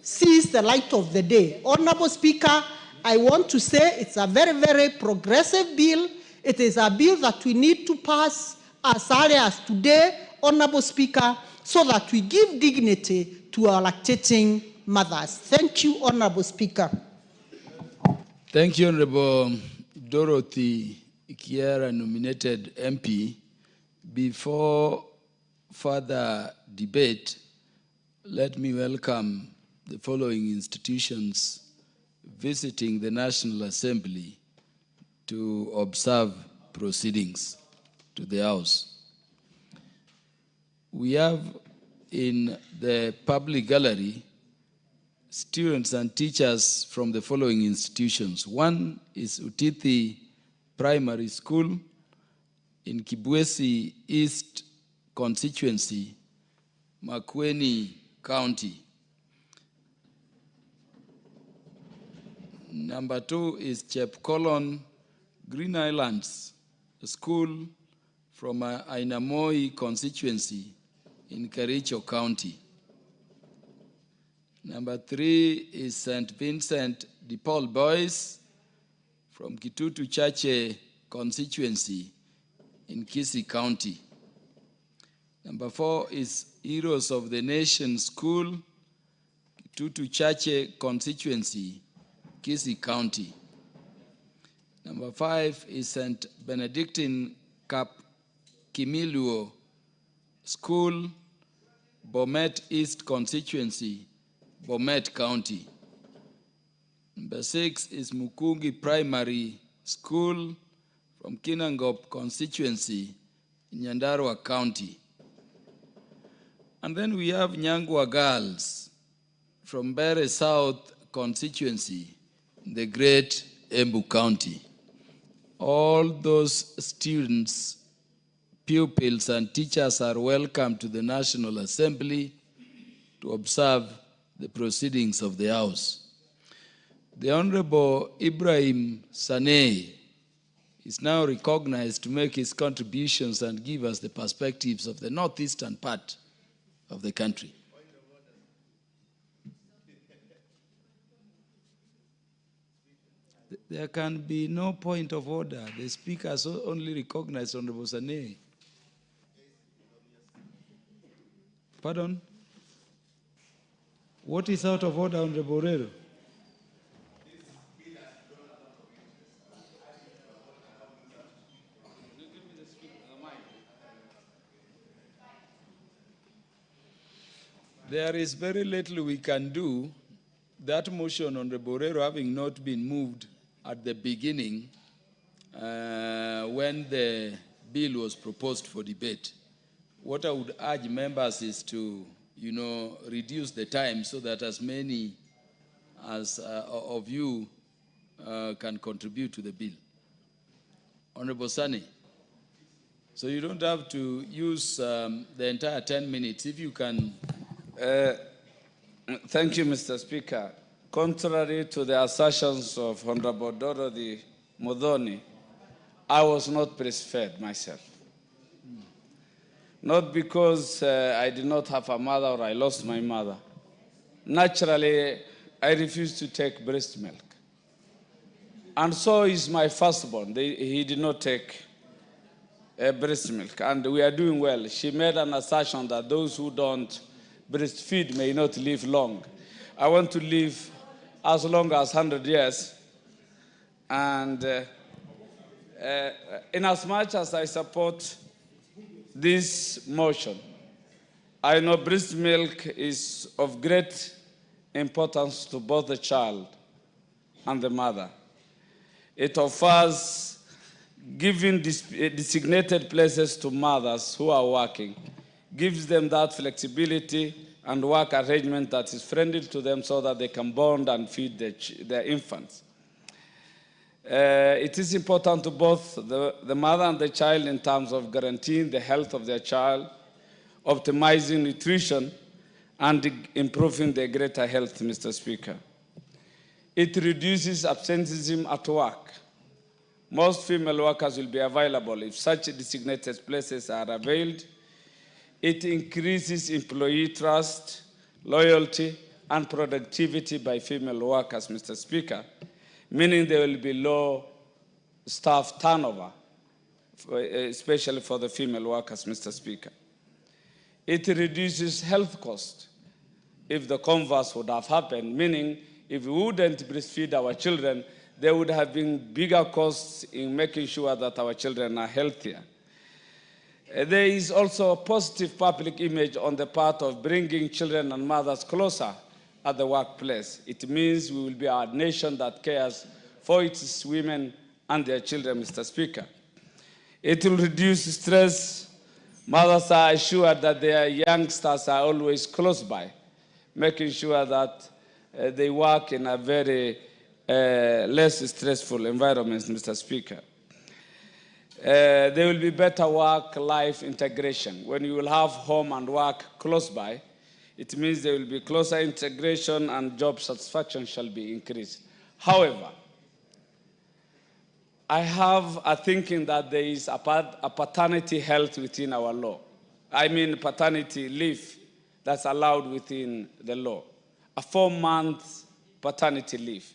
Speaker 3: sees the light of the day. Honorable Speaker, I want to say it's a very, very progressive bill. It is a bill that we need to pass as early as today, Honorable Speaker, so that we give dignity to our lactating mothers. Thank you, Honorable Speaker.
Speaker 16: Thank you, Honorable Dorothy Kiera, nominated MP. Before further debate, let me welcome the following institutions visiting the National Assembly to observe proceedings to the House. We have in the public gallery students and teachers from the following institutions. One is Utithi Primary School in Kibwezi East Constituency, Makueni County. Number two is Chepkolon Green Islands School from Ainamoi constituency in Kericho County. Number three is St. Vincent de Paul Boys from Kitutu Chache constituency in Kisii County. Number four is Heroes of the Nation School, Kitutu Chache constituency, Kisii County. Number five is St. Benedictine Cap Kimiluo School, Bomet East constituency, Bomet County. Number six is Mukungi Primary School from Kinangop constituency in Nyandarua County. And then we have Nyangwa Girls from Bere South constituency in the Great Embu County. All those students, pupils, and teachers are welcome to the National Assembly to observe the proceedings of the House. The Honorable Ibrahim Saneh is now recognized to make his contributions and give us the perspectives of the northeastern part of the country. There can be no point of order. The speaker has only recognized Honorable Saneh. Pardon? What is out of order, Honorable Rero? There is very little we can do that motion on the Borero having not been moved at the beginning when the bill was proposed for debate, what I would urge members is to, reduce the time so that as many as of you can contribute to the bill. Honorable Sani, so you don't have to use the entire 10 minutes. If you can.
Speaker 5: Thank you, Mr. Speaker. Contrary to the assertions of Honorable Dorothy Modoni, I was not breastfed myself. Not because I did not have a mother or I lost my mother. Naturally, I refused to take breast milk. And so is my firstborn. He did not take breast milk, and we are doing well. She made an assertion that those who don't breastfeed may not live long. I want to live as long as 100 years. And in as much as I support this motion, I know breast milk is of great importance to both the child and the mother. It offers giving designated places to mothers who are working, gives them that flexibility and work arrangement that is friendly to them so that they can bond and feed their infants. It is important to both the mother and the child in terms of guaranteeing the health of their child, optimizing nutrition, and improving their greater health, Mr. Speaker. It reduces absenteeism at work. Most female workers will be available if such designated places are availed. It increases employee trust, loyalty, and productivity by female workers, Mr. Speaker, meaning there will be low staff turnover, especially for the female workers, Mr. Speaker. It reduces health costs if the converse would have happened, meaning if we wouldn't breastfeed our children, there would have been bigger costs in making sure that our children are healthier. There is also a positive public image on the part of bringing children and mothers closer at the workplace. It means we will be a nation that cares for its women and their children, Mr. Speaker. It will reduce stress. Mothers are assured that their youngsters are always close by, making sure that they work in a very less stressful environment, Mr. Speaker. There will be better work-life integration. When you will have home and work close by, it means there will be closer integration and job satisfaction shall be increased. However, I have a thinking that there is a paternity health within our law. I mean paternity leave that's allowed within the law. A 4-month paternity leave.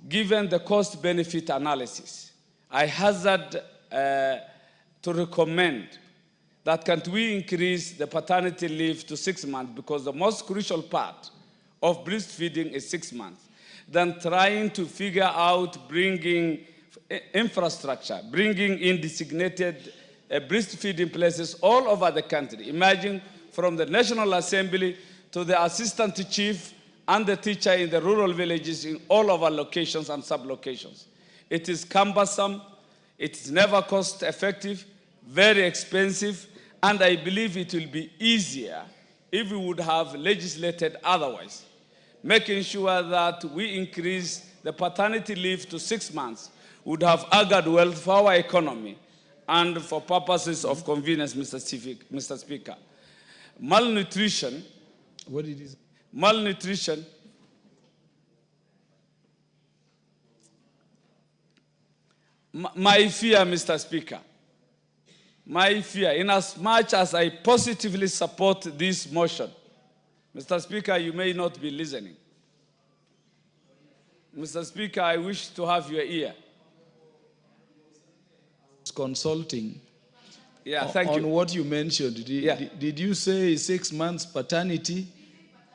Speaker 5: Given the cost-benefit analysis, I hazard to recommend that can't we increase the paternity leave to 6 months, because the most crucial part of breastfeeding is 6 months, than trying to figure out bringing infrastructure, bringing in designated breastfeeding places all over the country. Imagine from the National Assembly to the assistant chief and the teacher in the rural villages in all of our locations and sub-locations. It is cumbersome, it is never cost-effective, very expensive, and I believe it will be easier if we would have legislated otherwise, making sure that we increase the paternity leave to 6 months would have augured wealth for our economy and for purposes of convenience, Mr. Speaker. Malnutrition, malnutrition my fear, Mr. Speaker, my fear, in as much as I positively support this motion, Mr. Speaker, you may not be listening. Mr. Speaker, I wish to have your ear.
Speaker 16: Consulting.
Speaker 5: Yeah, thank you.
Speaker 16: On what you mentioned, did you say 6 months paternity,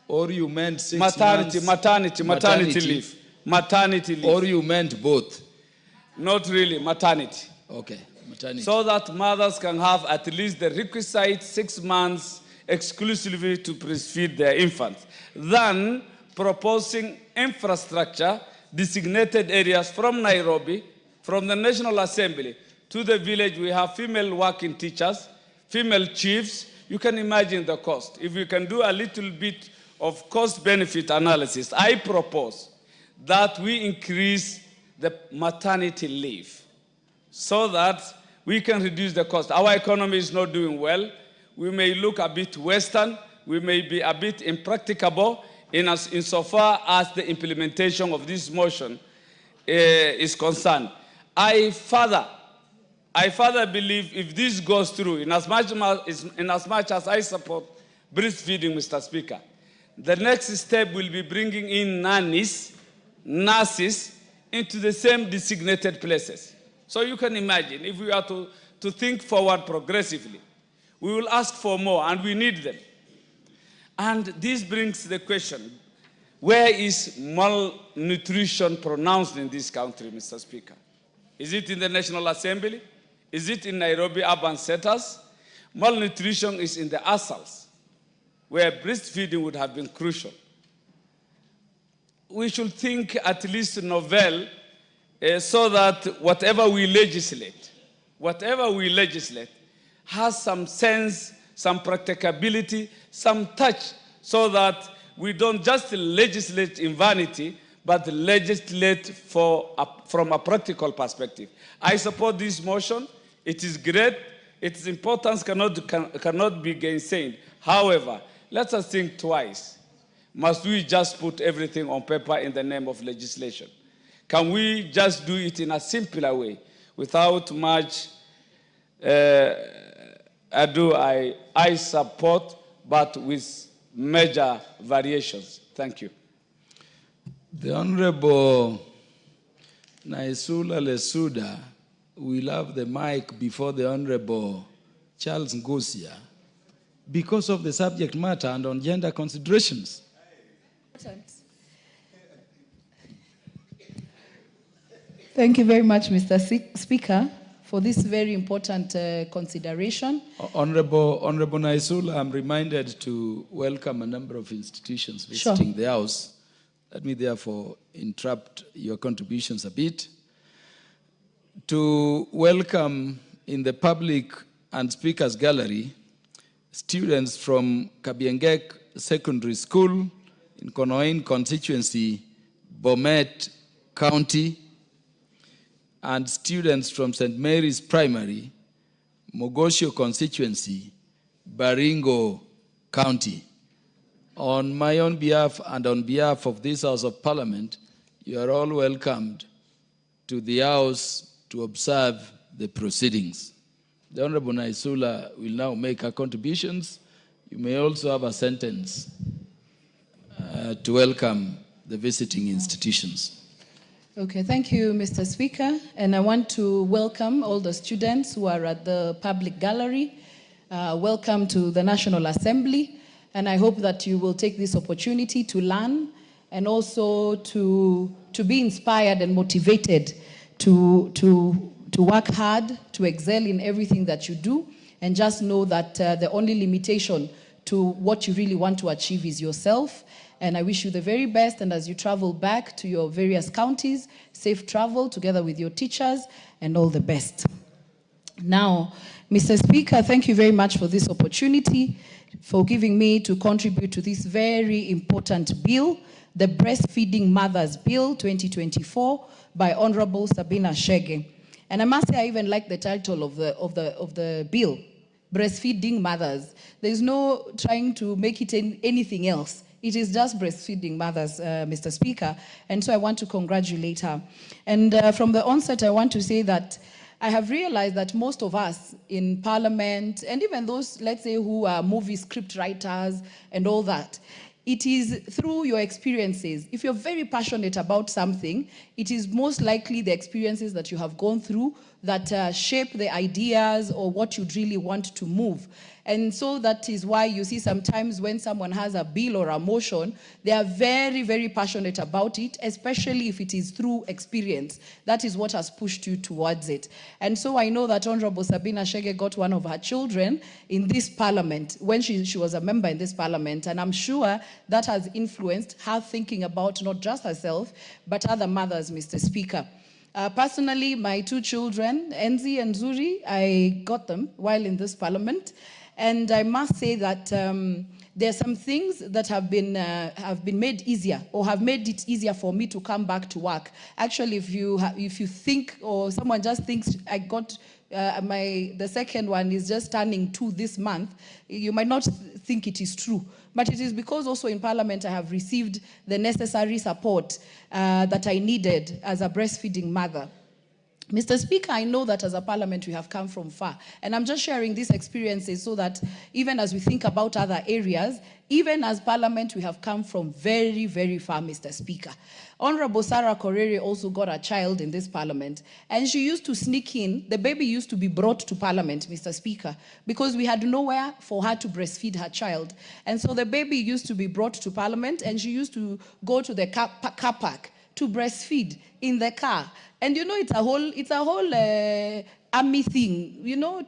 Speaker 16: or you meant 6 months
Speaker 5: maternity leave, maternity leave,
Speaker 16: or you meant both?
Speaker 5: Not really, maternity.
Speaker 16: Okay, maternity.
Speaker 5: So that mothers can have at least the requisite 6 months exclusively to breastfeed their infants, than proposing infrastructure, designated areas from Nairobi, from the National Assembly to the village. We have female working teachers, female chiefs. You can imagine the cost. If you can do a little bit of cost-benefit analysis, I propose that we increase the maternity leave so that we can reduce the cost. Our economy is not doing well. We may look a bit Western. We may be a bit impracticable insofar as the implementation of this motion is concerned. I further believe if this goes through, in as much as I support breastfeeding, Mr. Speaker, the next step will be bringing in nannies, nurses, into the same designated places. So you can imagine, if we are to think forward progressively, we will ask for more, and we need them. And this brings the question, where is malnutrition pronounced in this country, Mr. Speaker? Is it in the National Assembly? Is it in Nairobi urban centers? Malnutrition is in the ASALs, where breastfeeding would have been crucial. We should think at least novel so that whatever we legislate has some sense, some practicability, some touch, so that we don't just legislate in vanity, but legislate from a practical perspective. I support this motion. It is great. Its importance cannot be gainsaid. However, let us think twice. Must we just put everything on paper in the name of legislation? Can we just do it in a simpler way without much ado? I support, but with major variations. Thank you.
Speaker 16: The Honorable Naisula Lesuda will have the mic before the Honorable Charles Ngusia because of the subject matter and on gender considerations.
Speaker 6: Thank you very much, Mr. Speaker, for this very important consideration.
Speaker 16: Honorable Naisula, I'm reminded to welcome a number of institutions visiting the House. Let me therefore interrupt your contributions a bit to welcome in the public and speakers gallery students from Kabiengek Secondary School in Konoin constituency, Bomet County, and students from St. Mary's Primary, Mogosho constituency, Baringo County. On my own behalf and on behalf of this House of Parliament, you are all welcomed to the House to observe the proceedings. The Honorable Naisula will now make her contributions. You may also have a sentence to welcome the visiting institutions.
Speaker 6: Okay, thank you, Mr. Speaker. And I want to welcome all the students who are at the public gallery. Welcome to the National Assembly. And I hope that you will take this opportunity to learn and also to be inspired and motivated to work hard, to excel in everything that you do. And just know that the only limitation to what you really want to achieve is yourself. And I wish you the very best. And as you travel back to your various counties, safe travel together with your teachers, and all the best. Now, Mr. Speaker, thank you very much for this opportunity, for giving me to contribute to this very important bill, the Breastfeeding Mothers Bill 2024 by Honorable Sabina Chege. And I must say I even like the title of the bill, Breastfeeding Mothers. There's no trying to make it anything else. It is just breastfeeding mothers, Mr. Speaker. And so I want to congratulate her. And from the onset, I want to say that I have realized that most of us in Parliament, and even those, let's say, who are movie script writers and all that, it is through your experiences. If you're very passionate about something, it is most likely the experiences that you have gone through that shape the ideas or what you'd really want to move. And so that is why you see sometimes when someone has a bill or a motion, they are very, very passionate about it, especially if it is through experience. That is what has pushed you towards it. And so I know that Honorable Sabina Chege got one of her children in this parliament when she was a member in this parliament. And I'm sure that has influenced her thinking about not just herself, but other mothers, Mr. Speaker. Personally, my two children, Enzi and Zuri, I got them while in this parliament. And I must say that there are some things that have been made easier or have made it easier for me to come back to work. Actually, if you think or someone just thinks I got the second one is just turning 2 this month, you might not think it is true. But it is because also in Parliament I have received the necessary support that I needed as a breastfeeding mother. Mr. Speaker, I know that as a parliament we have come from far, and I'm just sharing these experiences so that even as we think about other areas, even as parliament we have come from very, very far, Mr. Speaker. Honorable Sarah Korere also got a child in this parliament, and she used to sneak in. The baby used to be brought to parliament, Mr. Speaker, because we had nowhere for her to breastfeed her child. And so the baby used to be brought to parliament, and she used to go to the car park to breastfeed in the car. And you know, it's a whole army thing, you know,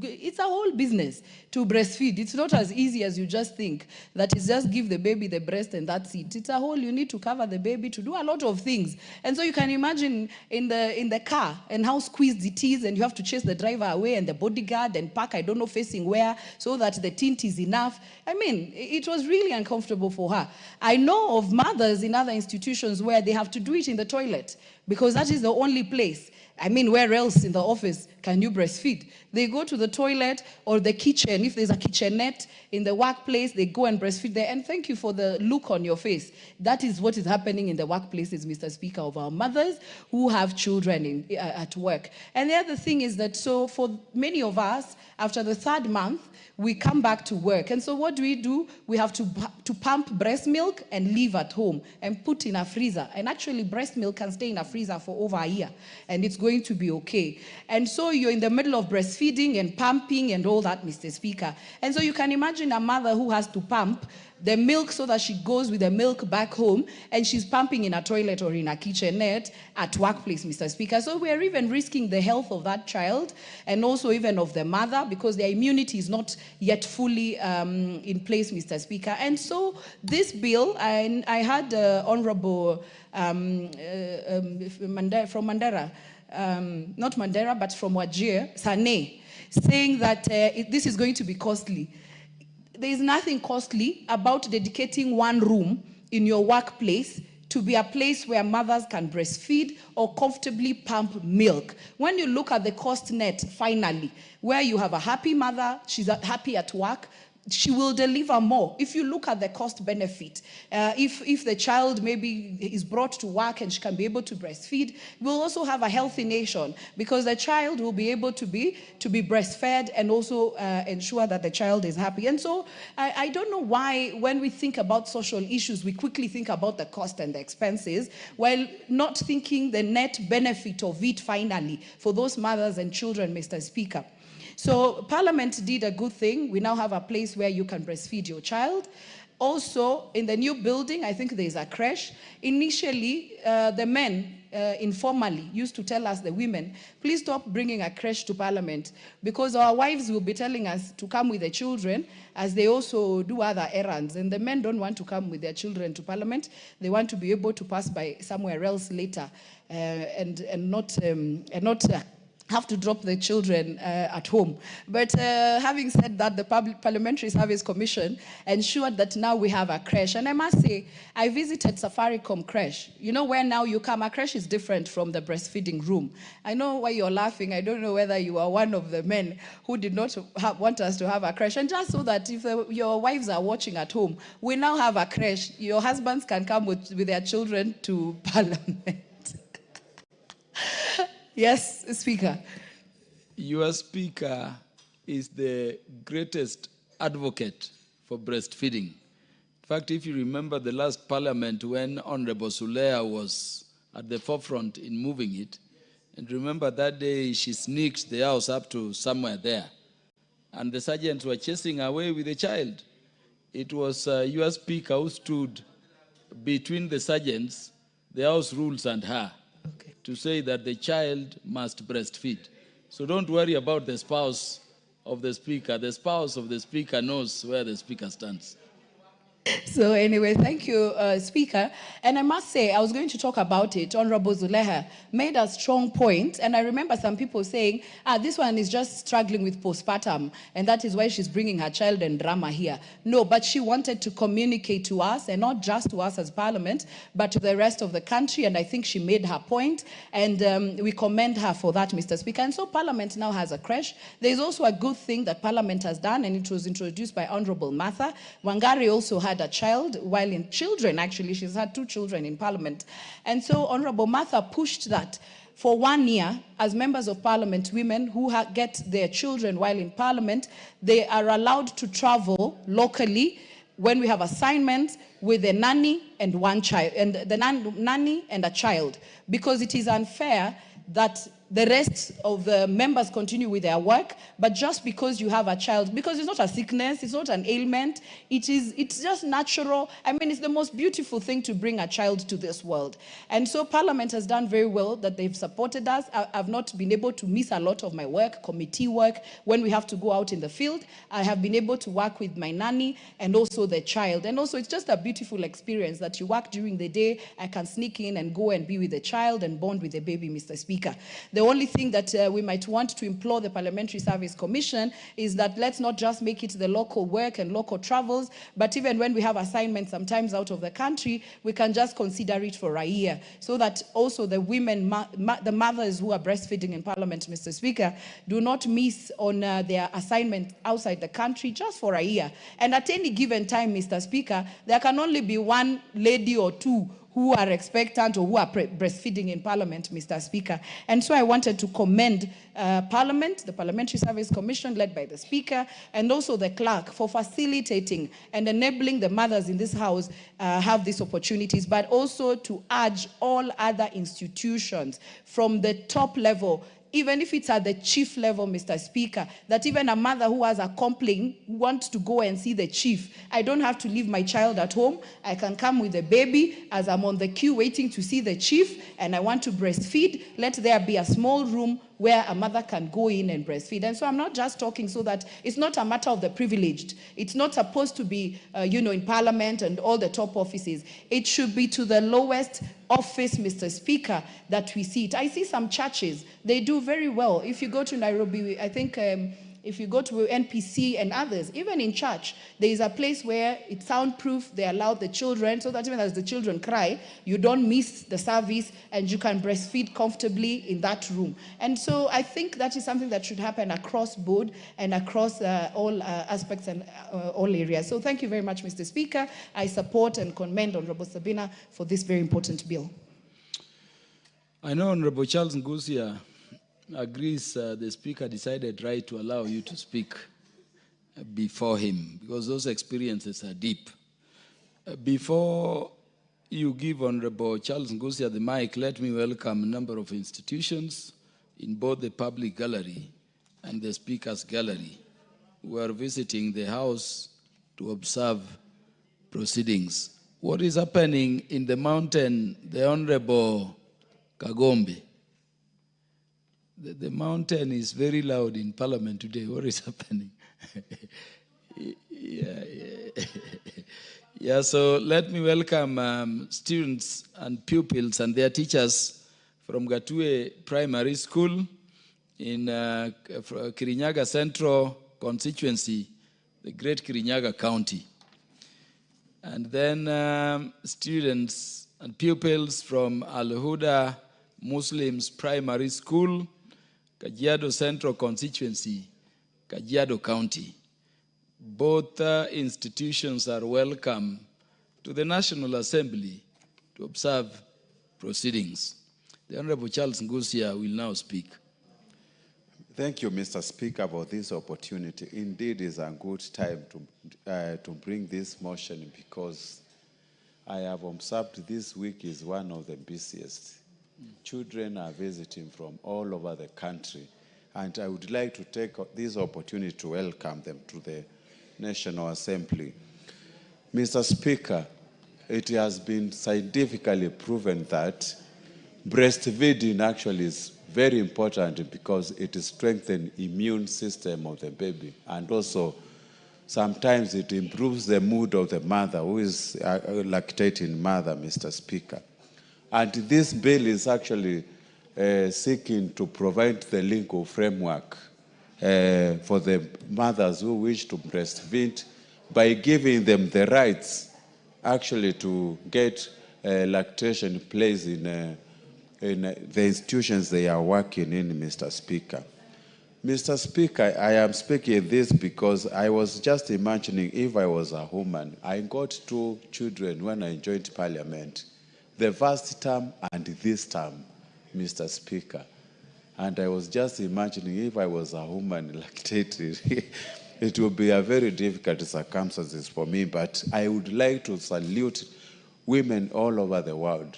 Speaker 6: it's a whole business to breastfeed. It's not as easy as you just think, that is just give the baby the breast and that's it. It's a whole, you need to cover the baby, to do a lot of things. And so you can imagine in the car and how squeezed it is, and you have to chase the driver away and the bodyguard and park, I don't know, facing where, so that the tint is enough. I mean, it was really uncomfortable for her. I know of mothers in other institutions where they have to do it in the toilet, because that is the only place. I mean, where else in the office can you breastfeed? They go to the toilet or the kitchen. If there's a kitchenette in the workplace, they go and breastfeed there. And thank you for the look on your face. That is what is happening in the workplaces, Mr. Speaker, of our mothers who have children at work. And the other thing is that, so for many of us, after the 3rd month, we come back to work. And so what do? We have to pump breast milk and leave at home and put in a freezer. And actually, breast milk can stay in a freezer for over a year, and it's going to be okay. And so you're in the middle of breastfeeding and pumping and all that, Mr. Speaker. And so you can imagine a mother who has to pump the milk so that she goes with the milk back home, and she's pumping in a toilet or in a kitchenette at workplace, Mr. Speaker. So we're even risking the health of that child and also even of the mother, because their immunity is not yet fully in place, Mr. Speaker. And so this bill, I had Honorable from Mandera, not Mandera, but from Wajir, Sane, saying that this is going to be costly. There is nothing costly about dedicating one room in your workplace to be a place where mothers can breastfeed or comfortably pump milk. When you look at the cost net, finally, where you have a happy mother, she's happy at work, she will deliver more. If you look at the cost benefit, if the child maybe is brought to work and she can be able to breastfeed, we'll also have a healthy nation, because the child will be able to be breastfed and also ensure that the child is happy. And so I don't know why when we think about social issues, we quickly think about the cost and the expenses, while not thinking the net benefit of it finally for those mothers and children, Mr. Speaker. So Parliament did a good thing. We now have a place where you can breastfeed your child. Also, in the new building, I think there's a creche. Initially, the men informally used to tell us, the women, please stop bringing a creche to Parliament, because our wives will be telling us to come with the children as they also do other errands. And the men don't want to come with their children to Parliament. They want to be able to pass by somewhere else later and not have to drop the children at home. But having said that, the Parliamentary Service Commission ensured that now we have a creche. And I must say, I visited Safaricom creche. You know, where now you come, a creche is different from the breastfeeding room. I know why you're laughing. I don't know whether you are one of the men who did not want us to have a creche. And just so that if your wives are watching at home, we now have a creche. Your husbands can come with their children to Parliament. Yes, Speaker.
Speaker 16: Your Speaker is the greatest advocate for breastfeeding. In fact, if you remember the last Parliament when Honorable Sulea was at the forefront in moving it, and remember that day she sneaked the house up to somewhere there and the sergeants were chasing away with the child. It was your speaker who stood between the sergeants, the house rules, and her to say that the child must breastfeed. So don't worry about the spouse of the speaker. The spouse of the speaker knows where the speaker stands.
Speaker 6: So anyway, thank you, Speaker. And I must say, I was going to talk about it. Honorable Zuleha made a strong point, and I remember some people saying, this one is just struggling with postpartum, and that is why she's bringing her child and drama here. No, but she wanted to communicate to us, and not just to us as Parliament, but to the rest of the country, and I think she made her point, and we commend her for that, Mr. Speaker. And so Parliament now has a creche. There's also a good thing that Parliament has done, and it was introduced by Honorable Martha. Wangari also had a child, while in children, actually, she's had 2 children in Parliament. And so Honorable Martha pushed that for 1 year, as members of Parliament, women who get their children while in Parliament, they are allowed to travel locally when we have assignments with a nanny and one child, and the nanny and a child, because it is unfair that the rest of the members continue with their work, but just because you have a child, because it's not a sickness, it's not an ailment, it's just natural. I mean, it's the most beautiful thing to bring a child to this world. And so Parliament has done very well that they've supported us. I've not been able to miss a lot of my work, committee work, when we have to go out in the field. I have been able to work with my nanny and also the child. And also it's just a beautiful experience that you work during the day, I can sneak in and go and be with the child and bond with the baby, Mr. Speaker. The only thing that we might want to implore the Parliamentary Service Commission is that let's not just make it the local work and local travels, but even when we have assignments sometimes out of the country, we can just consider it for a year, so that also the women, the mothers who are breastfeeding in Parliament, Mr. Speaker, do not miss on their assignment outside the country just for a year. And at any given time, Mr. Speaker, there can only be 1 lady or 2 who are expectant or who are breastfeeding in Parliament, Mr. Speaker. And so I wanted to commend Parliament, the Parliamentary Service Commission led by the Speaker, and also the clerk for facilitating and enabling the mothers in this House have these opportunities, but also to urge all other institutions from the top level, even if it's at the chief level, Mr. Speaker, that even a mother who has a complaint wants to go and see the chief. I don't have to leave my child at home. I can come with the baby as I'm on the queue waiting to see the chief, and I want to breastfeed. Let there be a small room where a mother can go in and breastfeed. And so I'm not just talking so that it's not a matter of the privileged. It's not supposed to be, in Parliament and all the top offices. It should be to the lowest office, Mr. Speaker, that we see it. I see some churches, they do very well. If you go to Nairobi, I think if you go to NPC and others, even in church, there is a place where it's soundproof, they allow the children, so that even as the children cry, you don't miss the service and you can breastfeed comfortably in that room. And so I think that is something that should happen across board and across all aspects and all areas. So thank you very much, Mr. Speaker. I support and commend Honorable Sabina for this very important bill.
Speaker 16: I know Honorable Charles Ngusia agrees the Speaker decided right to allow you to speak before him, because those experiences are deep. Before you give Honorable Charles Ngusia the mic, let me welcome a number of institutions in both the public gallery and the Speaker's gallery who are visiting the House to observe proceedings. What is happening in the mountain, the Honorable Kagombe? The mountain is very loud in Parliament today. What is happening? Yeah, so let me welcome students and pupils and their teachers from Gatue Primary School in Kirinyaga Central constituency, the great Kirinyaga County. And then students and pupils from Al-Huda Muslims Primary School, Kajiado Central constituency, Kajiado County. Both institutions are welcome to the National Assembly to observe proceedings. The Honorable Charles Ngusia will now speak.
Speaker 13: Thank you, Mr. Speaker, for this opportunity. Indeed, it's a good time to bring this motion, because I have observed this week is one of the busiest. Children are visiting from all over the country, and I would like to take this opportunity to welcome them to the National Assembly. Mr. Speaker, it has been scientifically proven that breastfeeding actually is very important because it strengthens the immune system of the baby, and also sometimes it improves the mood of the mother who is a lactating mother, Mr. Speaker. And this bill is actually seeking to provide the legal framework for the mothers who wish to breastfeed by giving them the rights actually to get lactation place in the institutions they are working in, Mr. Speaker. Mr. Speaker, I am speaking this because I was just imagining if I was a woman. I got 2 children when I joined Parliament, the first term and this term, Mr. Speaker. And I was just imagining if I was a woman lactated, it would be a very difficult circumstances for me. But I would like to salute women all over the world.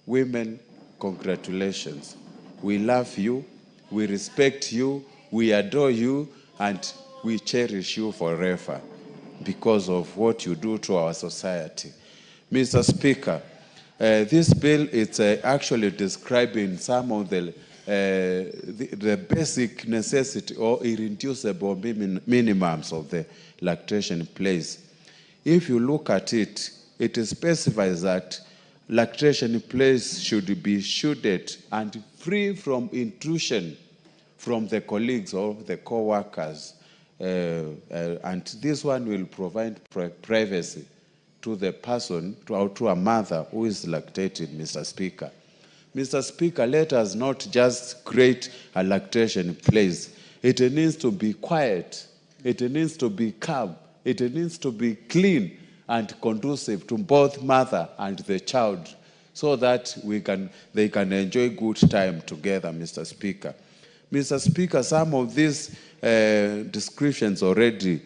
Speaker 13: Women, congratulations. We love you, we respect you, we adore you, and we cherish you forever because of what you do to our society. Mr. Speaker, this bill is actually describing some of the basic necessity or irreducible minimums of the lactation place. If you look at it, it specifies that lactation place should be shielded and free from intrusion from the colleagues or the co-workers. And this one will provide privacy to the person, to a mother who is lactating, Mr. Speaker. Mr. Speaker, let us not just create a lactation place. It needs to be quiet. It needs to be calm. It needs to be clean and conducive to both mother and the child so that they can enjoy good time together, Mr. Speaker. Mr. Speaker, some of these descriptions already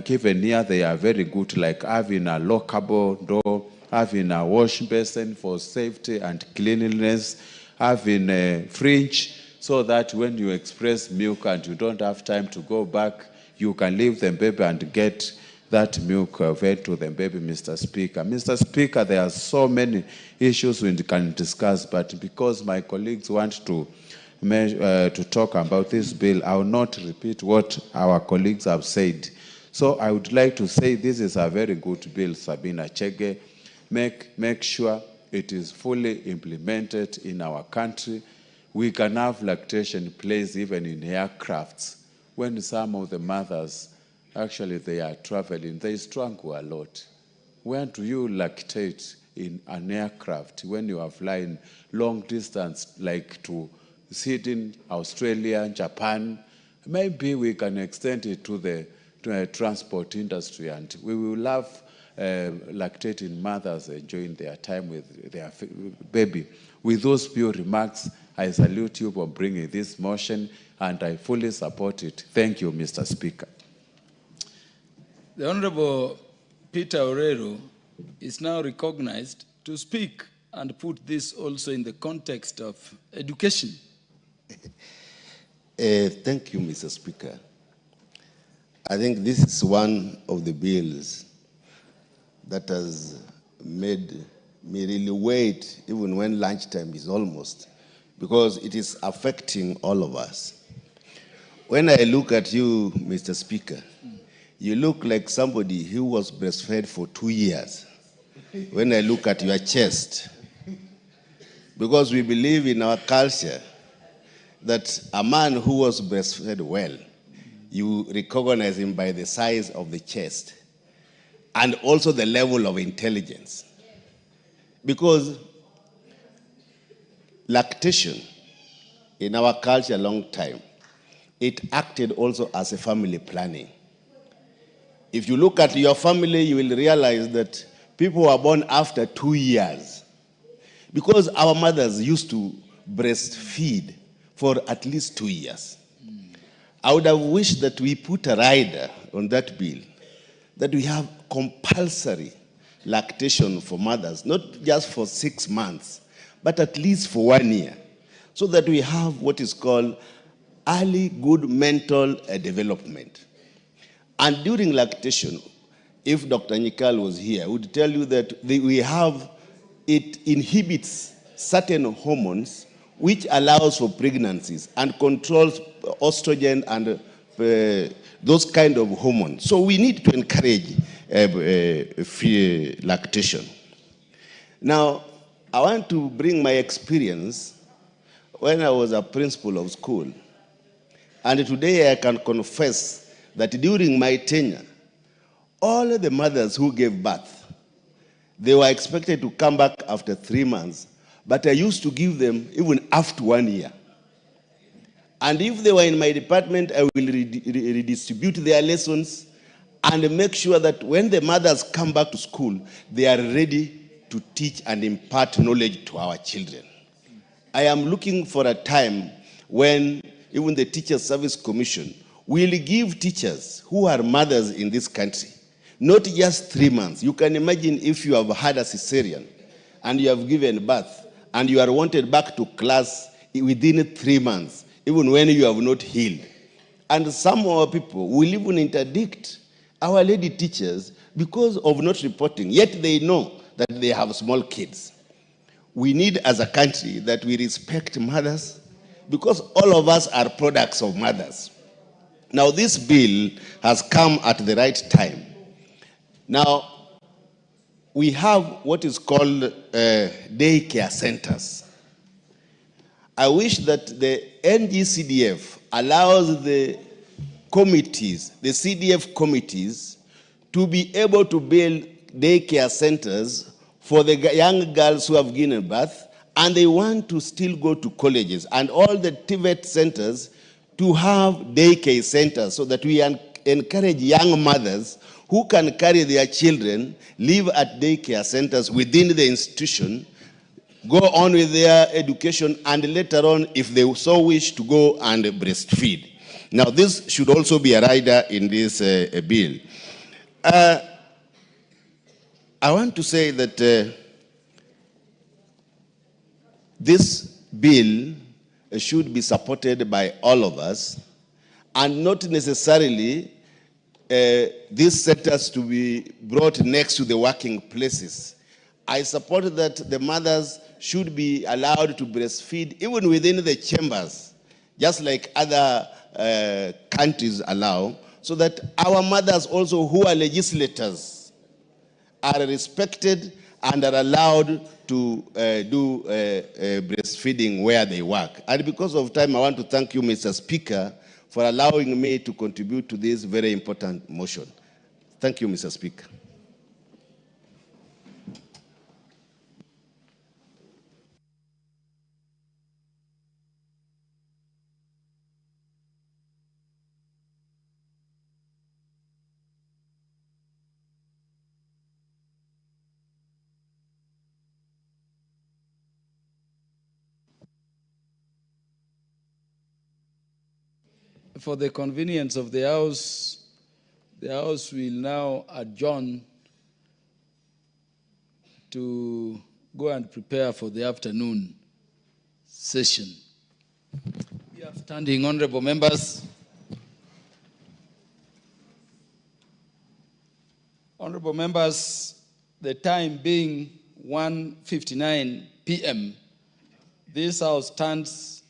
Speaker 13: given here, they are very good, like having a lockable door, having a wash basin for safety and cleanliness, having a fridge so that when you express milk and you don't have time to go back, you can leave the baby and get that milk fed to the baby, Mr. Speaker. Mr. Speaker, there are so many issues we can discuss, but because my colleagues want to talk about this bill, I will not repeat what our colleagues have said. So I would like to say this is a very good bill, Sabina Chege. Make sure it is fully implemented in our country. We can have lactation place even in aircrafts. When some of the mothers, actually they are traveling, they struggle a lot. Where do you lactate in an aircraft when you are flying long distance, like to Sydney, Australia, Japan? Maybe we can extend it to the transport industry, and we will have lactating mothers enjoying their time with their baby. With those few remarks, I salute you for bringing this motion, and I fully support it. Thank you, Mr. Speaker.
Speaker 16: The Honorable Peter Orero is now recognized to speak and put this also in the context of education.
Speaker 18: Thank you, Mr. Speaker. I think this is one of the bills that has made me really wait even when lunchtime is almost, because it is affecting all of us. When I look at you, Mr. Speaker, you look like somebody who was breastfed for 2 years. When I look at your chest, because we believe in our culture that a man who was breastfed well, you recognize him by the size of the chest and also the level of intelligence. Because lactation in our culture a long time, it acted also as a family planning. If you look at your family, you will realize that people were born after 2 years. Because our mothers used to breastfeed for at least 2 years. I would have wished that we put a rider on that bill, that we have compulsory lactation for mothers, not just for 6 months, but at least for 1 year, so that we have what is called early good mental development. And during lactation, if Dr. Nikal was here, would tell you that it inhibits certain hormones which allows for pregnancies and controls estrogen and those kind of hormones. So we need to encourage lactation. Now, I want to bring my experience when I was a principal of school. And today I can confess that during my tenure, all the mothers who gave birth, they were expected to come back after 3 months, but I used to give them even after 1 year. And if they were in my department, I will redistribute their lessons and make sure that when the mothers come back to school, they are ready to teach and impart knowledge to our children. I am looking for a time when even the Teachers Service Commission will give teachers who are mothers in this country not just 3 months. You can imagine if you have had a cesarean and you have given birth and you are wanted back to class within 3 months, even when you have not healed. And some of our people will even interdict our lady teachers because of not reporting, yet they know that they have small kids. We need as a country that we respect mothers because all of us are products of mothers. Now this bill has come at the right time. Now, we have what is called daycare centers. I wish that the NGCDF allows the committees, the CDF committees, to be able to build daycare centers for the young girls who have given birth and they want to still go to colleges, and all the TVET centers to have daycare centers so that we encourage young mothers who can carry their children, live at daycare centers within the institution, go on with their education, and later on, if they so wish, to go and breastfeed. Now, this should also be a rider in this bill. I want to say that this bill should be supported by all of us, and not necessarily these sectors to be brought next to the working places. I support that the mothers should be allowed to breastfeed even within the chambers, just like other countries allow, so that our mothers also who are legislators are respected and are allowed to do breastfeeding where they work. And because of time, I want to thank you, Mr. Speaker, for allowing me to contribute to this very important motion. Thank you, Mr. Speaker.
Speaker 16: For the convenience of the House will now adjourn to go and prepare for the afternoon session. We have standing honorable members. Honorable members, the time being 1:59 p.m., this House stands